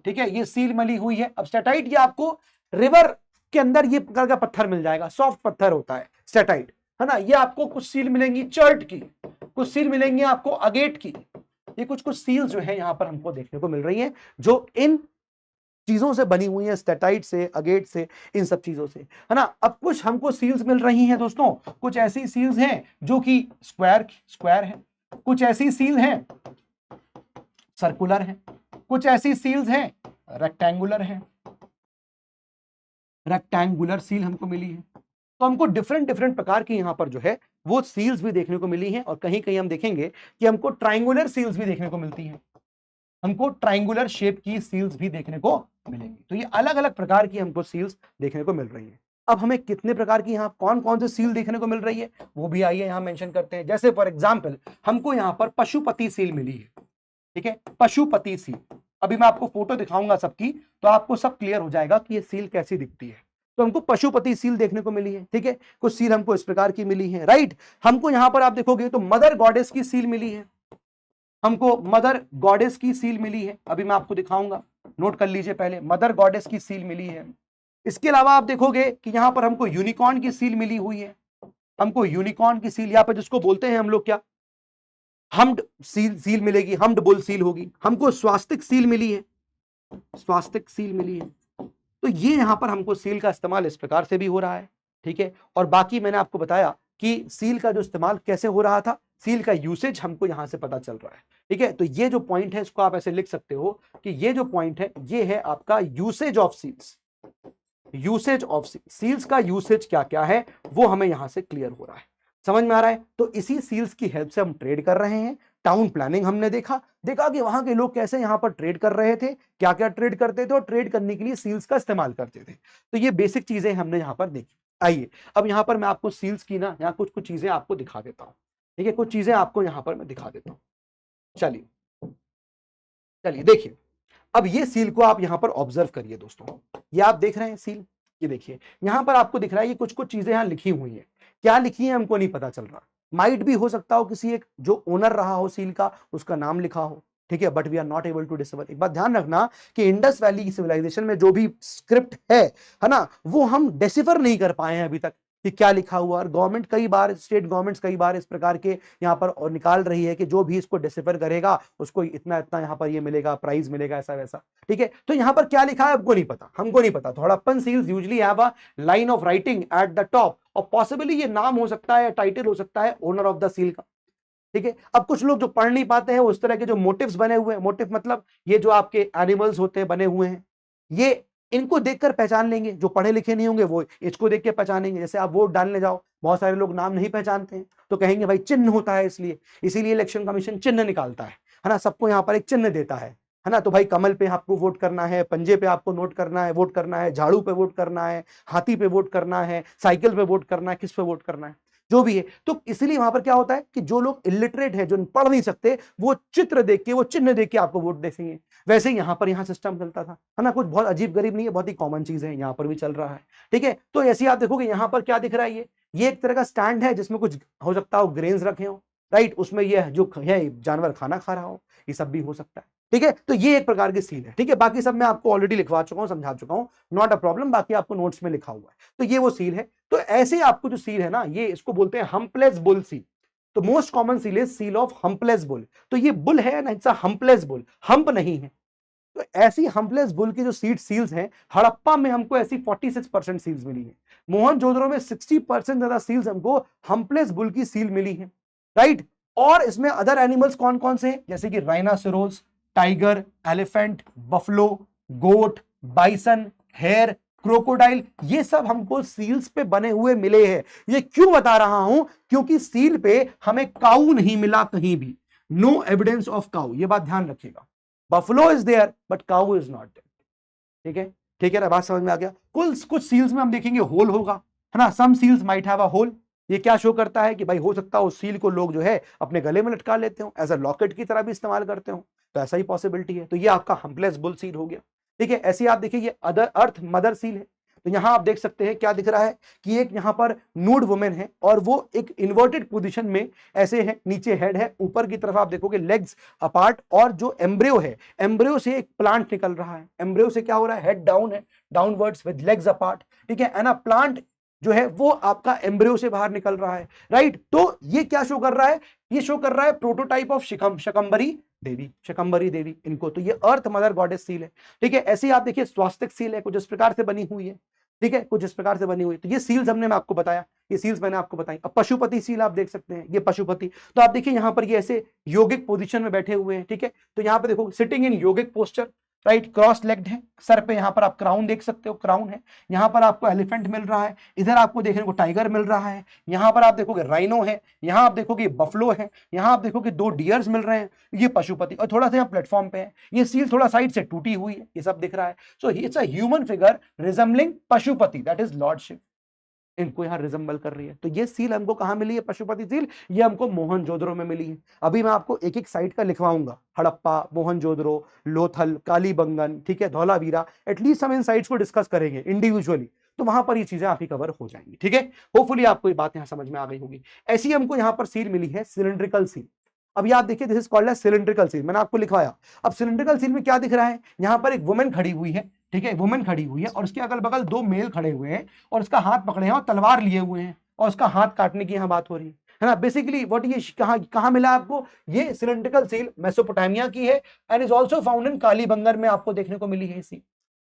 ठीक है, ये सील मली हुई है। अब स्टेटाइट ये आपको रिवर के अंदर ये प्रकार का पत्थर मिल जाएगा, सॉफ्ट पत्थर होता है स्टेटाइट, है ना। ये आपको कुछ सील मिलेंगी चर्ट की, कुछ सील मिलेंगी आपको अगेट की। ये कुछ कुछ सील्स जो है यहां पर हमको देखने को मिल रही है, जो इन चीजों से बनी हुई है, स्टेटाइट से, अगेट से, इन सब चीजों से, है ना। अब कुछ हमको सील्स मिल रही हैं दोस्तों, कुछ ऐसी सील्स हैं जो कि स्क्वायर है, कुछ ऐसी सील हैं सर्कुलर है, कुछ ऐसी सील्स हैं रेक्टेंगुलर है, रेक्टेंगुलर सील हमको मिली है। तो हमको डिफरेंट डिफरेंट प्रकार की यहां पर जो है वो सील्स भी देखने को मिली हैं। और कहीं कहीं हम देखेंगे कि हमको ट्राइंगुलर सील्स भी देखने को मिलती हैं, हमको ट्राइंगुलर शेप की सील्स भी देखने को मिलेंगी। तो ये अलग अलग प्रकार की हमको सील्स देखने को मिल रही है। अब हमें कितने प्रकार की यहाँ कौन कौन से सील देखने को मिल रही है वो भी आइए यहां मेंशन करते हैं। जैसे फॉर एग्जांपल हमको यहाँ पर पशुपति सील मिली है। ठीक है, पशुपति सील। अभी मैं आपको फोटो दिखाऊंगा सबकी, तो आपको सब क्लियर हो जाएगा कि ये सील कैसी दिखती है। तो हमको पशुपति सील देखने को मिली है। ठीक है, कुछ सील हमको इस प्रकार की मिली है, राइट। हमको यहां पर आप देखोगे तो मदर गॉडेस की सील मिली है, हमको मदर गॉडेस की सील मिली है। अभी मैं आपको दिखाऊंगा, नोट कर लीजिए पहले, मदर गॉडेस की सील मिली है। इसके अलावा आप देखोगे कि यहां पर हमको यूनिकॉर्न की सील मिली हुई है, हमको यूनिकॉर्न की सील, यहां पर जिसको बोलते हैं हम लोग क्या, हम्ड सील मिलेगी, हम्ड बुल सील होगी। हमको स्वास्तिक सील मिली है, स्वास्तिक सील मिली है। तो ये यहां पर हमको सील का इस्तेमाल इस प्रकार से भी हो रहा है। ठीक है, और बाकी मैंने आपको बताया कि सील का जो इस्तेमाल कैसे हो रहा था, सील का यूसेज हमको यहां से पता चल रहा है। ठीक है, तो ये जो पॉइंट है इसको आप ऐसे लिख सकते हो कि ये जो पॉइंट है ये है आपका usage of seals. Usage of seals का यूसेज क्या क्या है वो हमें यहां से क्लियर हो रहा है, समझ में आ रहा है। तो इसी सील्स की हेल्प से हम ट्रेड कर रहे हैं। टाउन प्लानिंग हमने देखा कि वहां के लोग कैसे यहां पर ट्रेड कर रहे थे, क्या क्या ट्रेड करते थे और ट्रेड करने के लिए सील्स का इस्तेमाल करते थे। तो ये बेसिक चीजें हमने यहां पर देखी। आइए अब यहां पर मैं आपको सील्स की ना यहाँ कुछ कुछ चीजें आपको दिखा देता हूं। ठीक है, कुछ चीजें आपको यहां पर मैं दिखा देता हूं। चलिए चलिए देखिए, अब ये सील को आप यहां पर ऑब्जर्व करिए दोस्तों। ये आप देख रहे हैं सील, ये देखिए यहां पर आपको दिख रहा है ये कुछ कुछ चीजें यहां लिखी हुई है। क्या लिखी है हमको नहीं पता चल रहा, माइट भी हो सकता हो किसी एक जो ओनर रहा हो सील का उसका नाम लिखा हो। ठीक है, but we are not able to discover. एक बात ध्यान रखना कि इंडस वैली की सिविलाइजेशन में जो भी स्क्रिप्ट है ना, वो हम डिसिफर नहीं कर पाए हैं अभी तक कि क्या लिखा हुआ। और गवर्नमेंट कई बार, स्टेट गवर्नमेंट्स कई बार इस प्रकार के यहाँ पर और निकाल रही है कि जो भी इसको डिसिफर करेगा उसको इतना इतना यहाँ पर ये मिलेगा, प्राइज मिलेगा, ऐसा वैसा। ठीक है, तो यहाँ पर क्या लिखा है आपको नहीं पता, हमको नहीं पता। थोड़ा अपन seals usually have a line of writing at the top, और पॉसिबली ये नाम हो सकता है, टाइटल हो सकता है ओनर ऑफ द सील का। ठीक है, अब कुछ लोग जो पढ़ नहीं पाते हैं उस तरह के जो मोटिव्स बने हुए हैं, मोटिव मतलब ये जो आपके एनिमल्स होते हैं बने हुए हैं, ये इनको देखकर पहचान लेंगे। जो पढ़े लिखे नहीं होंगे वो इसको देख के पहचानेंगे। जैसे आप वोट डालने जाओ, बहुत सारे लोग नाम नहीं पहचानते हैं तो कहेंगे भाई चिन्ह होता है, इसलिए इसीलिए इलेक्शन कमीशन चिन्ह निकालता है ना, सबको यहाँ पर एक चिन्ह देता है। है ना। तो भाई कमल पे आपको वोट करना है, पंजे पे आपको नोट करना है, वोट करना है, झाड़ू पे वोट करना है, हाथी पे वोट करना है, साइकिल पे वोट करना है, किस पे वोट करना है, जो भी है। तो इसलिए वहां पर क्या होता है कि जो लोग इलिटरेट है, जो पढ़ नहीं सकते, वो चित्र देख के, वो चिन्ह देख के आपको वोट देंगे। वैसे ही यहाँ सिस्टम चलता था, है ना। कुछ बहुत अजीब गरीब नहीं है, बहुत ही कॉमन चीज है, यहाँ पर भी चल रहा है, ठीक है। तो ऐसे आप देखोगे यहाँ पर क्या दिख रहा है, ये एक तरह का स्टैंड है जिसमें कुछ हो सकता हो ग्रेन्स रखे हो, राइट। उसमें ये जो है जानवर खाना खा रहा हो, ये सब भी हो सकता है, ठीक है। तो ये एक प्रकार की सील है, ठीक है। बाकी सब मैं आपको ऑलरेडी लिखवा चुका हूं, समझा चुका हूं, नॉट अ प्रॉब्लम। बाकी आपको नोट्स में लिखा हुआ है। तो ये वो सील है। तो ऐसे ही आपको जो सील है ना, ये इसको बोलते हैं हम्पलेस बुल सील। तो most common seal is seal of humpless bull. तो ये बुल है ना, it's a humpless bull, hump नहीं है। तो ऐसी हम्पलेस बुल की जो सील्स हैं, हड़प्पा में हमको ऐसी 46% सील्स मिली है। मोहनजोदड़ो में 60% ज्यादा सील्स हमको हम्पलेस बुल की सील मिली है, राइट। और इसमें अदर एनिमल्स कौन कौन से हैं, जैसे कि राइनासोरस, टाइगर, एलिफेंट, बफलो, गोट, बाइसन, हेयर, क्रोकोडाइल, ये सब हमको सील्स पे बने हुए मिले हैं। ये क्यों बता रहा हूं, क्योंकि सील पे हमें काऊ नहीं मिला कहीं भी, नो एविडेंस ऑफ काऊ, ये बात ध्यान रखिएगा। Buffalo is there but cow is not there, ठीक है, ठीक है ना, बात समझ में आ गया। कुछ सील्स में हम देखेंगे होल होगा, है ना, some seals might have a hole. ये क्या शो करता है कि भाई हो सकता है उस सील को लोग जो है अपने गले में लटका लेते हो, एज अ लॉकेट की तरह भी इस्तेमाल करते हो, तो ऐसा ही पॉसिबिलिटी है। तो ये आपका हम्पलेस बुल सील हो गया, ठीक है। ऐसे आप देखिए, ये अदर अर्थ मदर सील है। तो यहां आप देख सकते हैं क्या दिख रहा है कि एक यहां पर नूड वुमेन है, और वो एक इन्वर्टेड पोजीशन में ऐसे है, नीचे हेड है, ऊपर की तरफ आप देखोगे लेग्स अपार्ट, और जो एम्ब्रियो है, एम्ब्रियो से एक प्लांट निकल रहा है। एम्ब्रियो से क्या हो रहा है, हेड डाउन है, डाउनवर्ड्स विद लेग्स अपार्ट, ठीक है। एंड अ प्लांट जो है वो आपका एम्ब्रियो से बाहर निकल रहा है, राइट। तो ये क्या शो कर रहा है, ये शो कर रहा है प्रोटोटाइप ऑफ शकंबरी देवी, शकंबरी देवी इनको। तो ये अर्थ मदर गॉडेस सील है, ठीक है। ऐसे ही आप देखिए स्वास्तिक सील है, कुछ इस प्रकार से बनी हुई है, ठीक है, कुछ इस प्रकार से बनी हुई। तो ये सील्स हमने मैं आपको बताया, ये सील्स मैंने आपको बताई। अब पशुपति सील आप देख सकते हैं, ये पशुपति। तो आप देखिए यहाँ पर ये ऐसे योगिक पोजीशन में बैठे हुए हैं, ठीक है। तो यहाँ पे देखो sitting in yogic posture, right, cross legged है, सर पे यहाँ पर आप क्राउन देख सकते हो, क्राउन है। यहाँ पर आपको एलिफेंट मिल रहा है, इधर आपको देखने को टाइगर मिल रहा है, यहाँ पर आप देखोगे राइनो है, यहाँ आप देखोगे बफलो है, यहाँ आप देखोगे 2 डियर्स मिल रहे हैं, ये पशुपति। और थोड़ा सा यहाँ प्लेटफॉर्म पे है, ये सील थोड़ा साइड से टूटी हुई है, ये सब दिख रहा है। So it's a human figure resembling Pashupati, that is lord Shiva, इनको यहां रिजेंबल कर रही है। तो ये सील हमको कहां मिली है, पशुपति सील, ये हमको मोहनजोदड़ो में मिली है। अभी मैं आपको एक एक साइट का लिखवाऊंगा, हड़प्पा, मोहनजोदड़ो, लोथल, कालीबंगन, ठीक है, धौलावीरा, एटलीस्ट हम इन साइट्स को डिस्कस करेंगे इंडिविजुअली, तो वहां पर ये चीजें आपकी कवर हो जाएंगी, ठीक है। होपफुली आपको ये बात यहां समझ में आ गई होगी। ऐसी हमको यहां पर सील मिली है सिलिंड्रिकल सील। अब आप देखिए, this is called as cylindrical seal, मैंने आपको लिखवाया। अब सिलिंड्रिकल सील में क्या दिख रहा है, यहां पर एक वुमेन खड़ी हुई है, ठीक है, वुमेन खड़ी हुई है, और उसके अगल बगल 2 मेल खड़े हुए हैं, और उसका हाथ पकड़े हैं और तलवार लिए हुए हैं, और उसका हाथ काटने की यहां बात हो रही है ना। बेसिकली व्हाट, ये कहां मिला आपको, ये सिलिंड्रिकल सील मेसोपोटामिया की है, and is also found in Kalibangan में आपको देखने को मिली है सील,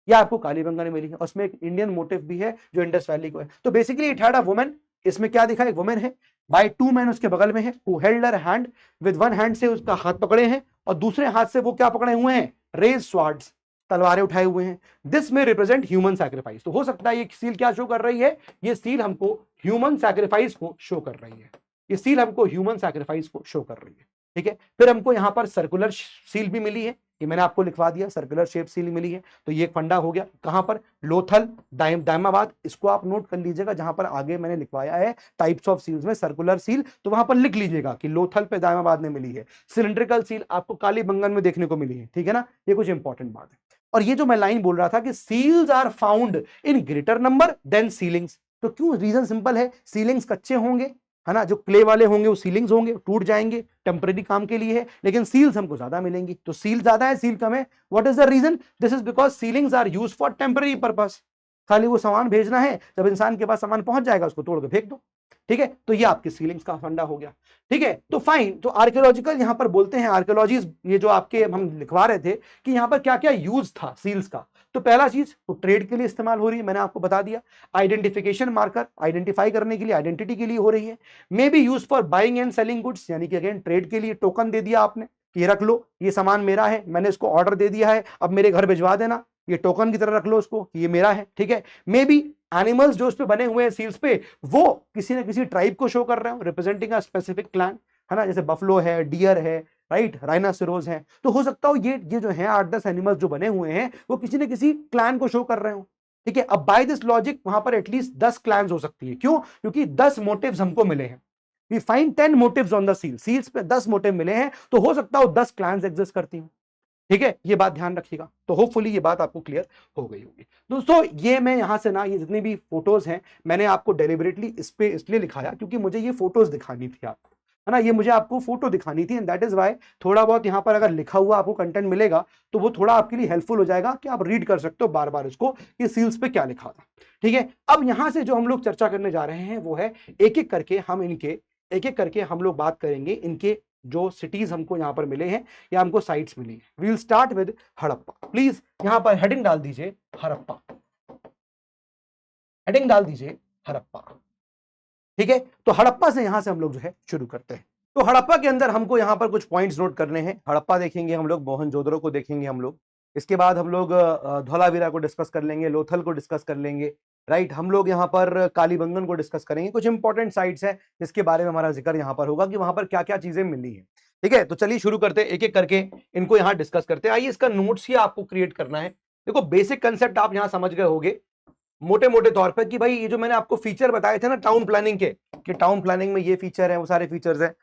या आपको कालीबंगन में मिली है। उसमें एक इंडियन मोटिव भी है जो इंडस वैली को है। तो basically it had a women, इसमें क्या दिखा, एक वुमेन है, बाय 2 मैन उसके बगल में है, who held her hand, with one hand से उसका हाथ पकड़े हैं, और दूसरे हाथ से वो क्या पकड़े हुए हैं, रेज स्वार्ड्स, तलवारें उठाए हुए हैं। दिस में रिप्रेजेंट ह्यूमन सैक्रिफाइस। तो हो सकता है ये सील क्या शो कर रही है, ये सील हमको ह्यूमन सैक्रिफाइस को शो कर रही है, ये सील हमको ह्यूमन सैक्रिफाइस को शो कर रही है, ठीक है। फिर हमको यहाँ पर सर्कुलर सील भी मिली है, ये मैंने आपको लिखवा दिया, सर्कुलर शेप सील मिली है। तो ये एक फंडा हो गया, कहां पर, लोथल, दायमाबाद, इसको आप नोट कर लीजिएगा, जहां पर आगे मैंने लिखवाया है टाइप्स ऑफ सील्स में सर्कुलर सील, तो वहां पर लिख लीजिएगा कि लोथल पे दायमाबाद में मिली है। सिलिंड्रिकल सील आपको कालीबंगन में देखने को मिली है, ठीक है ना, ये कुछ इंपॉर्टेंट बात है। और ये जो मैं लाइन बोल रहा था कि seals are found in greater number than sealings, तो क्यों, रीजन सिंपल है, सीलिंग्स कच्चे होंगे, है ना, जो क्ले वाले होंगे वो सीलिंग्स होंगे, टूट जाएंगे, टेम्परेरी काम के लिए है, लेकिन सील्स हमको ज्यादा मिलेंगी। तो सील ज्यादा है, सील कम है, what is the reason, this is because sealings are used for temporary purpose, खाली वो सामान भेजना है, जब इंसान के पास सामान पहुंच जाएगा उसको तोड़ के फेंक दो, ठीक है। तो ये आपकी सीलिंग्स का फंडा हो गया, ठीक है। तो फाइन, तो आर्कियोलॉजिकल यहां पर बोलते हैं, आर्कियोलॉजी, ये जो आपके हम लिखवा रहे थे कि यहां पर क्या क्या यूज था सील्स का। तो पहला चीज, तो ट्रेड के लिए इस्तेमाल हो रही है, मैंने आपको बता दिया। आइडेंटिफिकेशन मार्कर, आइडेंटिफाई करने के लिए, आइडेंटिटी के लिए हो रही है। May be use for buying and selling goods, यानी कि अगेन ट्रेड के लिए, टोकन दे दिया आपने कि ये रख लो, ये सामान मेरा है, मैंने इसको ऑर्डर दे दिया है, अब मेरे घर भिजवा देना, ये टोकन की तरह रख लो उसको, ये मेरा है, ठीक है। मे बी एनिमल्स जो उस पे बने हुए हैं सील्स पे, वो किसी न किसी ट्राइब को शो कर रहे हो, रिप्रेजेंटिंग अ स्पेसिफिक क्लैन, है ना, जैसे बफलो है, डियर है, राइट, राइनासिरोज हैं। तो हो सकता हो ये जो है 8-10 एनिमल्स जो बने हुए हैं वो किसी न किसी क्लैन को शो कर रहे हो। ठीक है, अब बाय दिस लॉजिक वहां पर एटलीस्ट 10 क्लैंस हो सकती है। क्यों? क्योंकि 10 मोटिव्स हमको मिले हैं। We find 10 motives on the seal, seals पे 10 मोटिव मिले हैं, तो हो सकता हो 10 क्लैंस एग्जिस्ट करती हैं। ठीक है, ये बात ध्यान रखिएगा। तो होपफुली ये बात आपको क्लियर हो गई होगी। दोस्तों ये मैं यहां से ना, ये जितनी भी फोटोज हैं मैंने आपको डेलिबरेटली इस पे इसलिए लिखाया क्योंकि मुझे ये फोटोज दिखानी थी आपको, है ना, ये मुझे आपको फोटो दिखानी थी, एंड दैट इज वाई थोड़ा बहुत यहां पर अगर लिखा हुआ आपको कंटेंट मिलेगा तो वो थोड़ा आपके लिए हेल्पफुल हो जाएगा कि आप रीड कर सकते हो बार बार इसको कि सील्स पे क्या लिखा था। ठीक है, अब यहां से जो हम लोग चर्चा करने जा रहे हैं वो है एक एक करके हम लोग बात करेंगे इनके जो सिटीज हमको यहां पर मिले हैं या हमको साइट्स मिली हैं। We will start with Harappa. Please यहां पर हेडिंग डाल दीजिए हड़प्पा, हेडिंग डाल दीजिए हड़प्पा। ठीक है, तो हड़प्पा से यहां से हम लोग जो है शुरू करते हैं। तो हड़प्पा के अंदर हमको यहां पर कुछ पॉइंट्स नोट करने हैं। हड़प्पा देखेंगे हम लोग, मोहनजोदड़ो को देखेंगे हम लोग, इसके बाद हम लोग धौलावीरा को डिस्कस कर लेंगे, लोथल को डिस्कस कर लेंगे, राइट। हम लोग यहाँ पर कालीबंगन को डिस्कस करेंगे। कुछ इंपॉर्टेंट साइट्स हैं जिसके बारे में हमारा जिक्र यहाँ पर होगा कि वहां पर क्या क्या चीजें मिली है। ठीक है, तो चलिए शुरू करते हैं, एक एक करके इनको यहाँ डिस्कस करते हैं। आइए, इसका नोट्स ही आपको क्रिएट करना है। देखो बेसिक कंसेप्ट आप यहाँ समझ गए होंगे मोटे मोटे तौर पर कि भाई ये जो मैंने आपको फीचर बताए थे ना टाउन प्लानिंग के, कि टाउन प्लानिंग में ये फीचर है, वो सारे फीचर्स हैं,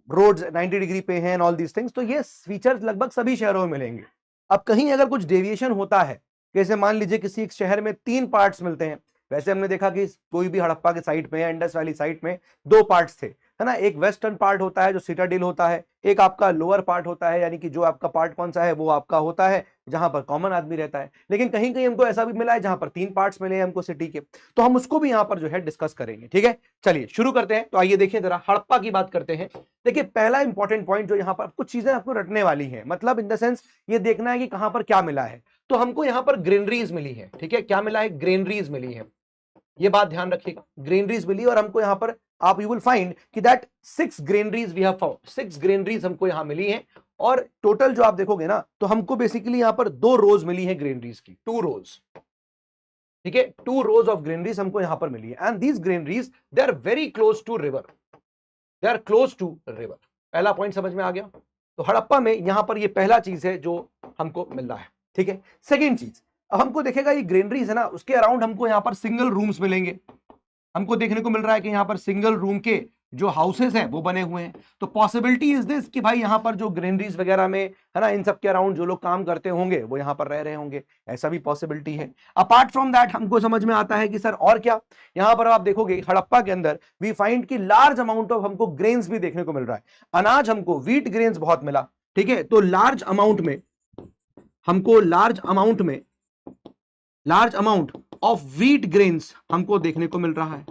रोड्स 90 डिग्री पे हैं, ऑल दीज थिंग्स, तो ये फीचर्स लगभग सभी शहरों में मिलेंगे। अब कहीं अगर कुछ डेविएशन होता है, जैसे मान लीजिए किसी एक शहर में 3 पार्ट्स मिलते हैं, वैसे हमने देखा कि कोई भी हड़प्पा के साइट में या इंडस वैली साइट में 2 पार्ट्स थे, है ना। एक वेस्टर्न पार्ट होता है जो सिटाडेल होता है, एक आपका लोअर पार्ट होता है, यानी कि जो आपका पार्ट कौन सा है वो आपका होता है जहां पर कॉमन आदमी रहता है। लेकिन कहीं कहीं हमको ऐसा भी मिला है जहां पर 3 पार्ट्स मिले हैं हमको सिटी के, तो हम उसको भी यहां पर जो है डिस्कस करेंगे। ठीक है, चलिए शुरू करते हैं। तो आइए देखिए जरा हड़प्पा की बात करते हैं। देखिए पहला इंपॉर्टेंट पॉइंट जो यहाँ पर कुछ चीजें आपको रटने वाली है, मतलब इन द सेंस ये देखना है कि कहां पर क्या मिला है। तो हमको यहाँ पर ग्रेनरीज मिली है। ठीक है, क्या मिला है? ग्रेनरीज मिली है, ये बात ध्यान रखिएगा, ग्रेनरीज मिली। और हमको यहाँ पर आप यू विल फाइंड कि that 6 granaries we have found, 6 granaries हमको यहाँ मिली हैं। और टोटल जो आप देखोगे ना तो हमको बेसिकली यहाँ पर 2 रोज मिली है ग्रेनरीज की, 2 रोज। ठीक है, 2 रोज ऑफ ग्रेनरीज हमको यहाँ पर मिली है, and these granaries they are very close to river, they are close to river. पहला पॉइंट समझ में आ गया। तो हड़प्पा में यहाँ पर ये पहला चीज है जो हमको मिल रहा है। ठीक है, सेकेंड चीज, अब हमको देखेगा ये ग्रेनरीज है ना, उसके अराउंड हमको यहाँ पर सिंगल रूम्स मिलेंगे। हमको देखने को मिल रहा है कि यहाँ पर सिंगल रूम के जो हाउसेस हैं वो बने हुए हैं। तो पॉसिबिलिटी इज दिस कि भाई यहाँ पर जो ग्रेनरीज वगैरह में है ना, इन सब के अराउंड जो लोग काम करते होंगे वो यहाँ पर रह रहे होंगे, ऐसा भी पॉसिबिलिटी है। अपार्ट फ्रॉम दैट हमको समझ में आता है कि सर और क्या, यहाँ पर आप देखोगे हड़प्पा के अंदर वी फाइंड कि लार्ज अमाउंट ऑफ हमको ग्रेन्स भी देखने को मिल रहा है। अनाज हमको व्हीट ग्रेन्स बहुत मिला। ठीक है, तो लार्ज अमाउंट में हमको large amount of wheat grains हमको देखने को मिल रहा है,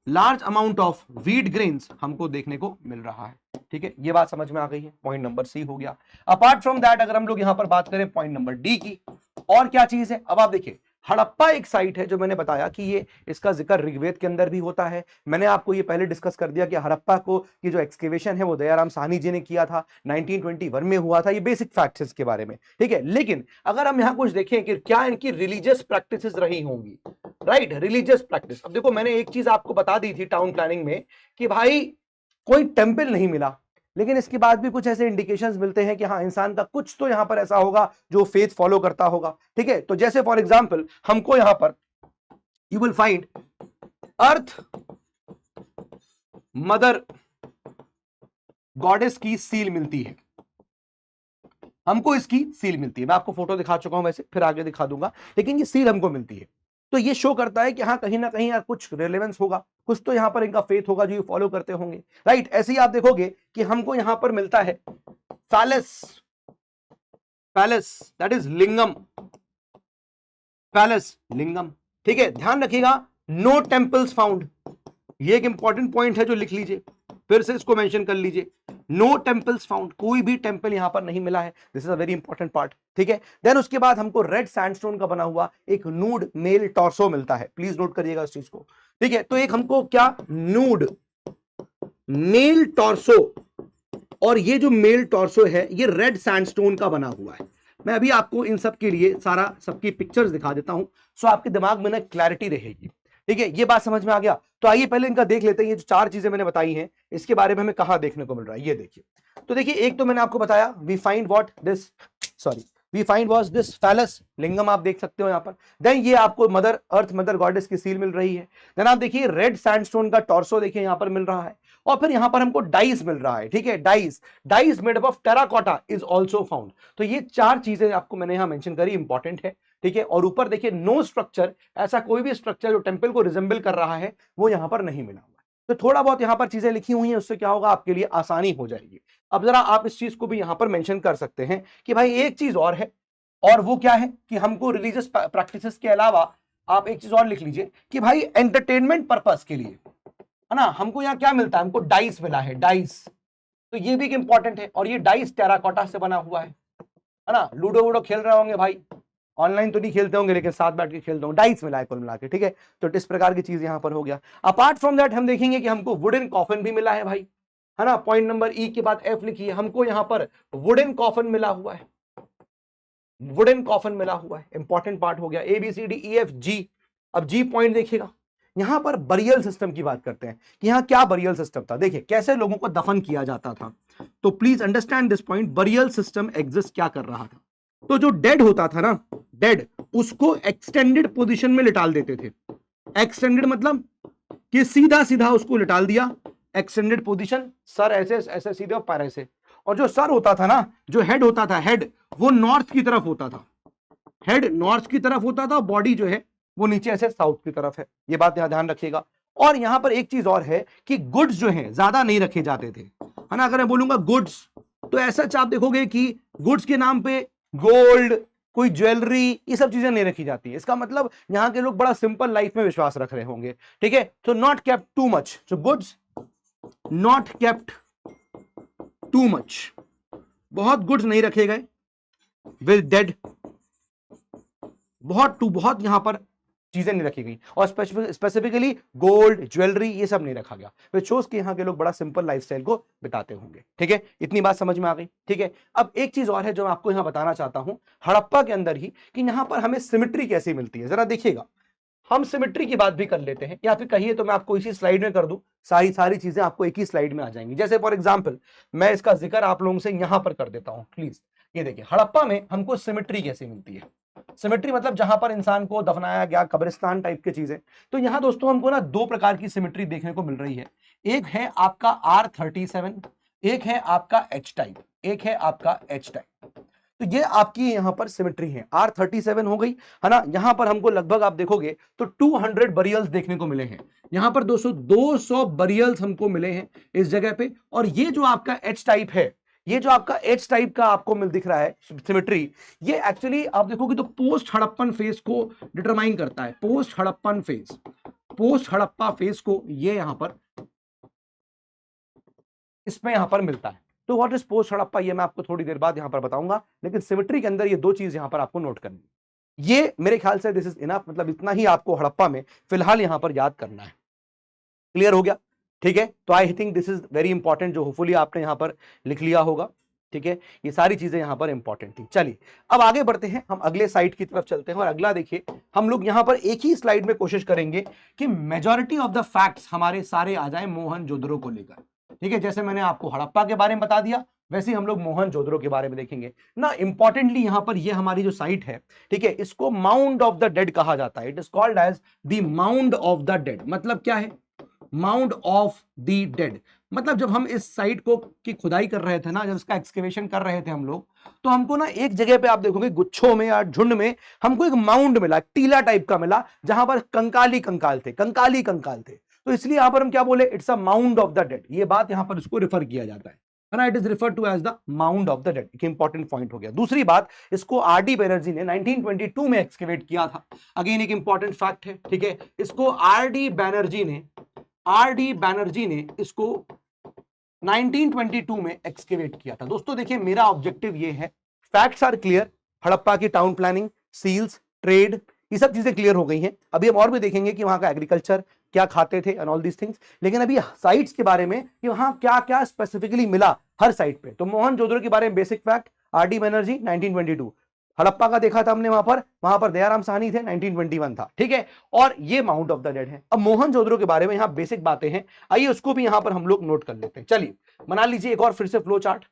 large amount of wheat grains हमको देखने को मिल रहा है। ठीक है, ये बात समझ में आ गई है, पॉइंट नंबर सी हो गया। अपार्ट फ्रॉम दैट अगर हम लोग यहां पर बात करें पॉइंट नंबर डी की, और क्या चीज है, अब आप देखिए हड़प्पा एक साइट है जो मैंने बताया कि ये इसका जिक्र ऋग्वेद के अंदर भी होता है। मैंने आपको ये पहले डिस्कस कर दिया कि हड़प्पा को की जो एक्सकेवेशन है वो दयाराम साहनी जी ने किया था, 1921 में हुआ था। ये बेसिक फैक्ट्स इसके बारे में। ठीक है, लेकिन अगर हम यहाँ कुछ देखें कि क्या इनकी रिलीजियस प्रैक्टिसेस रही होंगी, राइट, रिलीजियस प्रैक्टिस। अब देखो मैंने एक चीज आपको बता दी थी टाउन प्लानिंग में कि भाई कोई टेम्पल नहीं मिला, लेकिन इसके बाद भी कुछ ऐसे इंडिकेशंस मिलते हैं कि हाँ इंसान का कुछ तो यहां पर ऐसा होगा जो फेथ फॉलो करता होगा। ठीक है, तो जैसे फॉर एग्जांपल हमको यहां पर you will find earth mother goddess की सील मिलती है, हमको इसकी सील मिलती है। मैं आपको फोटो दिखा चुका हूं, वैसे फिर आगे दिखा दूंगा, लेकिन ये सील हमको मिलती है। तो ये शो करता है कि हाँ कहीं ना कहीं यार कुछ रेलेवेंस होगा, कुछ तो यहाँ पर इनका फेथ होगा जो ये फॉलो करते होंगे, राइट। ऐसे ही आप देखोगे कि हमको यहाँ पर मिलता है palace that is Lingam, palace Lingam. ठीक है, ध्यान रखिएगा नो टेम्पल्स फाउंड, ये एक इंपॉर्टेंट पॉइंट है जो लिख लीजिए, फिर से इसको मेंशन कर लीजिए, नो टेम्पल्स फाउंड, कोई भी टेम्पल यहां पर नहीं मिला है। This is a very important part. ठीक है, देन उसके बाद हमको रेड सैंडस्टोन का बना हुआ एक नूड मेल टॉर्सो मिलता है, प्लीज नोट करिएगा इस चीज को। ठीक है, तो एक हमको क्या नूड मेल टॉर्सो, और ये जो मेल टॉर्सो है ये रेड सैंडस्टोन का बना हुआ है। मैं अभी आपको इन सब के लिए सारा सबकी पिक्चर्स दिखा देता हूं, सो आपके दिमाग में ना क्लैरिटी रहेगी। ठीक है, ये बात समझ में आ गया। तो आइए पहले इनका देख लेते हैं, ये जो 4 चीजें मैंने बताई हैं इसके बारे में हमें कहां देखने को मिल रहा है। ये देखिए, तो देखिए एक तो मैंने आपको बताया वी फाइंड वॉज दिस फैलस लिंगम, आप देख सकते हो यहाँ पर। देन ये आपको मदर अर्थ, मदर गॉडेस की सील मिल रही है। देन आप देखिए रेड सैंडस्टोन का टॉर्सो देखिए यहाँ पर मिल रहा है, और फिर यहाँ पर हमको डाइस मिल रहा है। ठीक है, dice made up of terracotta is also found. तो ये 4 चीजें आपको मैंने यहाँ मेंशन करी, इंपॉर्टेंट है। ठीक है, और ऊपर देखिए नो स्ट्रक्चर, ऐसा कोई भी स्ट्रक्चर जो टेंपल को रिजेंबल कर रहा है वो यहाँ पर नहीं मिला हुआ। तो थोड़ा बहुत यहाँ पर चीजें लिखी हुई हैं, उससे क्या होगा आपके लिए आसानी हो जाएगी। अब जरा आप इस चीज को भी यहाँ पर मेंशन कर सकते हैं कि भाई एक चीज और है, और वो क्या है कि हमको रिलीजियस प्रैक्टिसेस के अलावा आप एक चीज और लिख लीजिए कि भाई एंटरटेनमेंट पर्पस के लिए, है ना, हमको यहाँ क्या मिलता है, हमको डाइस मिला है, डाइस। तो ये भी एक इंपॉर्टेंट है, और ये डाइस टेराकोटा से बना हुआ है ना। लूडो वूडो खेल रहे होंगे भाई, ऑनलाइन तो नहीं खेलते होंगे लेकिन साथ बैठ के खेलते होंगे, डाइस मिला है कुल मिला के। ठीक है, तो इस प्रकार की चीज यहाँ पर हो गया। अपार्ट फ्रॉम दैट हम देखेंगे कि हमको वुडन कॉफन भी मिला है भाई, है ना। पॉइंट नंबर ई के बाद एफ लिखिए, हमको यहाँ पर वुडन कॉफन मिला हुआ है, वुडन कॉफन मिला हुआ है, इंपॉर्टेंट पार्ट हो गया। A B C D E F G. अब जी पॉइंट देखिएगा, यहां पर बरियल सिस्टम की बात करते हैं कि यहां क्या बरियल सिस्टम था, देखिए कैसे लोगों को दफन किया जाता था। तो please understand this point, burial system exist क्या कर रहा था। तो जो डेड होता था ना, डेड, उसको एक्सटेंडेड पोजीशन में लिटाल देते थे। एक्सटेंडेड मतलब कि सीधा सीधा उसको लिटाल दिया, एक्सटेंडेड पोजीशन, सर ऐसे ऐसे सीधे और पैर ऐसे। और जो सर होता था ना, जो हेड होता था, हेड वो नॉर्थ की तरफ होता था, हेड नॉर्थ की तरफ होता था, बॉडी जो है वो नीचे ऐसे साउथ की तरफ है। ये बात यहां ध्यान रखिएगा। और यहां पर एक चीज और है कि गुड्स जो है ज्यादा नहीं रखे जाते थे, है ना। अगर मैं बोलूंगा गुड्स, तो ऐसा आप देखोगे कि गुड्स के नाम पे गोल्ड, कोई ज्वेलरी, ये सब चीजें नहीं रखी जाती है। इसका मतलब यहां के लोग बड़ा सिंपल लाइफ में विश्वास रख रहे होंगे। ठीक है, तो not kept too much, so goods not kept too much, बहुत गुड्स नहीं रखे गए विद डेड, बहुत यहां पर चीजें नहीं रखी गई, और स्पेसिफिकली गोल्ड, ज्वेलरी, ये सब नहीं रखा गया। विच शोज कि यहाँ के लोग बड़ा सिंपल लाइफस्टाइल को बिताते होंगे। ठीक है, इतनी बात समझ में आ गई। ठीक है, अब एक चीज और है जो मैं आपको यहाँ बताना चाहता हूं हड़प्पा के अंदर ही, कि यहाँ पर हमें सिमेट्री कैसी मिलती है, जरा देखिएगा। हम सिमेट्री की बात भी कर लेते हैं, या फिर कहिए तो मैं आपको इसी स्लाइड में कर दूं, सारी चीजें आपको एक ही स्लाइड में आ जाएंगी। जैसे फॉर एग्जांपल मैं इसका जिक्र आप लोगों से यहां पर कर देता हूं प्लीज। ये देखिए हड़प्पा में हमको सिमेट्री कैसे मिलती है। सिमेट्री मतलब जहां पर इंसान को दफनाया गया, कब्रिस्तान टाइप की चीजें। तो यहां दोस्तों हमको ना 2 प्रकार की सिमेट्री देखने को मिल रही है। एक है आपका R37, एक है आपका H टाइप, एक है आपका H टाइप। तो ये आपकी यहां पर सिमेट्री है। R37 हो गई, है ना। यहां पर हमको लगभग आप देखोगे तो 200 बरियल्स देखने को मिले हैं। यहां पर 200 बरियल्स हमको मिले हैं इस जगह पे। और ये जो आपका H टाइप है, ये जो आपका एच टाइप का आपको मिल दिख रहा है सिमेट्री, ये एक्चुअली आप देखोगे तो पोस्ट हड़प्पन फेज को डिटरमाइन करता है। Post Harappan phase, post Harappa phase को ये यहां पर इसमें यहां पर मिलता है। तो व्हाट इज पोस्ट हड़प्पा, ये मैं आपको थोड़ी देर बाद यहां पर बताऊंगा, लेकिन सिमेट्री के अंदर ये 2 चीज यहां पर आपको नोट करनी है। ये मेरे ख्याल से दिस इज इनफ, मतलब इतना ही आपको हड़प्पा में फिलहाल यहां पर याद करना है। क्लियर हो गया? ठीक है, तो I think this is very important, जो होपफुली आपने यहां पर लिख लिया होगा। ठीक है, ये सारी चीजें यहां पर इंपॉर्टेंट थी। चलिए अब आगे बढ़ते हैं, हम अगले साइड की तरफ चलते हैं। और अगला देखिए, हम लोग यहां पर एक ही स्लाइड में कोशिश करेंगे कि मेजॉरिटी ऑफ द फैक्ट्स हमारे सारे आ जाए मोहनजोदड़ो को लेकर। ठीक है, जैसे मैंने आपको हड़प्पा के बारे में बता दिया, वैसे ही हम लोग मोहनजोदड़ो के बारे में देखेंगे ना। इंपॉर्टेंटली यहां पर ये हमारी जो साइट है, ठीक है, इसको माउंड ऑफ द डेड कहा जाता है। It is called as the mound of the dead. मतलब क्या है माउंड ऑफ द डेड? मतलब जब हम इस साइट को की खुदाई कर रहे थे ना, जब इसका एक्सकेवेशन कर रहे थे हम लोग, तो हमको ना एक जगह पे आप देखोगे गुच्छों में या झुंड में हमको एक माउंड मिला, टीला टाइप का मिला, जहां पर कंकाली कंकाल थे, कंकाली कंकाल थे। तो इसलिए यहां पर हम क्या बोले, it's a mound of the dead. ये बात यहां पर इसको रिफर किया जाता है ना, it is refer to as the mound of the dead. एक इंपॉर्टेंट पॉइंट हो गया। दूसरी बात, इसको आर.डी. बैनर्जी ने 1922 में एक्सकेवेट किया था। अगेन एक इंपॉर्टेंट फैक्ट है। ठीक है, इसको आर.डी. बैनर्जी ने इसको 1922 में एक्सकेवेट किया था। दोस्तों देखिए, मेरा ऑब्जेक्टिव ये है, फैक्ट्स आर क्लियर, हड़प्पा की टाउन प्लानिंग, सील्स, ट्रेड, ये सब चीजें क्लियर हो गई हैं। अभी हम और भी देखेंगे कि वहां का एग्रीकल्चर क्या खाते थे एंड ऑल दीस थिंग्स। लेकिन अभी साइट्स के बारे में कि वहां क्या क्या स्पेसिफिकली मिला हर साइट पे। तो मोहनजोदड़ो के बारे में basic fact, RD. Banerjee 1922, Harappa का देखा था हमने, वहां पर दयाराम साहनी थे, 1921 था, ठीक है। और ये माउंट ऑफ द डेड है। अब मोहनजोदड़ो के बारे में यहाँ बेसिक बातें हैं, आइए उसको भी यहां पर हम लोग नोट कर लेते हैं। चलिए बना लीजिए एक और फिर से फ्लो चार्ट।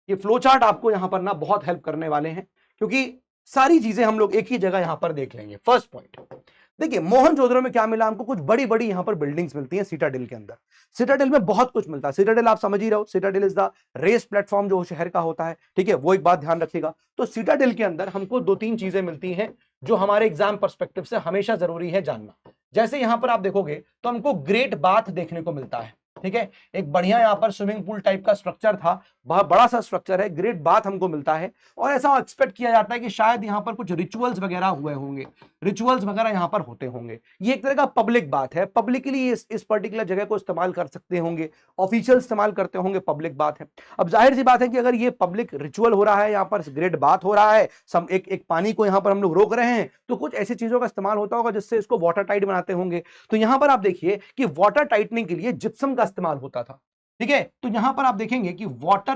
ये फ्लो चार्ट आपको यहां पर ना बहुत हेल्प करने वाले हैं, क्योंकि सारी चीजें हम लोग एक ही जगह यहां पर देख लेंगे। फर्स्ट पॉइंट देखिए, मोहनजोदड़ो में क्या मिला हमको, कुछ बड़ी बड़ी यहां पर बिल्डिंग्स मिलती हैं सिटाडेल के अंदर। सिटाडेल में बहुत कुछ मिलता है। सिटाडेल आप समझ ही रहो, Citadel is the raised platform जो शहर का होता है, ठीक है, वो एक बात ध्यान रखिएगा। तो सिटाडेल के अंदर हमको 2-3 चीजें मिलती हैं जो हमारे एग्जाम पर्सपेक्टिव से हमेशा जरूरी है जानना। जैसे यहां पर आप देखोगे तो हमको ग्रेट बाथ देखने को मिलता है, ठीक है, एक बढ़िया यहां पर स्विमिंग पूल टाइप का स्ट्रक्चर था, बहुत बड़ा सा स्ट्रक्चर है, ग्रेट बाथ हमको मिलता है। और ऐसा एक्सपेक्ट किया जाता है कि शायद यहां पर कुछ रिचुअल्स वगैरह हुए होंगे, रिचुअल्स वगैरह यहां पर होते होंगे। ये एक तरह का पब्लिक बात है, पब्लिकली इस पर्टिकुलर जगह को इस्तेमाल कर सकते होंगे, ऑफिशियल इस्तेमाल करते होंगे, पब्लिक बात है। अब जाहिर सी बात है कि अगर ये पब्लिक रिचुअल हो रहा है, यहाँ पर ग्रेट बात हो रहा है, एक पानी को यहाँ पर हम लोग रोक रहे हैं, तो कुछ ऐसी चीजों का इस्तेमाल होता होगा जिससे इसको वाटर टाइट बनाते होंगे। तो यहां पर आप देखिए कि वाटर टाइटनिंग के लिए जिप्सम का इस्तेमाल होता था, ठीक है। तो यहां पर आप देखेंगे कि वाटर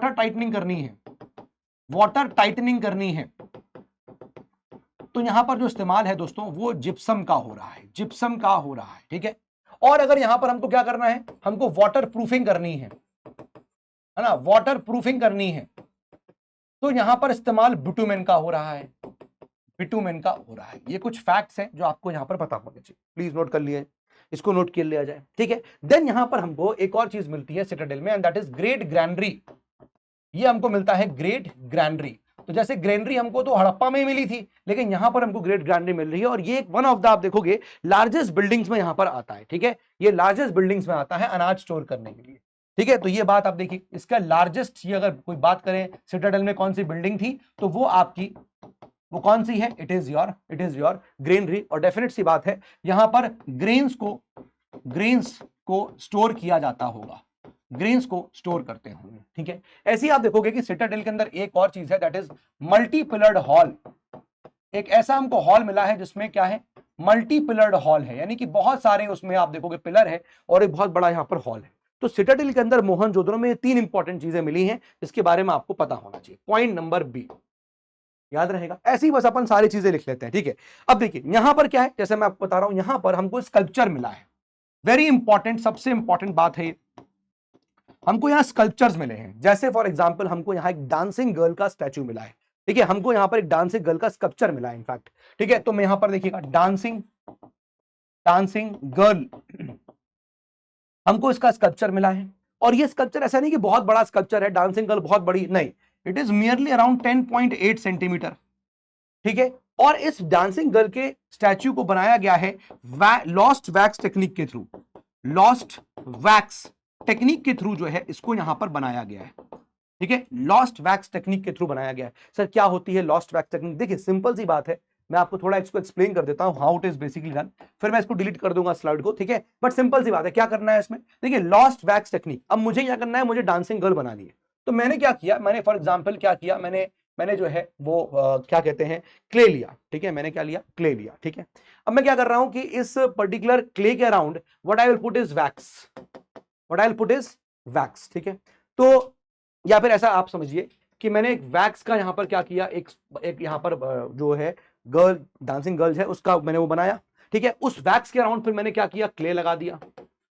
टाइटनिंग करनी है, वाटर टाइटनिंग करनी है, तो यहां पर जो इस्तेमाल है दोस्तों वो जिप्सम का हो रहा है, जिप्सम का हो रहा है, ठीक है। और अगर यहां पर हमको क्या करना है, हमको वाटर प्रूफिंग करनी है ना, वाटर प्रूफिंग करनी है, तो यहां पर इस्तेमाल बिटुमेन का हो रहा है, बिटुमेन का हो रहा है। ये कुछ फैक्ट्स हैं जो आपको यहां पर पता होने चाहिए, प्लीज नोट कर लिए, इसको नोट कर लिया जाए, ठीक है। देन यहां पर हमको एक और चीज मिलती है सिटाडेल में, एंड दैट इज ग्रेट ग्रैंडरी। ये हमको मिलता है ग्रेट ग्रैंडरी। तो जैसे ग्रैंडरी हमको तो हड़प्पा में ही मिली थी, लेकिन यहां पर हमको ग्रेट ग्रैंडरी मिल रही है, और ये वन ऑफ द आप देखोगे लार्जेस्ट बिल्डिंग्स में यहां पर आता है, ठीक है। ये लार्जेस्ट बिल्डिंग्स में आता है अनाज स्टोर करने के लिए, ठीक है। तो ये बात आप देखिए, इसका लार्जेस्ट, ये अगर कोई बात करें सिटाडेल में कौन सी बिल्डिंग थी, तो वो आपकी वो कौन सी है, इट इज योर ग्रेनरी। और डेफिनेट सी बात है यहां पर ग्रेन्स को स्टोर किया जाता होगा, ग्रेन्स को स्टोर करते होंगे, ठीक है। ऐसे ही आप देखोगे कि सिटाडेल के अंदर एक और चीज है, that is multi pillared hall. एक ऐसा हमको हॉल मिला है जिसमें क्या है, मल्टी पिलर्ड हॉल है, यानी कि बहुत सारे उसमें आप देखोगे पिलर है और एक बहुत बड़ा यहां पर हॉल है। तो सिटाडेल के अंदर मोहनजोदड़ो में ये 3 इंपॉर्टेंट चीजें मिली हैं जिसके बारे में आपको पता होना चाहिए। पॉइंट नंबर बी याद रहेगा। ऐसे ही बस अपन सारी चीजें लिख लेते हैं, ठीक है। अब देखिए यहां पर क्या है, जैसे मैं आपको बता रहा हूं, यहां पर हमको स्कल्पचर मिला है, वेरी इंपॉर्टेंट, सबसे इंपॉर्टेंट बात है, हमको यहां स्कल्पचर्स मिले हैं। जैसे फॉर एग्जांपल हमको यहां एक डांसिंग गर्ल का स्टैचू मिला है, ठीक है, हमको यहां पर एक डांसिंग गर्ल का स्कल्पचर मिला है इनफैक्ट, ठीक है। तो मैं यहां पर देखिएगा डांसिंग गर्ल, हमको इसका स्कल्पचर मिला है। और ये स्कल्पचर ऐसा नहीं कि बहुत बड़ा स्कल्पचर है, डांसिंग गर्ल बहुत बड़ी नहीं, it is merely around 10.8 centimetre, ठीक है। और इस डांसिंग गर्ल के स्टैच्यू को बनाया गया है लॉस्ट वैक्स टेक्निक के थ्रू, लॉस्ट वैक्स टेक्निक के थ्रू जो है इसको यहां पर बनाया गया है, ठीक है। लॉस्ट वैक्स टेक्निक के थ्रू बनाया गया है। सर क्या होती है लॉस्ट वैक्स टेक्निक? देखिए सिंपल सी बात है, मैं आपको थोड़ा इसको एक्सप्लेन कर देता हूं how it is basically done, फिर मैं इसको डिलीट कर दूंगा स्लाइड को, ठीक है। बट सिंपल सी बात है, क्या करना है इसमें, देखिए लॉस्ट वैक्स टेक्निक, अब मुझे क्या करना है, मुझे डांसिंग गर्ल बनानी है। तो मैंने क्या किया, मैंने फॉर एग्जाम्पल क्या किया, मैंने जो है वो क्या कहते हैं, क्ले लिया, ठीक है। मैंने क्या लिया, क्ले लिया, ठीक है। अब मैं क्या कर रहा हूं कि इस पर्टिकुलर क्ले के around what I will put is wax, ठीक है। तो या फिर ऐसा आप समझिए कि मैंने एक वैक्स का यहां पर क्या किया, एक यहां पर जो है गर्ल, डांसिंग गर्ल्स है, उसका मैंने वो बनाया, ठीक है। उस वैक्स के अराउंड फिर मैंने क्या किया, क्ले लगा दिया,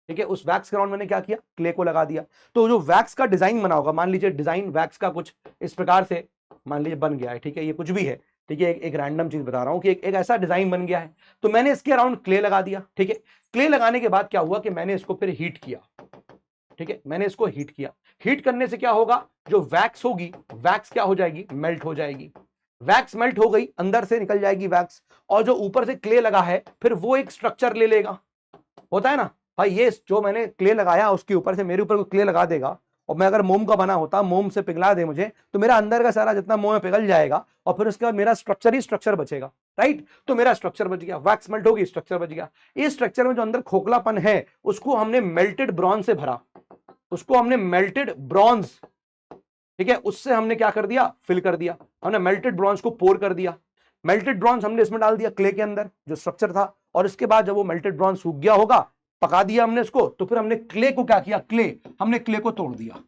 ठीक है। उस वैक्स के अराउंड मैंने क्या किया, क्ले को लगा दिया। तो जो वैक्स का डिजाइन बना होगा, मान लीजिए डिजाइन वैक्स का कुछ इस प्रकार से मान लीजिए बन गया है, ठीक है, ये कुछ भी है, ठीक है, एक रैंडम चीज बता रहा हूं कि एक ऐसा डिजाइन बन गया है। तो मैंने इसके अराउंड क्ले लगा दिया, ठीक है। क्ले लगाने के बाद क्या हुआ कि मैंने इसको फिर हीट किया, ठीक है, मैंने इसको हीट किया। हीट करने से क्या होगा, जो वैक्स होगी, वैक्स क्या हो जाएगी, मेल्ट हो जाएगी। वैक्स मेल्ट हो गई, अंदर से निकल जाएगी वैक्स, और जो ऊपर से क्ले लगा है फिर वो एक स्ट्रक्चर ले लेगा, होता है ना भाई। ये जो मैंने क्ले लगाया उसके ऊपर से मेरे ऊपर कोई क्ले लगा देगा, और मैं अगर मोम का बना होता, मोम से पिघला दे मुझे, तो मेरा अंदर का सारा जितना मोम है पिघल जाएगा, और फिर उसके बाद मेरा स्ट्रक्चर ही स्ट्रक्चर बचेगा, राइट। तो मेरा स्ट्रक्चर बच गया, वैक्स मेल्ट होगी, स्ट्रक्चर बच गया। इस स्ट्रक्चर में जो अंदर खोखलापन है उसको हमने मेल्टेड ब्रॉन्ज से भरा, उसको हमने मेल्टेड ब्रॉन्ज, ठीक है, उससे हमने क्या कर दिया, फिल कर दिया, हमने मेल्टेड ब्रॉन्ज को पोर कर दिया। मेल्टेड ब्रॉन्ज हमने इसमें डाल दिया क्ले के अंदर जो स्ट्रक्चर था, और इसके बाद जब वो मेल्टेड ब्रॉन्ज सूख गया होगा, पका दिया हमने इसको, तो फिर हमने क्ले को क्या किया, हमने क्ले को तोड़ दिया,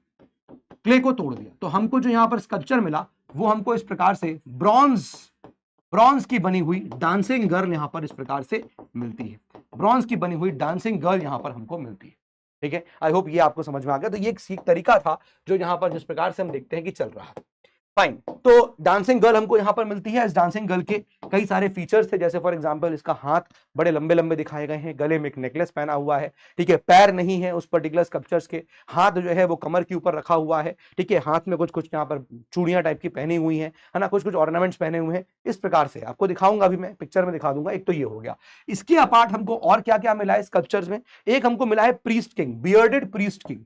क्ले को तोड़ दिया। तो हमको जो यहां पर स्कल्पचर मिला वो हमको इस प्रकार से ब्रॉन्ज की बनी हुई डांसिंग गर्ल यहां पर इस प्रकार से मिलती है। ब्रॉन्ज की बनी हुई डांसिंग गर्ल यहां पर हमको मिलती है। ठीक है, आई होप ये आपको समझ में आ गया। तो ये एक तरीका था जो यहां पर जिस प्रकार से हम देखते हैं कि चल रहा है। फाइन, तो डांसिंग गर्ल हमको यहां पर मिलती है। इस डांसिंग गर्ल के कई सारे फीचर्स थे, जैसे फॉर एग्जांपल इसका हाथ बड़े लंबे लंबे दिखाए गए हैं, गले में एक नेकलेस पहना हुआ है। ठीक है, पैर नहीं है उस पर्टिकुलर स्कल्पचर्स के, हाथ जो है वो कमर के ऊपर रखा हुआ है। ठीक है, हाथ में कुछ कुछ यहाँ पर चूड़ियां टाइप की पहनी हुई है ना, कुछ कुछ ऑर्नामेंट्स पहने हुए हैं। इस प्रकार से आपको दिखाऊंगा, अभी मैं पिक्चर में दिखा दूंगा। एक तो ये हो गया। इसके अपार्ट हमको और क्या क्या मिला है स्कल्पचर्स में? एक हमको मिला है priest king, bearded priest king.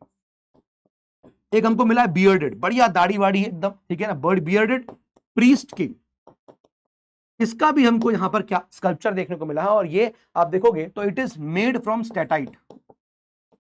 एक हमको मिला है बियर्डेड, बढ़िया दाढ़ी वाड़ी है एकदम, ठीक है ना, बर्ड बियर्डेड प्रीस्ट किंग। इसका भी हमको यहां पर क्या स्कल्पचर देखने को मिला है, और ये आप देखोगे तो it is made from steatite.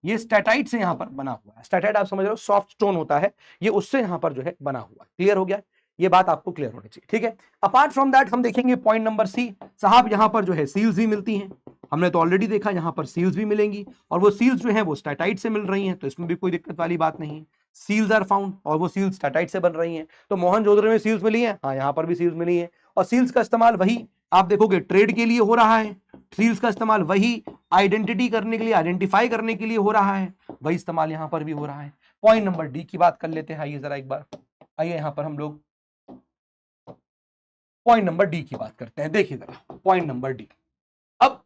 ये स्टेटाइट से यहां पर बना हुआ है। स्टेटाइट आप समझ रहे हो, सॉफ्ट स्टोन होता है, ये उससे यहां पर जो है बना हुआ है। क्लियर हो गया? ये बात आपको क्लियर होनी चाहिए। ठीक है, अपार्ट फ्रॉम दैट हम देखेंगे पॉइंट नंबर सी, साहब यहां पर जो है सील्स भी मिलती हैं। हमने तो ऑलरेडी देखा यहां पर सील्स भी मिलेंगी, और वो सील्स जो है वो स्टेटाइट से मिल रही हैं, तो इसमें भी कोई दिक्कत वाली बात नहीं है। सील्स आर फाउंड, और वो सील्स स्टेटाइट से बन रही हैं। तो मोहनजोदड़ो में सील्स मिली है, हाँ यहां पर भी सील्स मिली है। और सील्स का इस्तेमाल वही आप देखोगे ट्रेड के लिए हो रहा है। सील्स का इस्तेमाल वही आइडेंटिटी करने के लिए, आइडेंटिफाई करने के लिए हो रहा है, वही इस्तेमाल यहां पर भी हो रहा है। पॉइंट नंबर डी की बात कर लेते हैं। आइए जरा एक बार, आइए यहां पर हम लोग पॉइंट नंबर डी की बात करते हैं। देखिए जरा पॉइंट नंबर डी। अब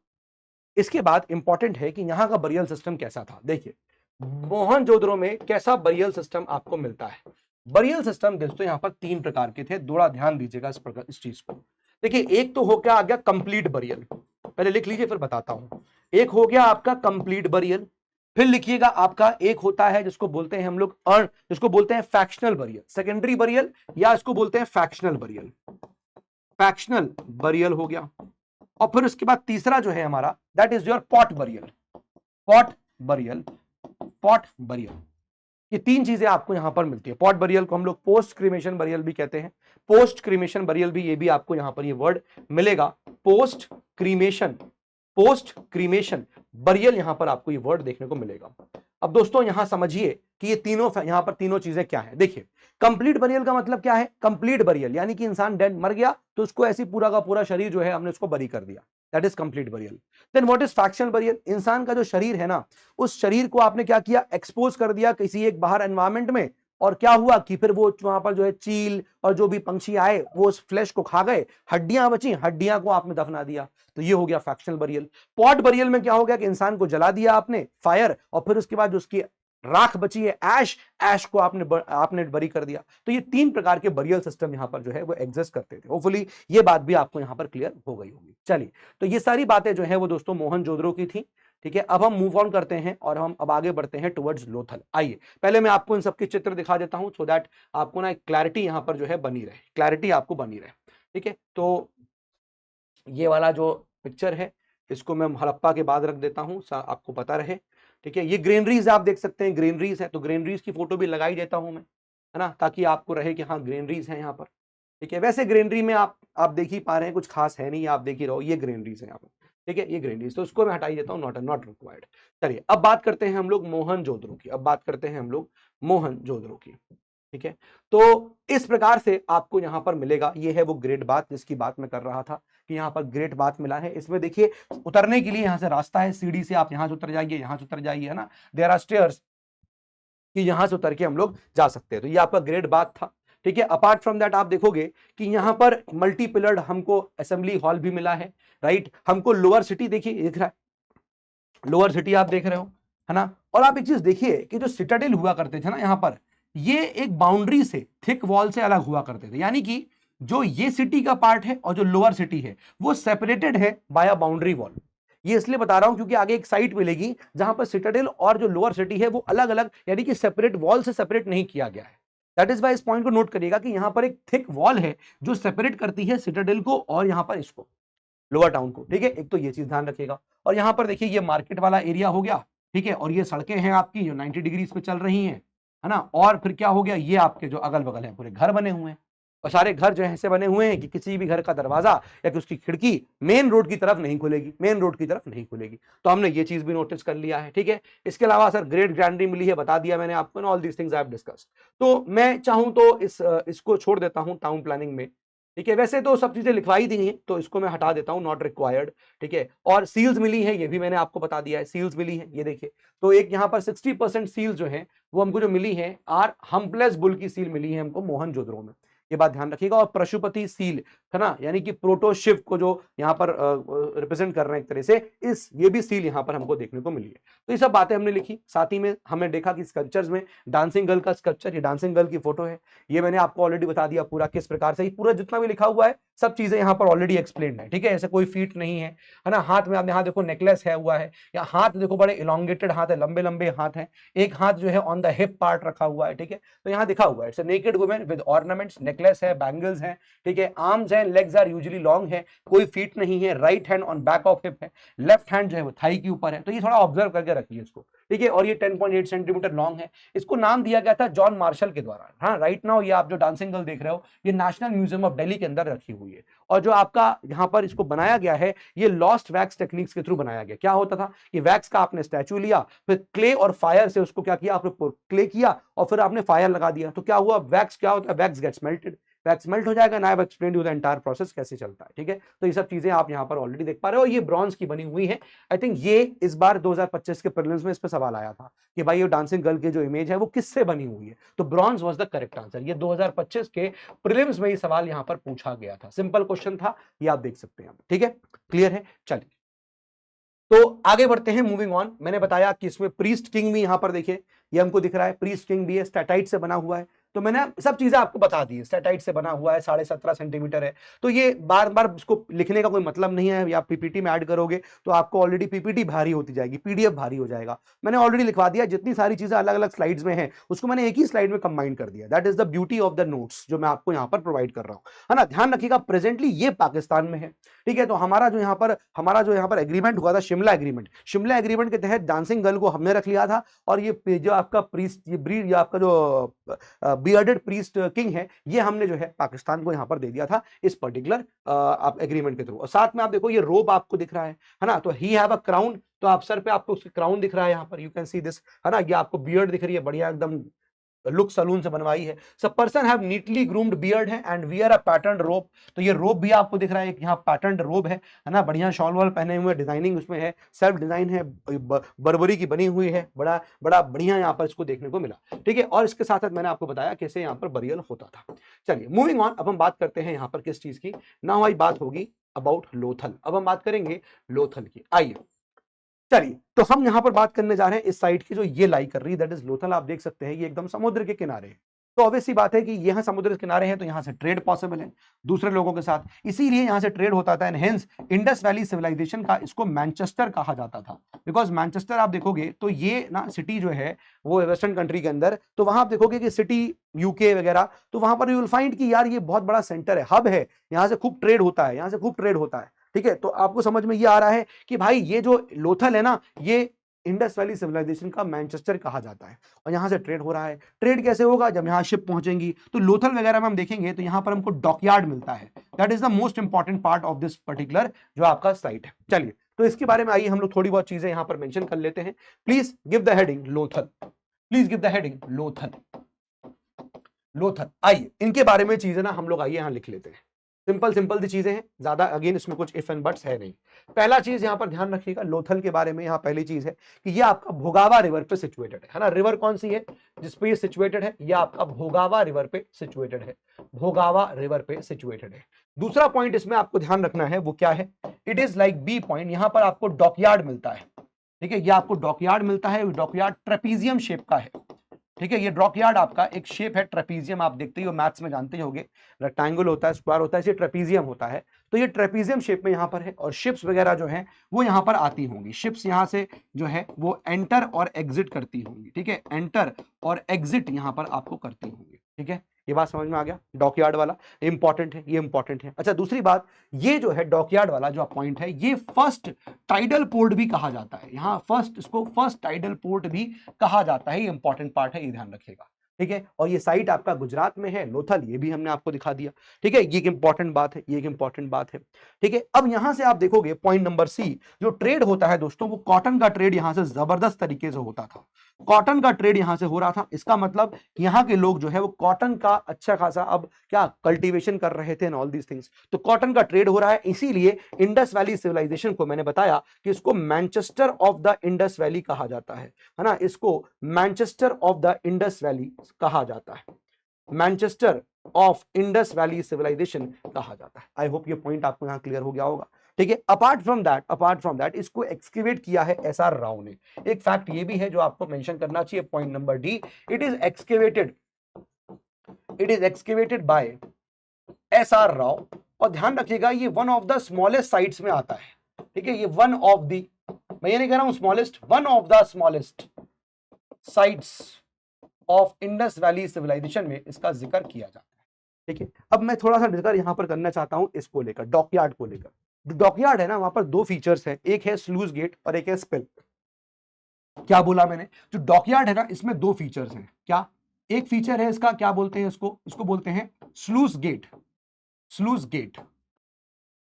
इसके बाद इंपॉर्टेंट है कि यहां का बरियल सिस्टम कैसा था। देखिए मोहनजोदड़ो में कैसा बरियल सिस्टम आपको मिलता है। बरियल सिस्टम दोस्तों यहां पर 3 प्रकार के थे, थोड़ा ध्यान दीजिएगा इस चीज को। देखिए एक तो हो क्या आ गया कंप्लीट बरियल, पहले लिख लीजिए फिर बताता हूं। एक हो गया आपका कंप्लीट बरियल, फिर लिखिएगा आपका एक होता है जिसको बोलते हैं हम लोग जिसको बोलते हैं फैक्शनल बरियल, सेकेंडरी बरियल, या इसको बोलते हैं फैक्शनल बरियल। फैक्शनल बरियल हो गया। और फिर उसके बाद तीसरा जो है हमारा that is your pot burial. Pot burial, pot burial, ये 3 चीजें आपको यहां पर मिलती है। पॉट बरियल को हम लोग पोस्ट क्रीमेशन बरियल भी कहते हैं। पोस्ट क्रीमेशन बरियल भी, ये भी आपको यहां पर ये वर्ड मिलेगा, post cremation. Post cremation burial यहां पर आपको ये वर्ड देखने को मिलेगा। अब दोस्तों यहां समझिए कि ये तीनों यहां पर तीनों चीजें क्या है। देखिए कंप्लीट बरियल का मतलब क्या है? कंप्लीट बरियल यानी कि इंसान डेड मर गया तो उसको ऐसी पूरा का पूरा शरीर जो है हमने उसको बरी कर दिया, that is complete burial. Then what is fractional burial? इंसान का जो शरीर है ना, उस शरीर को आपने क्या किया? एक्सपोज कर दिया किसी एक बाहर एनवायरमेंट में, और क्या हुआ कि फिर वो वहां पर जो है चील और जो भी पंछी आए वो उस फ्लैश को खा गए, हड्डियां बची, हड्डियां को आपने दफना दिया, तो ये हो गया फैक्शनल बरियल। पॉट बरियल में क्या हो गया कि इंसान को जला दिया आपने, फायर, और फिर उसके बाद जो उसकी राख बची है ऐश को आपने बरी कर दिया। तो ये 3 प्रकार के बरियल सिस्टम यहां पर जो है वो एग्जिस्ट करते थे। होपफुली ये बात भी आपको यहां पर क्लियर हो गई होगी। चलिए, तो ये सारी बातें जो है वो दोस्तों मोहनजोदड़ो की थी। ठीक है, अब हम मूव ऑन करते हैं और हम अब आगे बढ़ते हैं टुवर्ड्स लोथल। आइए पहले मैं आपको इन सबके चित्र दिखा देता हूं, सो दैट आपको ना एक क्लैरिटी यहां पर जो है बनी रहे, क्लैरिटी आपको बनी रहे। ठीक है, तो ये वाला जो पिक्चर है इसको मैं हड़प्पा के बाद रख देता हूं, आपको पता रहे। ठीक है, ये ग्रीनरीज आप देख सकते हैं, ग्रीनरीज है, तो ग्रीनरीज की फोटो भी लगाई देता हूं मैं, है ना, ताकि आपको रहे कि हाँ ग्रीनरीज है यहाँ पर। ठीक है, वैसे ग्रीनरी में आप देख ही पा रहे हैं कुछ खास है नहीं, आप देख ही रहो, ये ग्रीनरीज है यहाँ पर। ठीक है, ये ग्रीनरीज, तो उसको मैं हटाई देता हूँ, नॉट रिक्वायर्ड। चलिए अब बात करते हैं हम लोग मोहनजोदड़ो की, अब बात करते हैं हम लोग मोहनजोदड़ो की। ठीक है, तो इस प्रकार से आपको यहां पर मिलेगा, ये है वो ग्रेट बात जिसकी बात मैं कर रहा था कि यहां पर ग्रेट बात मिला है। इसमें देखिए उतरने के लिए यहां से रास्ता है, सीढ़ी से आप यहां से उतर जाइए, यहां से उतर जाइए, है ना, देयर आर स्टेयर्स कि यहां से उतर के हम लोग जा सकते हैं। तो ये आपका ग्रेट बात था। ठीक है, अपार्ट फ्रॉम दैट आप देखोगे कि यहां पर मल्टी पिलर्ड हमको असेंबली हॉल भी मिला है, राइट। हमको लोअर सिटी देखिए दिख रहा है, लोअर सिटी आप देख रहे हो, है ना। और आप एक चीज देखिए कि जो सिटाडेल हुआ करते थे ना यहाँ पर, ये एक बाउंड्री से, थिक वॉल से अलग हुआ करते थे, यानी कि जो ये सिटी का पार्ट है और जो लोअर सिटी है वो सेपरेटेड है बाय अ बाउंड्री वॉल। ये इसलिए बता रहा हूं क्योंकि आगे एक साइट मिलेगी जहां पर सिटाडेल और जो लोअर सिटी है वो अलग अलग, यानी कि सेपरेट वॉल से सेपरेट नहीं किया गया है। दैट इज वाई इस पॉइंट को नोट करिएगा कि यहां पर एक थिक वॉल है जो सेपरेट करती है सिटाडेल को और यहां पर इसको, लोअर टाउन को। ठीक है, एक तो ये चीज ध्यान रखिएगा। और यहां पर देखिए ये मार्केट वाला एरिया हो गया, ठीक है, और ये सड़कें हैं आपकी जो 90 डिग्रीज पे चल रही हैं, है ना। और फिर क्या हो गया, ये आपके जो अगल बगल है पूरे घर बने हुए हैं। और सारे घर जो है ऐसे बने हुए हैं कि किसी भी घर का दरवाजा या कि उसकी खिड़की मेन रोड की तरफ नहीं खुलेगी, मेन रोड की तरफ नहीं खुलेगी। तो हमने ये चीज भी नोटिस कर लिया है, ठीक है। इसके अलावा सर ग्रेट ग्रैंडरी मिली है, बता दिया मैंने आपको, all these things I have discussed. तो मैं चाहूं तो इसको छोड़ देता हूं टाउन प्लानिंग में, ठीक है। वैसे तो सब चीजें लिखवाई दी हैं, तो इसको मैं हटा देता हूं, नॉट रिक्वायर्ड, ठीक है। और सील्स मिली है, ये भी मैंने आपको बता दिया है, सील्स मिली है, ये देखिए। तो एक यहाँ पर 60% सील जो है वो हमको जो मिली है, आर हम्पलेस बुल की सील मिली है हमको मोहनजोदड़ो में, ये बात ध्यान रखिएगा। और पशुपति सील है ना, यानी कि प्रोटो शिव को जो यहाँ पर रिप्रेजेंट कर रहे हैं एक तरह से, ये भी सील यहाँ पर हमको देखने को मिली है। तो ये सब बातें हमने लिखी। साथ ही में हमने देखा कि स्कल्पचर्स में डांसिंग गर्ल का स्कल्पचर, ये डांसिंग गर्ल की फोटो है, ये मैंने आपको ऑलरेडी बता दिया पूरा किस प्रकार से, पूरा जितना भी लिखा हुआ है सब चीजें यहाँ पर ऑलरेडी एक्सप्लेन्ड है, ठीक है। ऐसे कोई फीट नहीं है ना। हाथ में आप यहाँ देखो नेकलेस है हुआ है, या हाथ देखो बड़े इलोंगेटेड हाथ है, लंबे लंबे हाथ हैं। एक हाथ जो है ऑन द हिप पार्ट रखा हुआ है, ठीक है। तो यहाँ दिखा हुआ है it's a naked women with ornaments, necklace है, बैंगल्स हैं, ठीक है। आर्म्स हैं, लेग्स आर यूजुअली लॉन्ग है, कोई फीट नहीं है। Right hand on back of hip है, लेफ्ट हैंड जो है वो थाई के ऊपर है। तो ये थोड़ा ऑब्जर्व करके रखिए इसको, ठीक है। और ये 10.8 सेंटीमीटर लॉन्ग है। इसको नाम दिया गया था जॉन मार्शल के द्वारा। हाँ, राइट नाउ ये आप जो डांसिंग गर्ल देख रहे हो, ये नेशनल म्यूजियम ऑफ दिल्ली के अंदर रखी हुई है। और जो आपका यहाँ पर इसको बनाया गया है, ये लॉस्ट वैक्स टेक्निक्स के थ्रू बनाया गया। क्या होता था कि वैक्स का आपने स्टैचू लिया, फिर क्ले और फायर से उसको क्या किया, आपने क्ले किया और फिर आपने फायर लगा दिया। तो क्या हुआ, वैक्स क्या होता है, wax gets melted, wax melt हो जाएगा। Now I explain you the entire process कैसे चलता है, ठीक है। तो ये सब चीजें आप यहाँ पर ऑलरेडी देख पा रहे हो। ये ब्रॉन्ज की बनी हुई है। आई थिंक ये इस बार 2025 के प्रीलिम्स में इस पर सवाल आया था कि भाई ये डांसिंग गर्ल की जो इमेज है वो किससे बनी हुई है, तो bronze was the correct answer. ये 2025 के प्रीलिम्स में ये सवाल यहाँ पर पूछा गया था, सिंपल क्वेश्चन था, ये आप देख सकते हैं, ठीक है। क्लियर है, चलिए तो आगे बढ़ते हैं, मूविंग ऑन। मैंने बताया कि इसमें प्रीस्ट किंग भी यहाँ पर देखिए, ये हमको दिख रहा है, प्रीस्ट किंग भी है, स्टैटाइट से बना हुआ है। तो मैंने सब चीजें आपको बता दी, स्टैटाइट से बना हुआ है, 17.5 सेंटीमीटर है। तो ये बार बार इसको लिखने का कोई मतलब नहीं है, या पीपीटी में ऐड करोगे तो आपको ऑलरेडी पीपीटी भारी होती जाएगी, पीडीएफ भारी हो जाएगा। मैंने ऑलरेडी लिखवा दिया, जितनी सारी चीजें अलग अलग स्लाइड्स में है उसको मैंने एक ही स्लाइड में कंबाइन कर दिया। That is the beauty of the notes जो मैं आपको यहाँ पर प्रोवाइड कर रहा हूँ, है ना। ध्यान रखिएगा, प्रेजेंटली ये पाकिस्तान में है, ठीक है। तो हमारा जो यहाँ पर एग्रीमेंट हुआ था, शिमला एग्रीमेंट, शिमला एग्रीमेंट के तहत डांसिंग गर्ल को हमने रख लिया था। और ये जो आपका प्रीस्ट, ये ब्रीड, आपका जो बियर्डेड प्रीस्ट किंग है, ये हमने जो है पाकिस्तान को यहां पर दे दिया था इस पर्टिकुलर आप एग्रीमेंट के थ्रू। और साथ में आप देखो ये रोब आपको दिख रहा है ना। तो ही हैव अ क्राउन, तो आप सर पे आपको उसकी क्राउन दिख रहा है यहाँ पर, यू कैन सी दिस, है ना। ये आपको बियर्ड दिख रही है, बढ़िया एकदम लुक सलून से बनवाई है। सब person have neatly groomed beard है एंड वियर अ पैटर्न रोब। तो ये रोब भी आपको दिख रहा है, यहाँ पैटर्न रोब है ना, बढ़िया शॉल वॉल पहने हुए, डिजाइनिंग उसमें है, सेल्फ डिजाइन है, बर्बरी की बनी हुई है, बड़ा बड़ा बढ़िया यहाँ पर इसको देखने को मिला, ठीक है। और इसके साथ साथ मैंने आपको बताया कैसे यहाँ पर बरियल होता था। चलिए मूविंग ऑन, अब हम बात करते हैं यहाँ पर किस चीज की, ना हमारी बात होगी अबाउट लोथल। अब हम बात करेंगे लोथल की, आइए। चलिए तो हम यहां पर बात करने जा रहे हैं इस साइड की जो ये लाई कर रही है, दैट इज लोथल। आप देख सकते हैं ये एकदम समुद्र के किनारे है। तो ऑब्वियस सी बात है कि यहां समुद्र के किनारे है तो यहां से ट्रेड पॉसिबल है दूसरे लोगों के साथ, इसीलिए यहां से ट्रेड होता था। And hence Indus valley civilization का इसको मैनचेस्टर कहा जाता था, बिकॉज मैनचेस्टर आप देखोगे तो ये ना सिटी जो है वो वेस्टर्न कंट्री के अंदर, तो वहां आप देखोगे कि सिटी यूके वगैरह, तो वहां पर यू विल फाइंड कि यार ये बहुत बड़ा सेंटर है, हब है, यहां से खूब ट्रेड होता है, यहां से खूब ट्रेड होता है, ठीक है। तो आपको समझ में ये आ रहा है कि भाई ये जो लोथल है ना, ये इंडस वैली सिविलाइजेशन का मैनचेस्टर कहा जाता है। और यहां से ट्रेड हो रहा है। ट्रेड कैसे होगा, जब यहां शिप पहुंचेंगी तो लोथल वगैरह में हम देखेंगे तो यहां पर हमको डॉकयार्ड मिलता है। That is the most important part of this particular जो आपका साइट है। चलिए तो इसके बारे में आइए हम लोग थोड़ी बहुत चीजें यहां पर मेंशन कर लेते हैं। Please give the heading Lothal, please give the heading Lothal. Lothal, आइए इनके बारे में चीजें ना हम लोग आइए यहां लिख लेते हैं। सिंपल सिंपल सी चीजें हैं, ज्यादा अगेन इसमें कुछ इफ एंड बट्स है नहीं। पहला चीज यहां पर ध्यान रखिएगा लोथल के बारे में, यहां पहली चीज है कि ये आपका भोगावा रिवर पे सिचुएटेड है ना। रिवर कौन सी है जिसपे ये सिचुएटेड है, ये आपका भोगावा रिवर पे सिचुएटेड है, भोगावा रिवर पे सिचुएटेड है। दूसरा पॉइंट इसमें आपको ध्यान रखना है वो क्या है, it is like B point, यहां पर आपको डॉकयार्ड मिलता है, ठीक है। ये आपको डॉकयार्ड मिलता है, डॉकयार्ड ट्रेपीजियम शेप का है, ठीक है। ये डॉकयार्ड आपका एक शेप है ट्रेपीजियम, आप देखते ही हो मैथ्स में जानते ही होंगे, रेक्टेंगल होता है, स्क्वायर होता है, इसे ट्रेपीजियम होता है। तो ये ट्रेपीजियम शेप में यहाँ पर है और शिप्स वगैरह जो है वो यहाँ पर आती होंगी। शिप्स यहाँ से जो है वो एंटर और एग्जिट करती होंगी, ठीक है। एंटर और एग्जिट यहाँ पर आपको करती होंगी, ठीक है। ये बात समझ में आ गया, डॉकयार्ड वाला इंपॉर्टेंट है, ये इंपॉर्टेंट है। अच्छा दूसरी बात, ये जो है डॉकयार्ड वाला जो पॉइंट है, ये फर्स्ट टाइडल पोर्ट भी कहा जाता है। यहाँ फर्स्ट, इसको फर्स्ट टाइडल पोर्ट भी कहा जाता है, ये इंपॉर्टेंट पार्ट है, ये ध्यान रखिएगा। ठीक है, और ये साइट आपका गुजरात में है, लोथल, ये भी हमने आपको दिखा दिया। ठीक है, ये एक इंपॉर्टेंट बात है, ये एक इंपॉर्टेंट बात है। ठीक है, अब यहां से आप देखोगे पॉइंट नंबर सी, जो ट्रेड होता है दोस्तों, वो कॉटन का ट्रेड यहां से जबरदस्त तरीके से होता था। कॉटन का ट्रेड यहां से हो रहा था, इसका मतलब कि यहाँ के लोग जो है वो कॉटन का अच्छा खासा अब क्या कल्टीवेशन कर रहे थे, ऑल दीज थिंग्स। तो कॉटन का ट्रेड हो रहा है, इसीलिए इंडस वैली सिविलाइजेशन को मैंने बताया कि इसको Manchester of the Indus valley कहा जाता है ना, इसको Manchester of the Indus valley कहा जाता है, Manchester of Indus valley civilization कहा जाता है। आई होप ये पॉइंट आपको यहां क्लियर हो गया होगा। ठीक है, अपार्ट फ्रॉम दैट इसको एक्सकेवेट किया है एसआर राव ने। एक फैक्ट ये भी है जो आपको मेंशन करना चाहिए, point number D, it is excavated by SR Rao. और ध्यान रखिएगा ये one of the smallest sites में आता है। ठीक है, ये वन ऑफ द, मैं ये नहीं कह रहा हूं smallest, one of the smallest sites of Indus valley civilization में इसका जिक्र किया जाता है। ठीक है, अब मैं थोड़ा सा जिक्र यहां पर करना चाहता हूं इसको लेकर, डॉकयार्ड को लेकर। जो डॉकयार्ड है ना, वहां पर दो फीचर्स हैं, एक है स्लूज गेट और एक है स्पिल। क्या बोला मैंने, जो डॉकयार्ड है ना, इसमें दो फीचर्स हैं। क्या, एक फीचर है इसका, क्या बोलते हैं इसको बोलते हैं स्लूज गेट,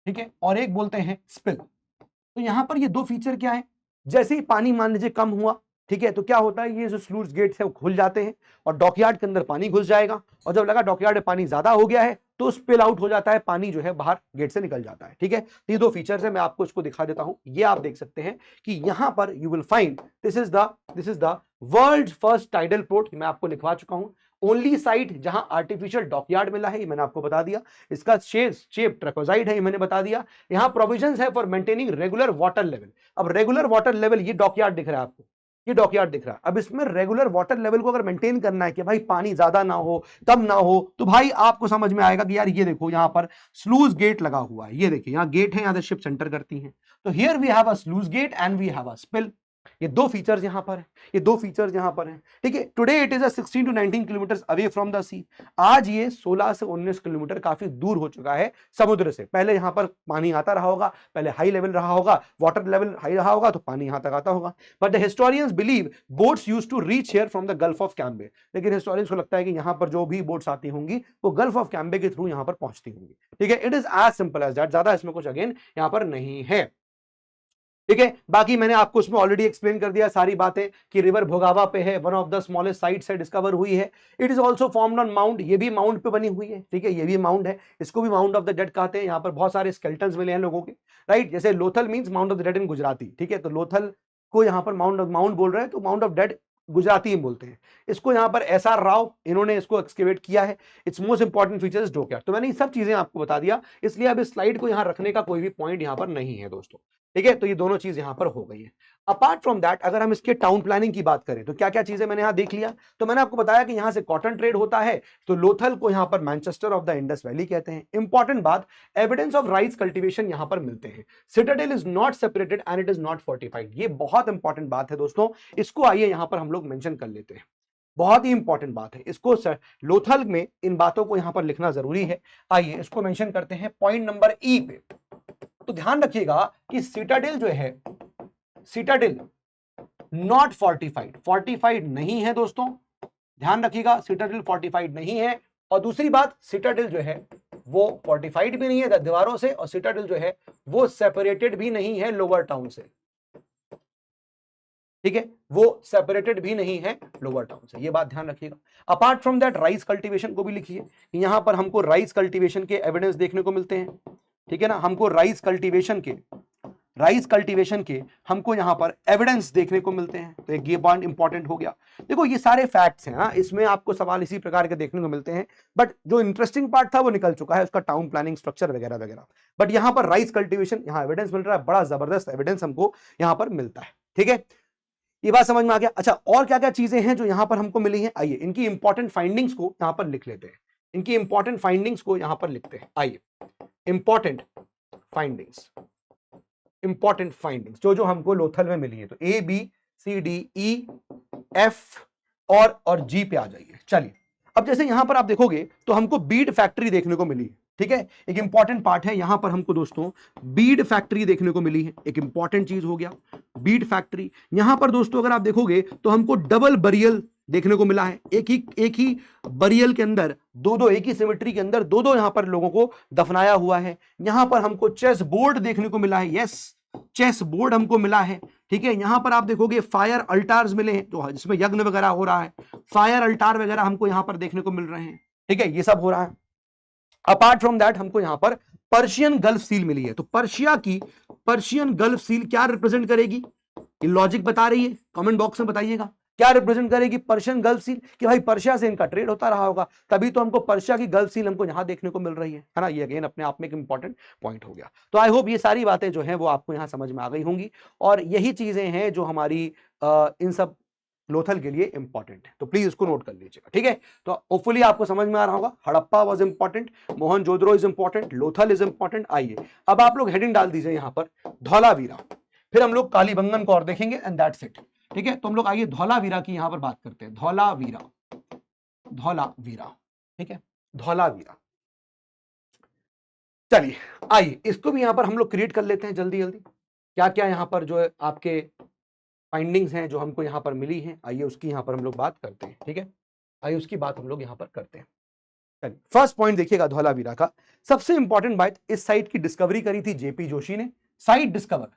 ठीक है, और एक बोलते हैं स्पिल। तो यहां पर ये दो फीचर क्या है, जैसे ही पानी मान लीजिए कम हुआ, ठीक है, तो क्या होता है, ये जो स्लूज गेट्स है वो खुल जाते हैं और डॉकयार्ड के अंदर पानी घुस जाएगा, और जब लगा डॉकयार्ड में पानी ज्यादा हो गया है तो स्पिल आउट हो जाता है, पानी जो है बाहर गेट से निकल जाता है। ठीक है, तो ये दो फीचर्स है, मैं आपको इसको दिखा देता हूं। ये आप देख सकते हैं कि यहां पर you will find this is the world first tidal port, मैं आपको लिखवा चुका हूं। ओनली साइट जहां आर्टिफिशियल डॉकयार्ड मिला है, ये मैंने आपको बता दिया। इसका शेप ट्रेपेजॉइड है, ये मैंने बता दिया। यहां प्रोविजंस है for maintaining regular water level. अब रेगुलर वाटर लेवल, ये डॉकयार्ड दिख रहा है आपको, ये डॉकयार्ड दिख रहा है। अब इसमें रेगुलर वाटर लेवल को अगर मेंटेन करना है कि भाई पानी ज्यादा ना हो कम ना हो, तो भाई आपको समझ में आएगा कि यार ये देखो यहां पर स्लूज गेट लगा हुआ है, ये देखिए यहां गेट है, यहां से शिप सेंटर करती है। तो here we have a sluice gate and we have a spill. ये दो फीचर्स यहां पर है, ये दो फीचर्स यहां पर हैं। ठीक है, today it is a 16 to 19 kilometre away from the sea. आज ये 16 से 19 किलोमीटर काफी दूर हो चुका है समुद्र से। पहले यहां पर पानी आता रहा होगा, पहले हाई लेवल रहा होगा, वाटर लेवल हाई रहा होगा, तो पानी यहां तक आता होगा। But the historians believe boats used to reach here from the gulf of Cambay. लेकिन हिस्टोरियंस को लगता है कि यहां पर जो भी बोट्स आती होंगी वो गल्फ ऑफ कैम्बे के थ्रू यहां पर पहुंचती होंगी। ठीक है, it is as simple as that, ज्यादा इसमें कुछ अगेन यहां पर नहीं है। ठीक है, बाकी मैंने आपको उसमें ऑलरेडी एक्सप्लेन कर दिया सारी बातें कि रिवर भोगावा पे है, one of the smallest sites है, डिस्कवर हुई है। It is also formed on mount, ये भी माउंट पे बनी हुई है। ठीक है, ये भी माउंट है, इसको भी माउंट ऑफ द डेड कहते हैं। यहाँ पर बहुत सारे स्केलेटन्स मिले हैं लोगों के, राइट। जैसे Lothal means mount of the dead in Gujarati. ठीक है, तो लोथल को यहाँ पर माउंट बोल रहे हैं, तो माउंट ऑफ डेड गुजराती में बोलते हैं इसको। यहाँ पर एसआर राव इन्होंने इसको एक्सकेवेट किया है। It's most important features dockyard. तो मैंने ये सब चीजें आपको बता दिया, इसलिए अब इस स्लाइड को यहाँ रखने का कोई भी पॉइंट यहाँ पर नहीं है दोस्तों। ठीक है, तो ये दोनों चीज यहां पर हो गई है। अपार्ट फ्रॉम दैट अगर हम इसके टाउन प्लानिंग की बात करें तो क्या क्या चीजें मैंने यहां देख लिया। तो मैंने आपको बताया कि यहां से कॉटन ट्रेड होता है, तो लोथल को यहां पर Manchester of the Indus valley कहते हैं। इंपॉर्टेंट बात, एविडेंस ऑफ राइस कल्टीवेशन यहां पर मिलते हैं। Citadel is not separated and it is not fortified. ये बहुत इंपॉर्टेंट बात है दोस्तों, इसको आइए यहां पर हम लोग मेंशन कर लेते हैं। बहुत ही इंपॉर्टेंट बात है, इसको सर लोथल में इन बातों को यहां पर लिखना जरूरी है। आइए इसको मेंशन करते हैं पॉइंट नंबर ई पे। तो ध्यान रखिएगा कि सिटाडेल जो है, सिटाडेल नॉट फोर्टिफाइड नहीं है दोस्तों, ध्यान रखिएगा सिटाडेल फोर्टिफाइड नहीं है। और दूसरी बात, सिटाडेल जो है वो फोर्टिफाइड भी नहीं है दीवारों से, और सिटाडेल जो है वो सेपरेटेड भी नहीं है लोअर टाउन से। ठीक है, वो सेपरेटेड भी नहीं है लोअर टाउन से, ये बात ध्यान रखिएगा। Apart from that rice cultivation को भी लिखिए, यहां पर हमको राइस कल्टीवेशन के एविडेंस देखने को मिलते हैं। ठीक है ना, हमको राइस कल्टीवेशन के हमको यहां पर एविडेंस देखने को मिलते हैं। तो एक ये पॉइंट इंपॉर्टेंट हो गया। देखो ये सारे फैक्ट्स हैं, इसमें आपको सवाल इसी प्रकार के देखने को मिलते हैं, बट जो इंटरेस्टिंग पार्ट था वो निकल चुका है, उसका टाउन प्लानिंग स्ट्रक्चर वगैरह वगैरह। बट यहां पर राइस कल्टीवेशन, यहां एविडेंस मिल रहा है, बड़ा जबरदस्त एविडेंस हमको यहां पर मिलता है। ठीक है, ये बात समझ में आ गया। अच्छा, और क्या क्या चीजें हैं जो यहां पर हमको मिली हैं, आइए इनकी इंपॉर्टेंट फाइंडिंग्स को यहां पर लिख लेते हैं। इनकी इंपॉर्टेंट फाइंडिंग्स को यहां पर लिखते हैं। आइए इंपॉर्टेंट फाइंडिंग्स जो हमको लोथल में मिली है। तो A B C D E F और जी पे आ जाइए। चलिए, अब जैसे यहां पर आप देखोगे तो हमको बीड फैक्ट्री देखने को मिली है। ठीक है, एक इंपॉर्टेंट पार्ट है यहां पर हमको दोस्तों बीड फैक्ट्री देखने को मिली है। एक इंपॉर्टेंट चीज हो गया बीड फैक्ट्री। यहां पर दोस्तों अगर आप देखोगे तो हमको डबल बरियल देखने को मिला है। एक ही बरियल के अंदर दो एक ही सिमेट्री के अंदर दो यहां पर लोगों को दफनाया हुआ है। यहां पर हमको चेस बोर्ड देखने को मिला है, यस चेस बोर्ड हमको मिला है, ठीक है। यहां पर आप देखोगे फायर अल्टार्स मिले हैं, तो जिसमें यज्ञ वगैरह हो रहा है, फायर अल्टार वगैरह हमको यहां पर देखने को मिल रहे हैं, ठीक है, ये सब हो रहा है। अपार्ट फ्रॉम दैट हमको यहां पर पर्शियन गल्फ सील मिली है। तो पर्शियन गल्फ सील क्या रिप्रेजेंट करेगी, ये लॉजिक बता रही है, कमेंट बॉक्स में बताइएगा क्या रिप्रेजेंट करेगी पर्शियन गल्फ सील, कि भाई पर्शिया से इनका ट्रेड होता रहा होगा, तभी तो हमको पर्शिया की गल्फ सील हमको यहां देखने को मिल रही है ना। ये अगेन अपने आप में एक इंपॉर्टेंट पॉइंट हो गया। तो आई होप ये सारी बातें जो है वो आपको यहां समझ में आ गई होंगी, और यही चीजें हैं जो हमारी इन सब लोथल के लिए इंपॉर्टेंट है, तो प्लीज इसको नोट कर लीजिएगा, ठीक है। तो होपफुली आपको समझ में आ रहा होगा, Harappa was important, Mohenjodaro is important, Lothal is important. आइए अब आप लोग हेडिंग डाल दीजिए यहां पर धौलावीरा, फिर हम लोग कालीबंगन को और देखेंगे एंड दैट्स इट, ठीक है। तो हम लोग आइए धौलावीरा की यहां पर बात करते हैं। धौलावीरा, ठीक है, धौलावीरा। चलिए आइए इसको भी यहां पर हम लोग क्रिएट कर लेते हैं जल्दी जल्दी। क्या क्या यहां पर जो है आपके फाइंडिंग्स हैं जो हमको यहां पर मिली हैं, आइए उसकी यहां पर हम लोग बात करते हैं, ठीक है। आइए उसकी बात हम लोग यहां पर करते हैं। चलिए फर्स्ट पॉइंट देखिएगा धौलावीरा का। सबसे इंपॉर्टेंट बात, इस साइट की डिस्कवरी करी थी जेपी जोशी ने। साइट डिस्कवर,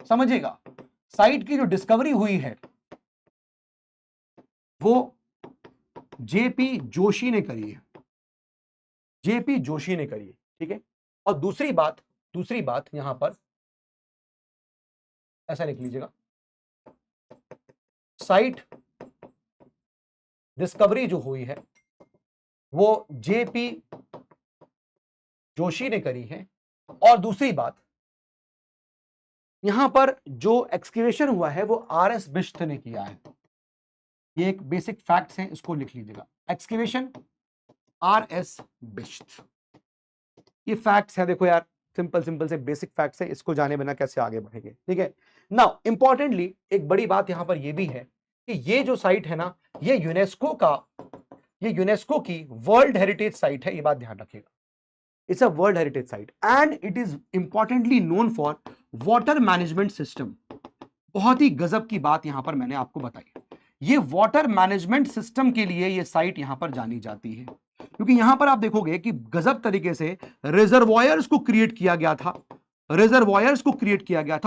समझिएगा, साइट की जो डिस्कवरी हुई है वो जेपी जोशी ने करी है, जेपी जोशी ने करी है, ठीक है। और दूसरी बात यहां पर ऐसा लिख लीजिएगा, साइट डिस्कवरी जो हुई है वो जेपी जोशी ने करी है। और दूसरी बात, यहां पर जो एक्सकेवेशन हुआ है वो आरएस बिश्त ने किया है। ये एक बेसिक फैक्ट्स हैं, इसको लिख लीजिएगा, एक्सकेवेशन आरएस बिश्त, ये फैक्ट्स हैं। देखो यार, सिंपल से बेसिक फैक्ट्स हैं, इसको जाने बिना कैसे आगे बढ़ेंगे, ठीक है। नाउ इंपॉर्टेंटली एक बड़ी बात यहां पर ये भी है कि ये जो साइट है ना, ये यूनेस्को की वर्ल्ड हेरिटेज साइट है, ये बात ध्यान रखिएगा। It's a world heritage site and it is importantly known for water management system. बहुत ही गजब की बात यहां पर मैंने आपको बताई, ये वाटर मैनेजमेंट सिस्टम के लिए ये साइट यहां पर जानी जाती है, क्योंकि यहां पर आप देखोगे कि गजब तरीके से रिजर्वॉयर्स को क्रिएट किया गया था,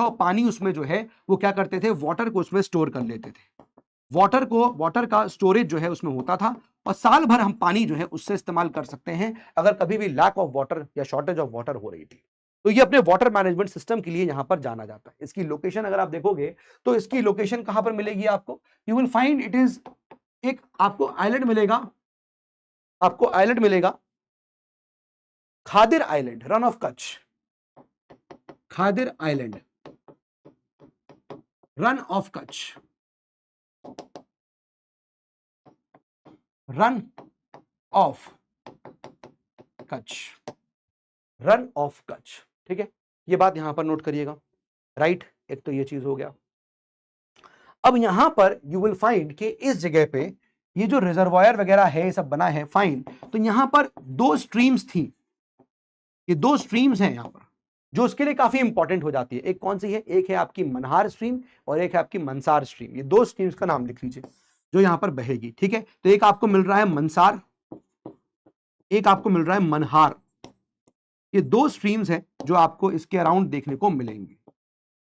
और पानी उसमें जो है वो क्या करते थे, वाटर को उसमें स्टोर कर लेते थे। वाटर का स्टोरेज जो है उसमें होता था, और साल भर हम पानी जो है उससे इस्तेमाल कर सकते हैं अगर कभी भी लैक ऑफ वाटर या शॉर्टेज ऑफ वाटर हो रही थी। तो ये अपने वाटर मैनेजमेंट सिस्टम के लिए यहां पर जाना जाता है। इसकी लोकेशन अगर आप देखोगे तो इसकी लोकेशन कहां पर मिलेगी आपको, you will find it is, एक आपको आइलैंड मिलेगा, Khadir island, run of Kutch, Khadir island, run of Kutch, run of Kutch, ठीक है। ये बात यहां पर नोट करिएगा, राइट। एक तो ये चीज हो गया। अब यहां पर यू विल फाइंड कि इस जगह पे ये जो रिजर्वायर वगैरह है ये सब बना है, फाइन। तो यहां पर दो स्ट्रीम्स थी, ये दो स्ट्रीम्स हैं यहां पर जो उसके लिए काफी इंपॉर्टेंट हो जाती है। एक कौन सी है, एक है आपकी मनहार स्ट्रीम और एक है आपकी मंसार स्ट्रीम। ये दो स्ट्रीम्स का नाम लिख लीजिए जो यहां पर बहेगी, ठीक है। तो एक आपको मिल रहा है मंसार, एक आपको मिल रहा है मनहार। ये दो स्ट्रीम्स हैं जो आपको इसके अराउंड देखने को मिलेंगी,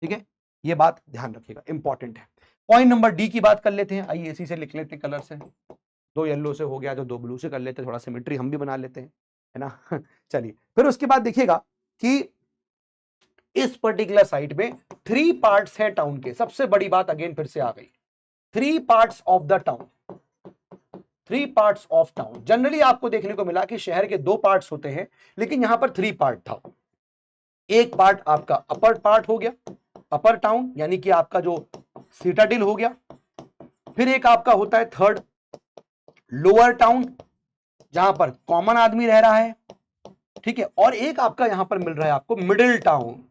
ठीक है। ये बात ध्यान रखिएगा, इंपॉर्टेंट है। पॉइंट नंबर डी की बात कर लेते हैं। आइए इसी से लिख लेते हैं, कलर से, दो येलो से हो गया तो दो ब्लू से कर लेते हैं, थोड़ा सिमेट्री हम भी बना लेते हैं, है ना। चलिए फिर उसके बाद देखिएगा कि इस पर्टिकुलर साइट में 3 पार्ट्स है टाउन के। सबसे बड़ी बात अगेन फिर से आ गई, 3 parts of the town, 3 parts of town. Generally आपको देखने को मिला कि शहर के 2 पार्ट्स होते हैं, लेकिन यहां पर 3 पार्ट था। एक पार्ट आपका अपर पार्ट हो गया, अपर टाउन, यानी कि आपका जो सिटाडेल हो गया। फिर एक आपका होता है थर्ड लोअर टाउन, जहां पर कॉमन आदमी रह रहा है, ठीक है। और एक आपका यहां पर मिल रहा है आपको मिडिल टाउन।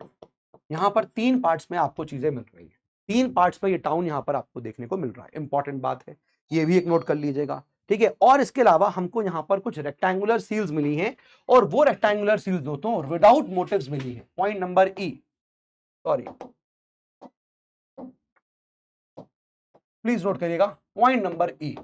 यहां पर 3 पार्ट्स में आपको चीजें मिल रही है, 3 पार्ट्स में ये टाउन यहां पर आपको देखने को मिल रहा है। इंपॉर्टेंट बात है, ये भी एक नोट कर लीजिएगा, ठीक है। और इसके अलावा हमको यहां पर कुछ रेक्टेंगुलर सील्स मिली हैं, और वो रेक्टेंगुलर सील्स दोस्तों विदाउट मोटिव्स मिली है। Point number E, sorry please note करिएगा, पॉइंट नंबर ई,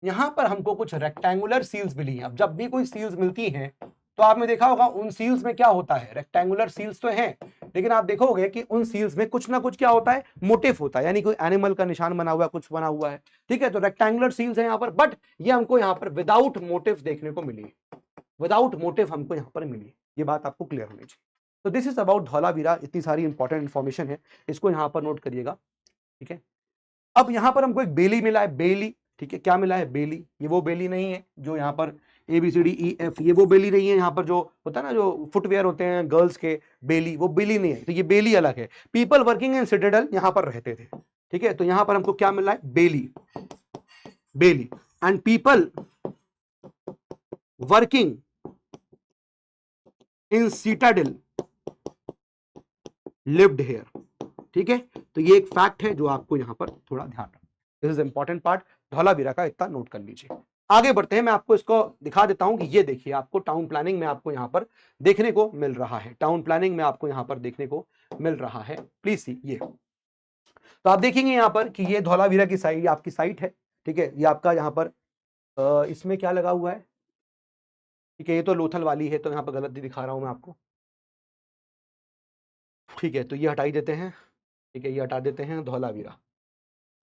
यहां पर हमको कुछ रेक्टेंगुलर सील्स मिली हैं। अब जब भी कोई सील्स मिलती हैं तो आपने देखा होगा उन सील्स में क्या होता है, रेक्टेंगुलर सील्स तो हैं, लेकिन आप देखोगे कि उन सील्स में कुछ ना कुछ क्या होता है, मोटिफ होता है, यानी कोई एनिमल का निशान बना हुआ है, कुछ बना हुआ है। ठीक है, तो रेक्टेंगुलर सील्स है यहाँ पर, बट ये हमको यहाँ पर विदाउट मोटिफ देखने को मिली, विदाउट मोटिव हमको यहाँ पर मिली। ये बात आपको क्लियर होनी चाहिए। तो दिस इज अबाउट धौलावीरा। इतनी सारी इंपॉर्टेंट इंफॉर्मेशन है, इसको यहाँ पर नोट करिएगा। ठीक है, अब यहाँ पर हमको एक बेली मिला है, बेली। ठीक है, क्या मिला है, बेली। ये वो बेली नहीं है जो यहाँ पर ABCDEF, ये वो बेली नहीं है यहाँ पर जो होता है ना, जो फुटवेयर होते हैं गर्ल्स के, बेली, वो बेली नहीं है। तो ये बेली अलग है। पीपल वर्किंग इन सिटाडेल यहाँ पर रहते थे। ठीक है, तो यहाँ पर हमको क्या मिला है, bailey, bailey. And people working in citadel lived here. ठीक है, तो ये एक फैक्ट है जो आपको यहां पर थोड़ा ध्यान रखना, this is important part. Dholavira का इतना नोट कर लीजिए। आगे बढ़ते हैं, मैं आपको इसको दिखा देता हूं कि ये देखिए आपको टाउन प्लानिंग में आपको यहां पर देखने को मिल रहा है, टाउन प्लानिंग में आपको यहां पर देखने को मिल रहा है। प्लीज सी ये, तो आप देखेंगे यहां पर कि ये धौलावीरा की साइट, आपकी साइट है। ठीक है, ये आपका यहां पर इसमें क्या लगा हुआ है, ठीक है, ये तो लोथल वाली है, तो यहां पर गलत दिखा रहा हूं मैं आपको। ठीक है, तो ये हटाई देते हैं। ठीक है, ये हटा देते हैं, धौलावीरा।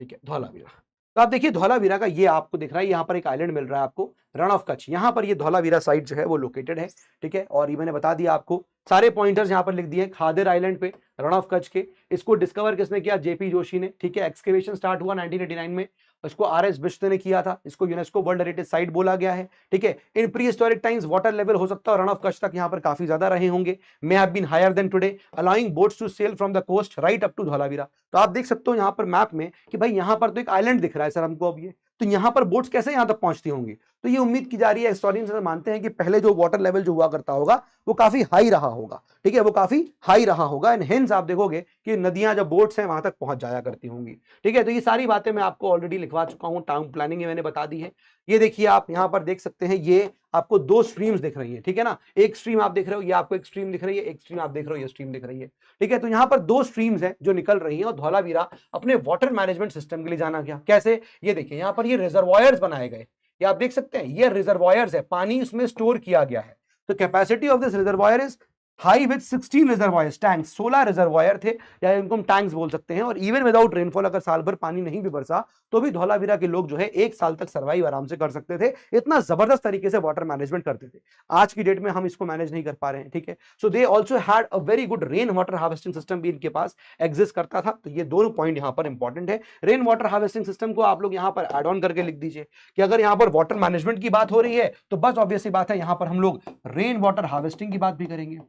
ठीक है, धौलावीरा। तो आप देखिए धौलावीरा का ये आपको दिख रहा है, यहाँ पर एक आइलैंड मिल रहा है आपको, रण ऑफ कच्छ। यहाँ पर ये धौलावीरा साइट जो है वो लोकेटेड है। ठीक है, और ये मैंने बता दिया आपको, सारे पॉइंटर्स यहाँ पर लिख दिए, खादिर आइलैंड पे, रण ऑफ कच्छ के। इसको डिस्कवर किसने किया, JP जोशी ने। ठीक है, एक्सकेवेशन स्टार्ट हुआ 1989 में, इसको RS बिश्त ने किया था। इसको यूनेस्को वर्ल्ड हेरिटेज साइट बोला गया है। ठीक है, इन pre historic times water level हो सकता है रण ऑफ कच्छ तक यहाँ पर काफी ज्यादा रहे होंगे, may have been higher than today, allowing boats to sail from the coast right up to Dholavira. तो आप देख सकते हो यहाँ पर मैप में कि भाई यहाँ पर तो एक आइलैंड दिख रहा है सर हमको अब ये, तो यहाँ पर बोट्स कैसे यहाँ तक पहुंचती होंगी। तो ये उम्मीद की जा रही है, हिस्टोरियंस मानते हैं कि पहले जो वाटर लेवल जो हुआ करता होगा वो काफी हाई रहा होगा। ठीक है, वो काफी हाई रहा होगा, एंड हेंस आप देखोगे कि नदियां जब बोट्स हैं वहां तक पहुंच जाया करती होंगी। ठीक है, तो ये सारी बातें मैं आपको ऑलरेडी लिखवा चुका हूं, टाउन प्लानिंग में मैंने बता दी है। ये देखिए आप यहाँ पर देख सकते हैं, ये आपको दो स्ट्रीम्स दिख रही है। ठीक है ना, एक स्ट्रीम आप देख रहे हो, ये आपको एक स्ट्रीम दिख रही है, एक स्ट्रीम आप देख रहे हो, ये स्ट्रीम दिख रही है। ठीक है, तो यहाँ पर दो स्ट्रीम्स हैं जो निकल रही हैं, और धौलावीरा अपने वाटर मैनेजमेंट सिस्टम के लिए जाना गया। कैसे, ये देखिए यहाँ पर ये रिजर्वायर्स बनाए गए, ये आप देख सकते हैं, ये रिजर्वायर्स है, पानी इसमें स्टोर किया गया है। तो capacity of this reservoir is high with 16 reservoirs, tanks, 16 reservoir थे, या इनको हम टैंक्स बोल सकते हैं। और इवन विदाउट रेनफॉल, अगर साल भर पानी नहीं भी बरसा तो भी धौलावीरा के लोग जो है 1 साल तक सर्वाइव आराम से कर सकते थे। इतना जबरदस्त तरीके से वाटर मैनेजमेंट करते थे। आज की डेट में हम इसको मैनेज नहीं कर पा रहे हैं। ठीक है, so they also had a very good rain water harvesting system भी इनके पास एग्जिस्ट करता था। तो ये दोनों पॉइंट यहाँ पर इंपॉर्टेंट है। रेन वाटर हार्वेस्टिंग सिस्टम को आप लोग यहाँ पर एड ऑन करके लिख दीजिए कि अगर यहाँ पर वाटर मैनेजमेंट की बात हो रही है तो बस ऑब्वियस बात है, यहाँ पर हम लोग रेन वाटर हार्वेस्टिंग की बात भी करेंगे।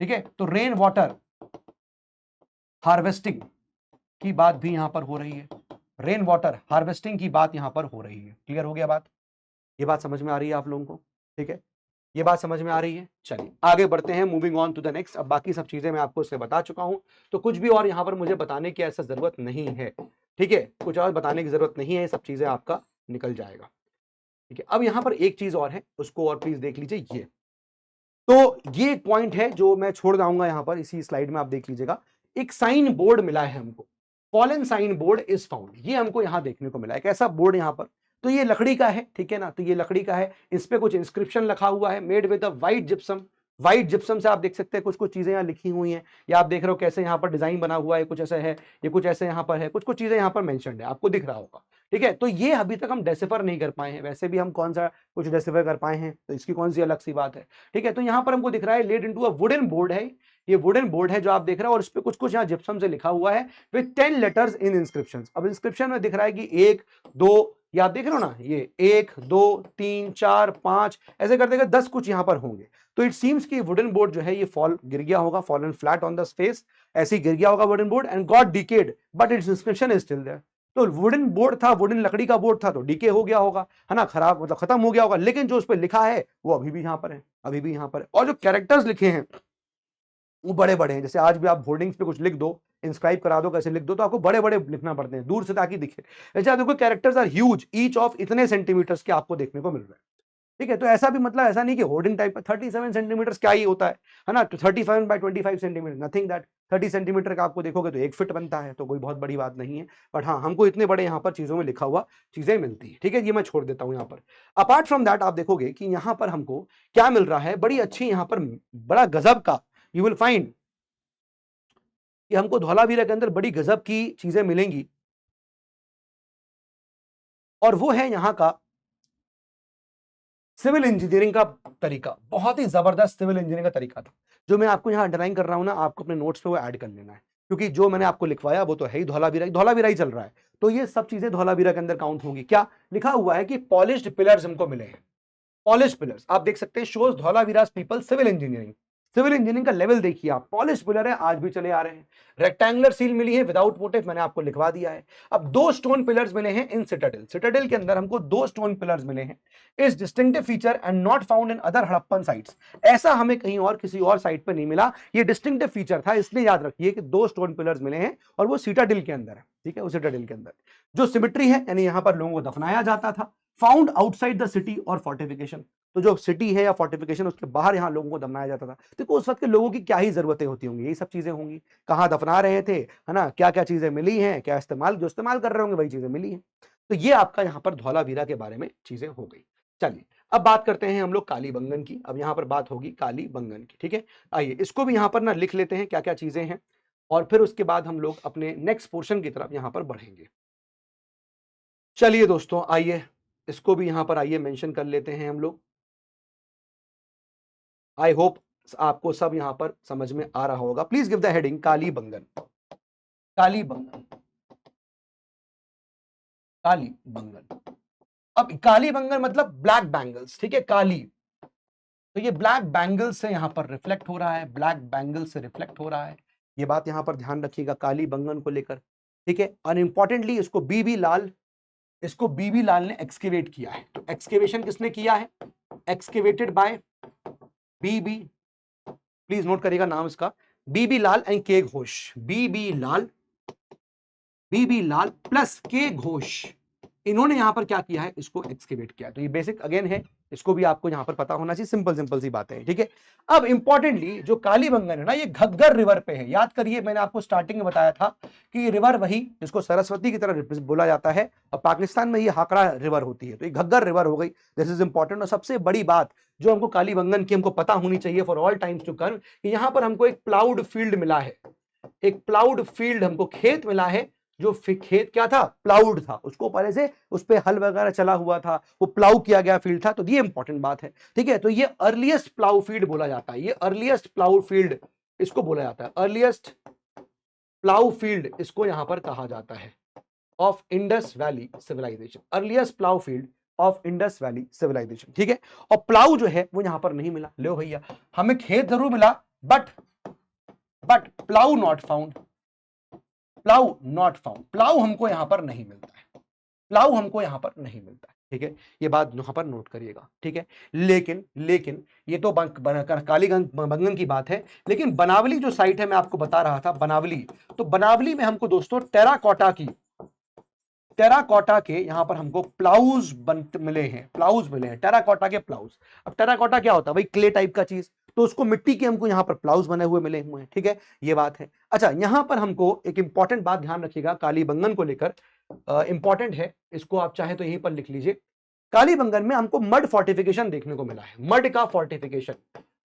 ठीक है, तो रेन वाटर हार्वेस्टिंग की बात भी यहां पर हो रही है, रेन वाटर हार्वेस्टिंग की बात यहां पर हो रही है। क्लियर हो गया बात, ये बात समझ में आ रही है आप लोगों को। ठीक है, ये बात समझ में आ रही है। चलिए आगे बढ़ते हैं, moving on to the next. अब बाकी सब चीजें मैं आपको इससे बता चुका हूं, तो कुछ भी और यहां पर मुझे बताने की ऐसा जरूरत नहीं है। ठीक है, कुछ और बताने की जरूरत नहीं है, सब चीजें आपका निकल जाएगा। ठीक है, अब यहां पर एक चीज और है, उसको और प्लीज देख लीजिए। ये तो ये एक पॉइंट है जो मैं छोड़ जाऊंगा यहां पर, इसी स्लाइड में आप देख लीजिएगा। एक साइन बोर्ड मिला है हमको, fallen sign board is found, ये हमको यहां देखने को मिला है। कैसा बोर्ड यहां पर, तो ये लकड़ी का है। ठीक है ना, तो ये लकड़ी का है, इस पे कुछ इंस्क्रिप्शन लिखा हुआ है, made with a white gypsum. White gypsum से आप देख सकते हैं कुछ कुछ चीजें यहाँ लिखी हुई हैं, या आप देख रहे हो कैसे यहाँ पर डिजाइन बना हुआ है, कुछ ऐसा है, ये कुछ ऐसे यहाँ पर है, कुछ कुछ चीजें यहाँ पर मेंशन्ड है, आपको दिख रहा होगा। ठीक है, तो ये अभी तक हम डेसिफर नहीं कर पाए हैं, वैसे भी हम कौन सा कुछ डेसिफर कर पाए हैं, तो इसकी कौन सी अलग सी बात है। ठीक है, तो यहाँ पर हमको दिख रहा है laid into a wooden board है, ये वुडन बोर्ड है जो आप देख रहे हो, और इस पे कुछ कुछ यहाँ जिप्सम से लिखा हुआ है विद 10 लेटर्स इन इंस्क्रिप्शन। अब इंस्क्रिप्शन में दिख रहा है कि 1 2, या आप देख रहे हो ना, ये 1 2 3 4 5 ऐसे करते करते 10 कुछ यहाँ पर होंगे। तो इट सीम्स कि वुडन बोर्ड जो है ये फॉल गिर गया होगा, fallen flat on the space, ऐसे ही गिर गया होगा wooden board, and got decayed but its inscription is still there. तो वुडन बोर्ड था, वुडन लकड़ी का बोर्ड था, तो डीके हो गया होगा, है ना, खराब मतलब खत्म हो गया होगा, लेकिन जो उस पर लिखा है वो अभी भी यहाँ पर है, अभी भी यहाँ पर है। और जो कैरेक्टर्स लिखे हैं वो बड़े बड़े हैं, जैसे आज भी आप होर्डिंग्स पे कुछ लिख दो, इंस्क्राइब करा दो, कैसे लिख दो, तो आपको बड़े बड़े लिखना पड़ते हैं दूर से ताकि दिखे। ऐसे देखो characters are huge, each of इतने सेंटीमीटर्स के आपको देखने को मिल रहे हैं। ठीक है, तो ऐसा भी मतलब ऐसा नहीं कि होर्डिंग टाइप का 37 सेंटीमीटर क्या ही होता है ना, 37 by 25 centimetre, nothing that. 30 centimetre का आपको देखोगे तो 1 फीट बनता है, तो कोई बहुत बड़ी बात नहीं है। बट हाँ, हमको इतने बड़े यहाँ पर चीजों में लिखा हुआ चीजें मिलती है, ठीक है, ये मैं छोड़ देता हूँ यहाँ पर। अपार्ट फ्रॉम दैट आप देखोगे कि यहाँ पर हमको क्या मिल रहा है, बड़ी अच्छी यहाँ पर बड़ा गजब का, यू विल फाइंड कि हमको धौलावीरा के अंदर बड़ी गजब की चीजें मिलेंगी, और वो है यहाँ का सिविल इंजीनियरिंग का तरीका। बहुत ही जबरदस्त सिविल इंजीनियरिंग का तरीका था, जो मैं आपको यहाँ अंडरलाइन कर रहा हूँ ना, आपको अपने नोट्स पे वो ऐड कर लेना है, क्योंकि जो मैंने आपको लिखवाया वो तो है ही धौलावीरा ही चल रहा है, तो ये सब चीजें धौलावीरा के अंदर काउंट होंगी। क्या लिखा हुआ है कि पॉलिश्ड पिलर्स हमको मिले हैं, पॉलिश्ड पिलर्स आप देख सकते हैं, shows Dholavira's people civil engineering. Civil engineering का लेवल देखिए आप, पॉलिश पिलर है, आज भी चले आ रहे हैं। रेक्टेंगुलर सील मिली है विदाउट मोटिव, मैंने आपको लिखवा दिया है। अब 2 स्टोन पिलर्स मिले हैं इन सिटाडेल, सिटाडेल के अंदर हमको 2 स्टोन पिलर्स मिले हैं। इस distinctive feature and not found in other Harappan sites, ऐसा हमें कहीं और किसी और साइट पर नहीं मिला, ये डिस्टिंक्टिव फीचर था, इसलिए याद रखिए कि 2 स्टोन पिलर्स मिले हैं और वो सिटाडेल के अंदर है, ठीक है, उस सिटाडेल के अंदर जो सिमेट्री है, यानी यहां पर लोगों को दफनाया जाता था। फाउंड आउटसाइड द सिटी और फोर्टिफिकेशन, तो जो सिटी है या फोर्टिफिकेशन उसके बाहर यहां लोगों को दफनाया जाता था। देखो उस वक्त के लोगों की क्या ही जरूरतें होती होंगी, यही सब चीजें होंगी, कहां दफना रहे थे, है ना, क्या क्या चीजें मिली हैं, क्या इस्तेमाल, जो इस्तेमाल कर रहे होंगे वही चीजें मिली हैं। तो ये आपका यहाँ पर धौलावीरा के बारे में चीजें हो गई। चलिए अब बात करते हैं हम लोग कालीबंगन की, अब यहाँ पर बात होगी कालीबंगन की, ठीक है। आइए इसको भी यहाँ पर ना लिख लेते हैं क्या क्या चीजें हैं, और फिर उसके बाद हम लोग अपने नेक्स्ट पोर्शन की तरफ यहाँ पर बढ़ेंगे। चलिए दोस्तों, आइए इसको भी यहां पर आइए मेंशन कर लेते हैं हम लोग। आई होप आपको सब यहां पर समझ में आ रहा होगा। Please give the heading Kalibangan, Kalibangan, Kalibangan. अब कालीबंगन मतलब ब्लैक बैंगल्स, ठीक है, काली, तो ये ब्लैक बैंगल्स से यहां पर रिफ्लेक्ट हो रहा है, ब्लैक बैंगल्स से रिफ्लेक्ट हो रहा है, ये बात यहां पर ध्यान रखिएगा कालीबंगन को लेकर, ठीक है। और इंपॉर्टेंटली इसको बीबी लाल, इसको बीबी लाल ने एक्सकेवेट किया है, तो एक्सकेवेशन किसने किया है, excavated by BB, please note करिएगा नाम इसका, बीबी लाल एंड के घोष, बीबी लाल, बीबी लाल प्लस के घोष, इन्होंने यहां पर क्या किया है, इसको एक्सकेवेट किया। तो ये बेसिक अगेन है, इसको भी आपको यहां पर पता होना चाहिए, सिंपल सिंपल सी बातें हैं, ठीक है। अब इंपॉर्टेंटली जो कालीबंगन है ना, ये घग्गर रिवर पे है, याद करिए मैंने आपको स्टार्टिंग में बताया था कि ये रिवर वही जिसको सरस्वती की तरह बोला जाता है, और पाकिस्तान में ये हाकड़ा रिवर होती है, तो ये घग्गर रिवर हो गई, दिस इज इंपॉर्टेंट। और सबसे बड़ी बात जो हमको कालीबंगन की हमको पता होनी चाहिए for all times to come, कि यहां पर हमको एक प्लाउड फील्ड मिला है, एक प्लाउड फील्ड हमको खेत मिला है, जो खेत क्या था, प्लाउड था, उसको पहले से उस पे हल वगैरह चला हुआ था, वो प्लाउ किया गया फील्ड था, तो ये इंपॉर्टेंट बात है, ठीक है। तो ये अर्लीस्ट प्लाउ फील्ड बोला जाता है, ये अर्लीस्ट प्लाउ फील्ड इसको बोला जाता है, अर्लीस्ट प्लाउ फील्ड इसको यहां पर कहा जाता है of Indus valley civilization, earliest plough field of Indus valley civilization, ठीक है। और प्लाउ जो है वो यहां पर नहीं मिला, लो भैया हमें खेत जरूर मिला, but plough not found, plough not found, plough हमको यहां पर नहीं मिलता है, प्लाउ हमको यहां पर नहीं मिलता है, ठीक है, ये बात यहां पर नोट करिएगा, ठीक है। लेकिन ये तो कालीबंगन की बात है, लेकिन बनावली जो साइट है मैं आपको बता रहा था, बनावली, तो बनावली में हमको दोस्तों टेराकोटा के यहां पर हमको प्लाउज मिले हैं, प्लाउज मिले हैं, टेराकोटा के प्लाउज। अब टेराकोटा क्या होता है भाई, क्ले टाइप का चीज, तो उसको मिट्टी के हमको यहां पर प्लाउज बने हुए मिले हुए हैं, ठीक है, ये बात है। अच्छा यहां पर हमको एक इंपॉर्टेंट बात ध्यान रखिएगा कालीबंगन को लेकर, इंपॉर्टेंट है, इसको आप चाहे तो यहीं पर लिख लीजिए। कालीबंगन में हमको मड फोर्टिफिकेशन देखने को मिला है, मड का फोर्टिफिकेशन,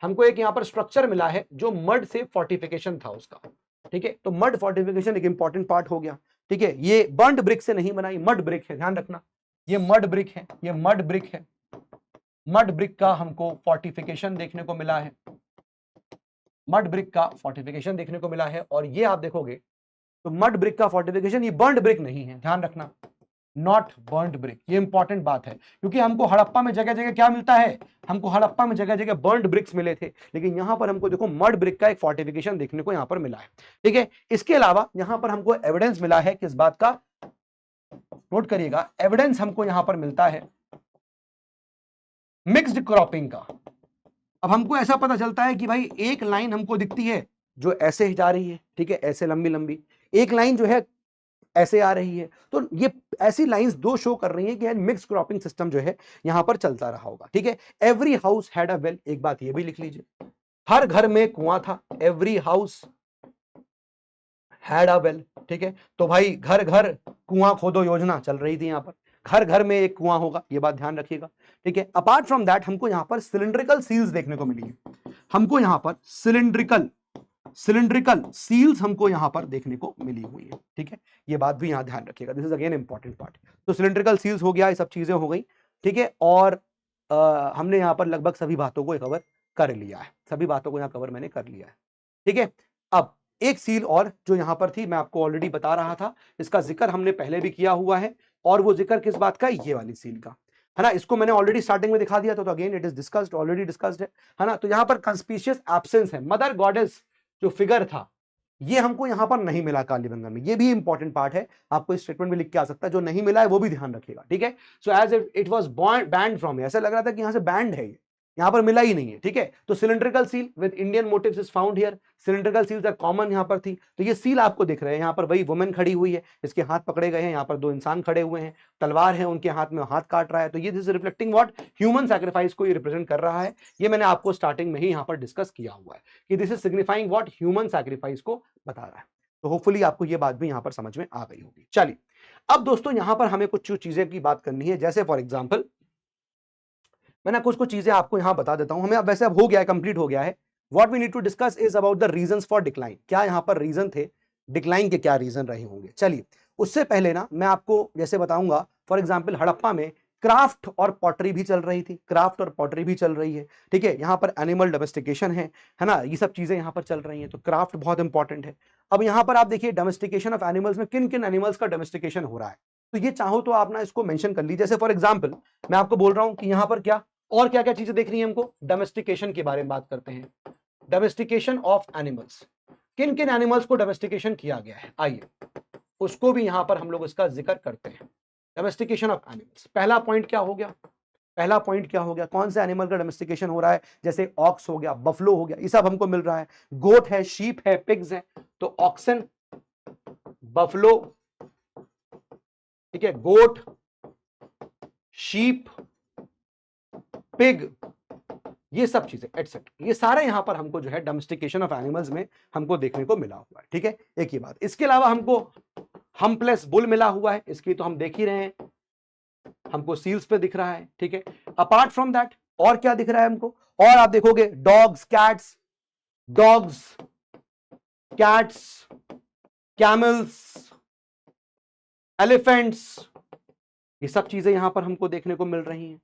हमको एक यहां पर स्ट्रक्चर मिला है जो मड से फोर्टिफिकेशन था उसका, ठीक है। तो मड फोर्टिफिकेशन एक इंपॉर्टेंट पार्ट हो गया, ठीक है। ये बर्न्ड ब्रिक से नहीं बनाई, मड ब्रिक है, ध्यान रखना, ये मड ब्रिक है, ये मड ब्रिक है, मड ब्रिक का हमको फोर्टिफिकेशन देखने को मिला है, मड ब्रिक का फोर्टिफिकेशन देखने को मिला है। और ये आप देखोगे तो मड ब्रिक का फोर्टिफिकेशन, ये बर्न्ड ब्रिक नहीं है, ध्यान रखना, नॉट बर्न्ड ब्रिक, ये इंपॉर्टेंट बात है, क्योंकि हमको हड़प्पा में जगह जगह क्या मिलता है, हमको हड़प्पा में जगह जगह बर्न्ड ब्रिक्स मिले थे, लेकिन यहां पर हमको देखो मड ब्रिक का एक फोर्टिफिकेशन देखने को यहां पर मिला है, ठीक है। इसके अलावा यहां पर हमको एविडेंस मिला है किस बात का, नोट करिएगा, एविडेंस हमको यहां पर मिलता है मिक्स्ड क्रॉपिंग का। अब हमको ऐसा पता चलता है कि भाई एक लाइन हमको दिखती है जो ऐसे ही जा रही है, ठीक है, ऐसे लंबी लंबी, एक लाइन जो है ऐसे आ रही है, तो ये ऐसी लाइंस दो शो कर रही हैं कि मिक्स क्रॉपिंग सिस्टम जो है यहां पर चलता रहा होगा, ठीक है। Every house had a well, एक बात ये भी लिख लीजिए, हर घर में कुआं था, every house had a well, ठीक है। तो भाई घर घर कुआं खोदो योजना चल रही थी यहाँ पर, घर घर में एक कुआं होगा, ये बात ध्यान रखिएगा, ठीक है। अपार्ट फ्रॉम दैट हमको यहाँ पर सिलिंड्रिकल सील्स देखने को मिली है, हमको यहाँ पर सिलिंड्रिकल सील्स हमको यहां पर देखने को मिली हुई है, ठीक है। ये बात भी यहां ध्यान रखिएगा, this is again important part. तो सिलिंड्रिकल सील्स हो गया, ये सब चीजें हो गई, ठीक है। और हमने यहां पर लगभग सभी बातों को कवर कर लिया है, सभी बातों को यहां कवर मैंने कर लिया है, ठीक है। अब एक सील और जो यहां पर थी, मैं आपको ऑलरेडी बता रहा था, इसका जिक्र हमने पहले भी किया हुआ है, और वो जिक्र किस बात का, ये वाली सील का, है ना। इसको मैंने ऑलरेडी स्टार्टिंग में दिखा दिया था, तो again it is discussed, already discussed है ना। तो यहां पर कंस्पिशियस एब्सेंस है, मदर गॉडेस जो फिगर था ये हमको यहां पर नहीं मिला कालीबंगा में, ये भी इंपॉर्टेंट पार्ट है, आपको इस स्टेटमेंट में लिख के आ सकता है, जो नहीं मिला है वो भी ध्यान रखिएगा, ठीक है। So as it was banned from, ऐसा लग रहा था कि यहां से बैंड है, यहां पर मिला ही नहीं है, ठीक है। तो cylindrical seal with Indian motives is found here, cylindrical seals are common यहां पर थी। तो ये सील आपको दिख रहे हैं, यहां पर वही वुमेन खड़ी हुई है, इसके हाथ पकड़े गए हैं, यहां पर दो इंसान खड़े हुए हैं, तलवार है उनके हाथ में, हाथ काट रहा है। तो ये this reflecting what, human sacrifice को ये रिप्रेजेंट कर रहा है। ये मैंने आपको स्टार्टिंग में ही यहां पर डिस्कस किया हुआ है कि this is signifying what, human sacrifice को बता रहा है। तो होपफुली आपको ये बात भी यहां पर समझ में आ गई होगी। चलिए अब दोस्तों यहां पर हमें कुछ चीजें की बात करनी है, जैसे फॉर एग्जांपल मैंने कुछ चीजें आपको यहां बता देता हूं, हमें अब वैसे अब हो गया है, कंप्लीट हो गया है। What we need to discuss is about the reasons for decline, क्या यहां पर रीजन थे डिक्लाइन के, क्या रीजन रहे होंगे। चलिए उससे पहले ना मैं आपको जैसे बताऊंगा, फॉर एग्जांपल हड़प्पा में क्राफ्ट और पॉटरी भी चल रही थी, क्राफ्ट और पॉटरी भी चल रही है, ठीक है। यहां पर एनिमल डोमेस्टिकेशन है ना, ये सब चीजें यहां पर चल रही हैं, तो क्राफ्ट बहुत इंपॉर्टेंट है। अब यहां पर आप देखिए डोमेस्टिकेशन ऑफ एनिमल्स में किन किन एनिमल्स का डोमेस्टिकेशन हो रहा है, तो ये चाहो तो आप ना इसको मेंशन कर लीजिए। जैसे फॉर एग्जांपल मैं आपको बोल रहा हूं कि यहां पर क्या और क्या क्या चीजें देखनी है हमको, डोमेस्टिकेशन के बारे में बात करते हैं। डोमेस्टिकेशन ऑफ एनिमल्स, किन किन एनिमल्स को डोमेस्टिकेशन किया गया है, आइए उसको भी यहां पर हम लोग इसका जिक्र करते हैं। डोमेस्टिकेशन ऑफ एनिमल्स, पहला पॉइंट क्या हो गया, पहला पॉइंट क्या हो गया, कौन से एनिमल का डोमेस्टिकेशन हो रहा है, जैसे ऑक्स हो गया, बफलो हो गया, ये सब हमको मिल रहा है। गोट है, शीप है, पिग्स है, तो ऑक्सन, बफलो, ठीक है, गोट, शीप, पिग, ये सब चीजें एटसेट्रा, ये सारे यहां पर हमको जो है डोमेस्टिकेशन ऑफ एनिमल्स में हमको देखने को मिला हुआ है, ठीक है। एक ही बात, इसके अलावा हमको हम्पलेस बुल मिला हुआ है, इसकी तो हम देख ही रहे हैं, हमको सील्स पे दिख रहा है, ठीक है। अपार्ट फ्रॉम दैट और क्या दिख रहा है हमको, और आप देखोगे डॉग्स, कैट्स, कैमल्स, एलिफेंट्स, ये सब चीजें यहां पर हमको देखने को मिल रही हैं,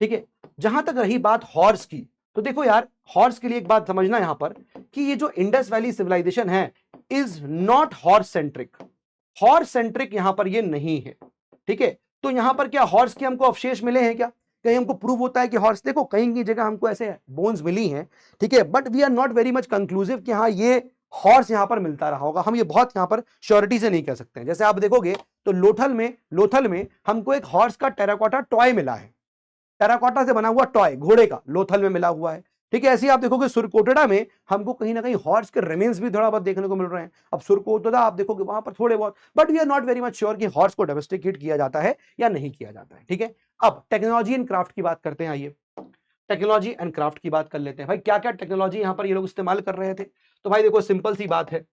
ठीक है। जहां तक रही बात हॉर्स की, तो देखो यार हॉर्स के लिए एक बात समझना यहां पर कि ये जो इंडस वैली सिविलाइजेशन है इज नॉट हॉर्स सेंट्रिक यहां पर ये नहीं है, ठीक है। तो यहां पर क्या हॉर्स के हमको अवशेष मिले हैं क्या, कहीं हमको प्रूव होता है कि हॉर्स, देखो कहीं की जगह हमको ऐसे बोन्स मिली हैं, ठीक है, but we are not very much conclusive कि हाँ ये हॉर्स यहां पर मिलता रहा होगा, हम ये बहुत यहां पर श्योरिटी से नहीं कह सकते हैं। जैसे आप देखोगे तो लोथल में हमको एक हॉर्स का टेराकोटा टॉय मिला है, टेराकोटा से बना हुआ टॉय घोड़े का लोथल में मिला हुआ है, ठीक है। ऐसे ही आप देखोगे सुरकोटड़ा में हमको कहीं ना कहीं हॉर्स के रिमेन्स भी थोड़ा बहुत देखने को मिल रहे हैं। अब सुरकोटड़ा आप देखोगे वहां पर थोड़े बहुत, but we are not very much sure कि हॉर्स को डोमेस्टिकेट किया जाता है या नहीं किया जाता है, ठीक है। अब टेक्नोलॉजी एंड क्राफ्ट की बात करते हैं, आइए टेक्नोलॉजी एंड क्राफ्ट की बात कर लेते हैं। भाई क्या क्या टेक्नोलॉजी यहां पर ये लोग इस्तेमाल कर रहे थे, तो भाई देखो सिंपल सी बात है,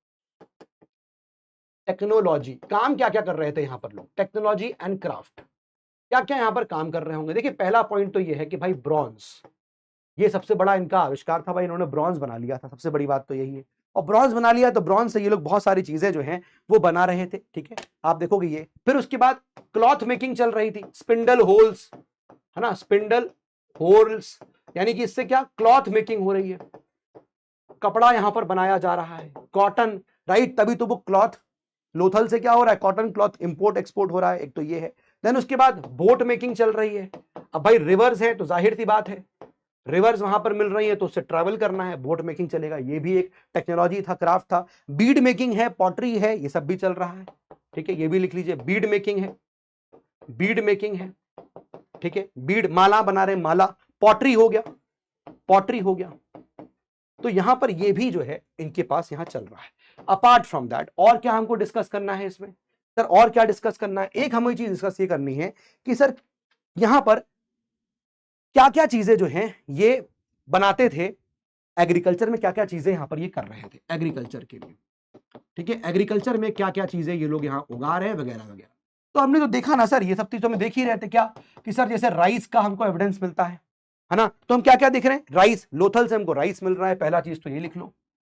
टेक्नोलॉजी काम क्या क्या कर रहे थे यहां पर लोग, टेक्नोलॉजी एंड क्राफ्ट क्या क्या यहां पर काम कर रहे होंगे। देखिए पहला पॉइंट तो ये है कि भाई ब्रॉन्ज, ये सबसे बड़ा इनका आविष्कार था भाई, इन्होंने ब्रॉन्ज बना लिया था, सबसे बड़ी बात तो यही है। और ब्रॉन्ज बना लिया तो ब्रॉन्ज से ये लोग बहुत सारी चीजें जो हैं वो बना रहे थे, ठीक है, आप देखोगे ये। फिर उसके बाद क्लॉथ मेकिंग चल रही थी, स्पिंडल होल्स, है ना, स्पिंडल होल्स, यानी कि इससे क्या क्लॉथ मेकिंग हो रही है, कपड़ा यहां पर बनाया जा रहा है, कॉटन, राइट, तभी तो वो क्लॉथ लोथल से क्या हो रहा है, कॉटन क्लॉथ इंपोर्ट एक्सपोर्ट हो रहा है, एक तो ये है। देन उसके बाद बोट मेकिंग चल रही है, अब भाई रिवर्स है तो जाहिर सी बात है रिवर्स वहां पर मिल रही है तो उससे ट्रैवल करना है, बोट मेकिंग चलेगा, ये भी एक टेक्नोलॉजी था, क्राफ्ट था। बीड मेकिंग है, पॉटरी है, ये सब भी चल रहा है, ठीक है, ये भी लिख लीजिए, बीड मेकिंग है, ठीक है, बीड माला बना रहे, माला, पॉटरी हो गया, तो यहां पर ये भी जो है इनके पास यहां चल रहा है। अपार्ट फ्रॉम दैट और क्या हमको डिस्कस करना है इसमें सर, और क्या डिस्कस करना है, एक हमें चीज डिस्कस ये करनी है कि सर यहां पर क्या क्या चीजें जो हैं ये बनाते थे, एग्रीकल्चर में क्या क्या चीजें यहां पर ये कर रहे थे एग्रीकल्चर के लिए। ठीक है, एग्रीकल्चर में क्या क्या चीजें ये लोग यहाँ उगा रहे हैं वगैरह वगैरह। तो हमने तो देखा ना सर, ये सब चीज तो हम देख ही रहे थे क्या, कि सर जैसे राइस का हमको एविडेंस मिलता है ना, तो हम क्या क्या देख रहे हैं, राइस, लोथल से हमको राइस मिल रहा है, पहला चीज तो ये लिख लो,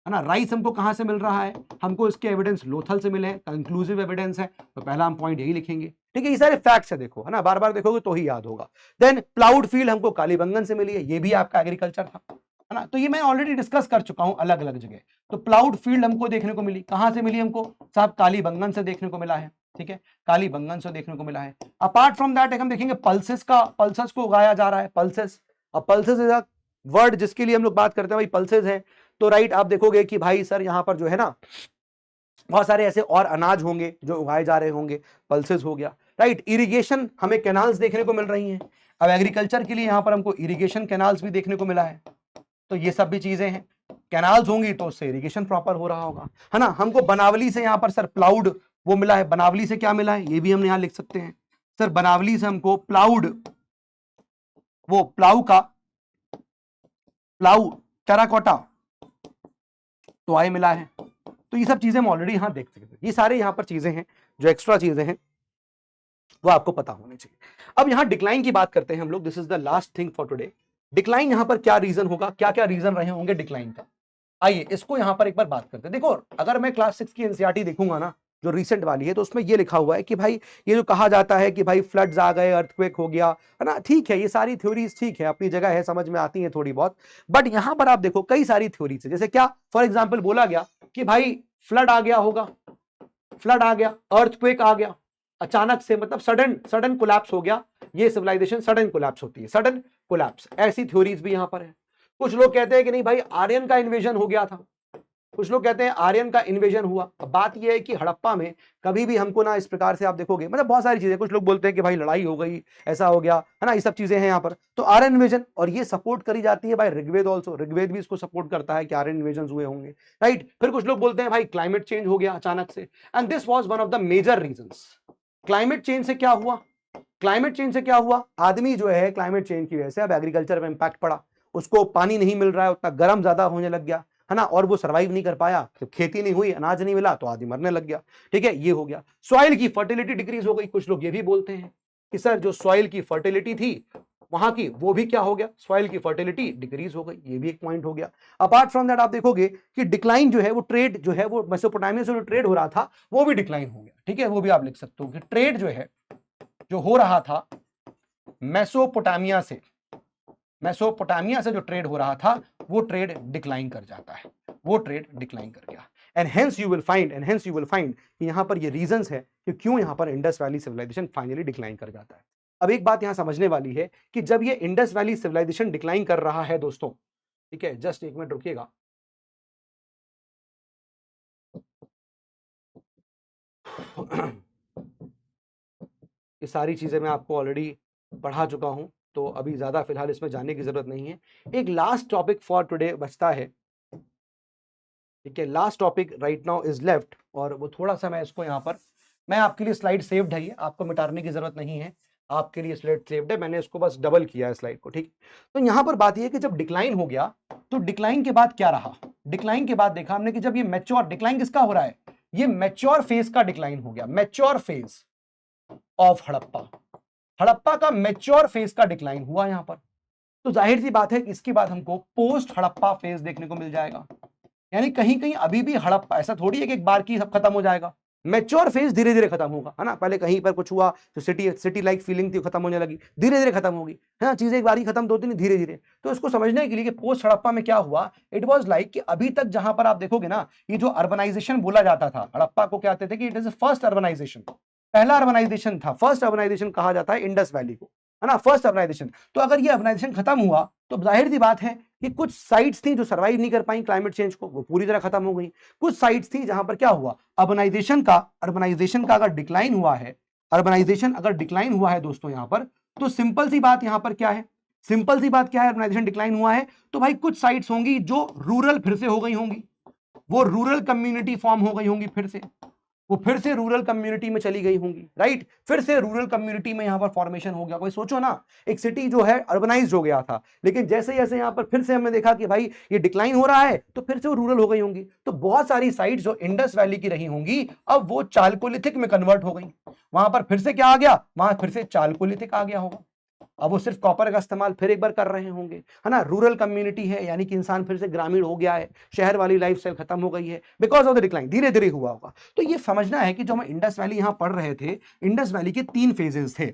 है ना। राइस हमको कहां से मिल रहा है, हमको इसके एविडेंस लोथल से मिले हैं, कंक्लूसिव एविडेंस है, तो पहला हम पॉइंट यही लिखेंगे। ठीक है, ये सारे फैक्ट्स है, देखो, है ना, बार बार देखोगे तो ही याद होगा। देन प्लाउड फील्ड हमको कालीबंगन से मिली है, ये भी आपका एग्रीकल्चर था, है ना, तो ये मैं ऑलरेडी डिस्कस कर चुका हूं अलग अलग जगह। तो प्लाउड फील्ड हमको देखने को मिली, कहां से मिली हमको, साहब कालीबंगन से देखने को मिला है। ठीक है, कालीबंगन से देखने को मिला है। अपार्ट फ्रॉम दैट हम देखेंगे पल्सेस का, पल्सेस को उगाया जा रहा है, पल्सेस। अब पल्सेस इज अ वर्ड जिसके लिए हम लोग बात करते हैं भाई पल्सेस है, तो राइट आप देखोगे कि भाई सर यहाँ पर जो है ना बहुत सारे ऐसे और अनाज होंगे जो उगाए जा रहे होंगे, पल्सेस हो गया, राइट। इरिगेशन हमें कैनाल्स देखने को मिल रही हैं, अब एग्रीकल्चर के लिए यहाँ पर हमको इरिगेशन कैनाल्स भी देखने को मिला है, तो ये सब भी चीजें हैं, कैनाल्स होंगी तो उससे इरिगेशन प्रॉपर हो रहा होगा, है ना। हमको बनावली से यहाँ पर सर प्लाउड वो मिला है, बनावली से क्या मिला है ये भी हम यहाँ लिख सकते हैं सर, बनावली से हमको प्लाउड, वो प्लाऊ का प्लाऊ टेराकोटा तो आए मिला है। तो ये सब चीजें हम ऑलरेडी यहां देख सकते हैं, ये सारे यहां पर चीजें हैं जो एक्स्ट्रा चीजें हैं वो आपको पता होनी चाहिए। अब यहां डिक्लाइन की बात करते हैं हम लोग, this is the last thing for today. Decline यहां पर क्या रीजन होगा, क्या क्या रीजन रहे होंगे डिक्लाइन का, आइए इसको यहां पर एक बार बात करते हैं। देखो अगर मैं क्लास 6 की एनसीईआरटी देखूंगा ना जो रिसेंट वाली है, तो उसमें ये लिखा हुआ है कि भाई ये जो कहा जाता है कि भाई फ्लड्स आ गए, अर्थक्वेक हो गया, है ना, ठीक है, ये सारी थ्योरीज ठीक है, अपनी जगह है, समझ में आती है थोड़ी बहुत, बट यहां पर आप देखो कई सारी थ्योरीज है, जैसे क्या फॉर एग्जाम्पल बोला गया कि भाई फ्लड आ गया होगा, फ्लड आ गया, अर्थक्वेक आ गया अचानक से, मतलब सडन सडन कोलैप्स हो गया, ये सिविलाइजेशन सडन कोलैप्स होती है, सडन कोलैप्स, ऐसी थ्योरीज भी यहां पर है। कुछ लोग कहते हैं कि नहीं भाई आर्यन का इन्वेजन हो गया था, कुछ लोग कहते हैं आर्यन का इन्वेजन हुआ। अब बात यह है कि हड़प्पा में कभी भी हमको ना इस प्रकार से आप देखोगे, मतलब बहुत सारी चीजें, कुछ लोग बोलते हैं कि भाई लड़ाई हो गई, ऐसा हो गया, है ना, ये सब चीजें हैं यहाँ पर, तो आर्यन इन्वेजन, और ये सपोर्ट करी जाती है भाई ऋग्वेद ऑल्सो, ऋग्वेद भी इसको सपोर्ट करता है कि आर्यन इन्वेजन हुए होंगे, राइट। फिर कुछ लोग बोलते हैं भाई क्लाइमेट चेंज हो गया अचानक से, and this was one of the major reasons. Climate change से क्या हुआ, क्लाइमेट चेंज से क्या हुआ, आदमी जो है क्लाइमेट चेंज की वजह से अब एग्रीकल्चर में इंपैक्ट पड़ा, उसको पानी नहीं मिल रहा है, उतना गर्म ज्यादा होने लग गया, है ना, और वो सर्वाइव नहीं कर पाया, जब खेती नहीं हुई, अनाज नहीं मिला, तो आदमी मरने लग गया। ठीक है, ये हो गया। सॉइल की फर्टिलिटी डिक्रीज हो गई, कुछ लोग ये भी बोलते हैं कि सर जो सॉइल की फर्टिलिटी थी वहां की, वो भी क्या हो गया, सॉइल की फर्टिलिटी डिक्रीज हो गई, ये भी एक पॉइंट हो गया। अपार्ट फ्रॉम दैट आप देखोगे कि डिक्लाइन जो है वो ट्रेड जो है वो मेसोपोटामिया से जो ट्रेड हो रहा था वो भी डिक्लाइन हो गया। ठीक है, वो भी आप लिख सकते हो कि ट्रेड जो है जो हो रहा था मेसोपोटामिया से, मेसोपोटामिया से जो ट्रेड हो रहा था वो ट्रेड डिक्लाइन कर जाता है, वो ट्रेड डिक्लाइन कर गया। And hence you will find कि यहां पर ये रीजंस है कि क्यों यहां पर Indus valley civilization finally decline कर जाता है। अब एक बात यहां समझने वाली है कि जब ये इंडस वैली सिविलाइजेशन डिक्लाइन कर रहा है दोस्तों, ठीक है, जस्ट एक मिनट रुकिएगा, ये सारी चीजें मैं आपको ऑलरेडी पढ़ा चुका हूं, तो अभी ज्यादा फिलहाल इसमें जाने की जरूरत नहीं है। एक लास्ट टॉपिक फॉर टुडे बचता है, ठीक है, last topic right now is left, और वो थोड़ा सा मैं इसको यहाँ पर, मैं आपके लिए स्लाइड सेव्ड है, ये आपको मिटाने की जरूरत नहीं है, आपके लिए स्लाइड सेव्ड है, मैंने इसको बस डबल किया है स्लाइड को। ठीक, तो यहाँ पर बात ये कि जब डिक्लाइन हो गया तो डिक्लाइन के बाद क्या रहा, डिक्लाइन के बाद देखा हमने कि जब ये मैच्योर, डिक्लाइन किसका हो रहा है, ये मैच्योर फेज का डिक्लाइन हो गया, mature phase of Harappa, Harappa का मैच्योर फेज का डिक्लाइन हुआ यहां पर। तो जाहिर सी बात है कि इसके बाद हमको पोस्ट हड़प्पा फेज देखने को मिल जाएगा, यानी कहीं कहीं अभी भी हड़प्पा, ऐसा थोड़ी है कि एक बार की सब खत्म हो जाएगा, मैच्योर फेज धीरे धीरे खत्म होगा, है ना। पहले कहीं पर कुछ हुआ तो सिटी लाइक फीलिंग थी, खत्म होने लगी, धीरे धीरे खत्म होगी, है ना, चीजें एक बार ही खत्म तो होती नहीं, धीरे धीरे। तो इसको समझने के लिए कि पोस्ट हड़प्पा में क्या हुआ, इट वाज लाइक कि अभी तक जहां पर आप देखोगे ना, ये जो अर्बनाइजेशन बोला जाता था, हड़प्पा को कहते थे कि इट इज फर्स्ट अर्बनाइजेशन, पहला अर्बनाइजेशन था, फर्स्ट अर्बनाइजेशन कहा जाता है इंडस वैली को, है ना, फर्स्ट अर्बनाइजेशन। तो अगर ये अर्बनाइजेशन खत्म हुआ तो जाहिर सी बात है कि कुछ साइट्स थी जो सर्वाइव नहीं कर पाई क्लाइमेट चेंज को, वो पूरी तरह खत्म हो गई। कुछ साइट्स थी जहां पर क्या हुआ, अर्बनाइजेशन का अगर डिक्लाइन हुआ है, अर्बनाइजेशन अगर डिक्लाइन हुआ है दोस्तों यहां पर, तो सिंपल सी बात यहां पर क्या है, सिंपल सी बात क्या है, अर्बनाइजेशन डिक्लाइन हुआ है तो भाई कुछ साइट्स होंगी जो रूरल फिर से हो गई होंगी, वो रूरल कम्युनिटी फॉर्म हो गई होंगी फिर से, वो फिर से रूरल कम्युनिटी में चली गई होंगी, राइट। फिर से रूरल कम्युनिटी में यहाँ पर फॉर्मेशन हो गया। कोई सोचो ना, एक सिटी जो है अर्बनाइज्ड हो गया था, लेकिन जैसे जैसे यहाँ पर फिर से हमने देखा कि भाई ये डिक्लाइन हो रहा है, तो फिर से वो रूरल हो गई होंगी। तो बहुत सारी साइट जो इंडस वैली की रही होंगी, अब वो चालकोलिथिक में कन्वर्ट हो गई। वहां पर फिर से क्या आ गया, वहां फिर से चालकोलिथिक आ गया होगा। अब वो सिर्फ कॉपर का इस्तेमाल फिर एक बार कर रहे होंगे, है ना। रूरल कम्युनिटी है, यानी कि इंसान फिर से ग्रामीण हो गया है, शहर वाली लाइफस्टाइल खत्म हो गई है बिकॉज ऑफ द डिक्लाइन, धीरे धीरे हुआ होगा। तो ये समझना है कि जो हम इंडस वैली यहां पढ़ रहे थे, इंडस वैली के 3 फेजेस थे।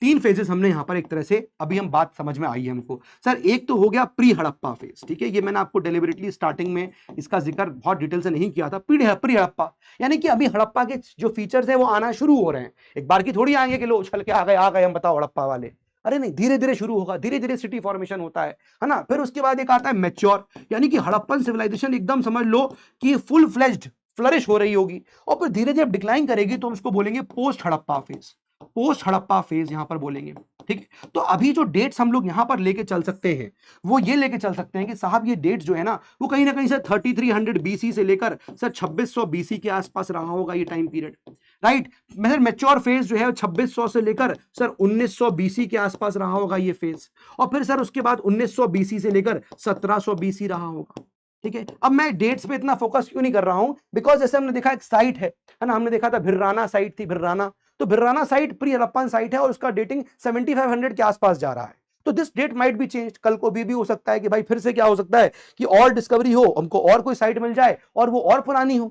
3 फेजेस हमने यहां पर एक तरह से अभी हम बात समझ में आई है हमको। सर एक तो हो गया प्री हड़प्पा फेज, ठीक है, ये मैंने आपको डेलिबरेटली स्टार्टिंग में इसका जिक्र बहुत डिटेल से नहीं किया था। प्री हड़प्पा यानी कि अभी हड़प्पा के जो फीचर्स है वो आना शुरू हो रहे हैं, एक बार की थोड़ी आएंगे कि लो उछल के आ गए हम बताओ हड़प्पा वाले। अरे नहीं, धीरे धीरे शुरू होगा, धीरे धीरे सिटी फॉर्मेशन होता है ना। फिर उसके बाद एक आता है मैच्योर, यानी कि हड़प्पन सिविलाइजेशन एकदम समझ लो कि फुल फ्लेज्ड फ्लरिश हो रही होगी, और फिर धीरे धीरे डिक्लाइन करेगी, तो हम उसको बोलेंगे post Harappa phase. Post Harappa phase यहां पर बोलेंगे, ठीक है। तो अभी जो डेट्स हम लोग यहां पर लेके चल सकते हैं, वो ये लेके चल सकते हैं कि साहब ये डेट्स जो है ना, वो कहीं ना कहीं सर 3300 बीसी से लेकर सर 2600 बीसी के आसपास रहा होगा ये टाइम पीरियड, राइट। मतलब मैच्योर फेज जो है 2600 से लेकर सर 1900 बीसी के आसपास रहा होगा ये फेज, और फिर सर उसके बाद 1900 बीसी से लेकर 1700 बीसी रहा होगा, ठीक है। अब मैं डेट्स पे इतना फोकस क्यों नहीं कर रहा हूं, बिकॉज जैसे हमने देखा एक साइट है ना, हमने देखा था भिर्राना साइट थी, भिर्राना। तो भिर्राना साइट प्री हड़प्पन साइट है और उसका डेटिंग 7500 के आसपास जा रहा है। तो this date might be change, कल को भी हो सकता है कि भाई फिर से क्या हो सकता है कि और डिस्कवरी हो, हमको और कोई साइट मिल जाए और वो और पुरानी हो।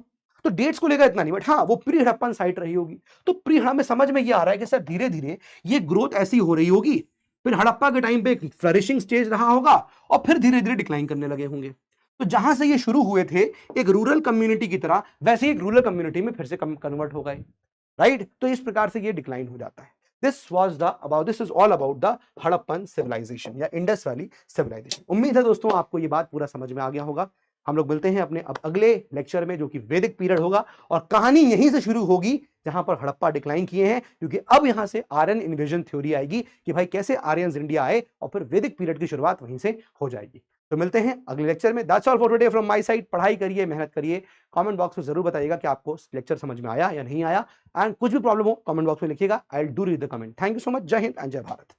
तो डेट्स को लेकर इतना नहीं, बट हाँ वो प्री हड़प्पन साइट रही होगी। तो प्री हमें समझ में ये आ रहा है कि सर धीरे धीरे ये ग्रोथ ऐसी हो रही होगी, फिर हड़प्पा के टाइम पे एक फ्लरिशिंग स्टेज रहा होगा और फिर धीरे धीरे डिक्लाइन करने लगे होंगे। तो जहां से ये शुरू हुए थे एक रूरल कम्युनिटी की तरह, वैसे एक रूरल कम्युनिटी में फिर से कन्वर्ट हो गए, राइट। तो इस प्रकार से ये डिक्लाइन हो जाता है। This is all about the Harappan civilization या इंडस वैली सिविलाइजेशन। उम्मीद है दोस्तों आपको ये बात पूरा समझ में आ गया होगा। हम लोग मिलते हैं अपने अब अगले लेक्चर में, जो कि वैदिक पीरियड होगा, और कहानी यहीं से शुरू होगी जहां पर हड़प्पा डिक्लाइन किए हैं, क्योंकि अब यहां से आर्यन इन्वेजन थ्योरी आएगी कि भाई कैसे आर्यंस इंडिया आए, और फिर वैदिक पीरियड की शुरुआत वहीं से हो जाएगी। तो मिलते हैं अगले लेक्चर में। That's all for today from my side. पढ़ाई करिए, मेहनत करिए। कमेंट बॉक्स में जरूर बताइएगा कि आपको लेक्चर समझ में आया या नहीं आया, एंड कुछ भी प्रॉब्लम हो कमेंट बॉक्स में लिखिएगा, I will do read the comment. Thank you so much. जय हिंद एंड जय भारत।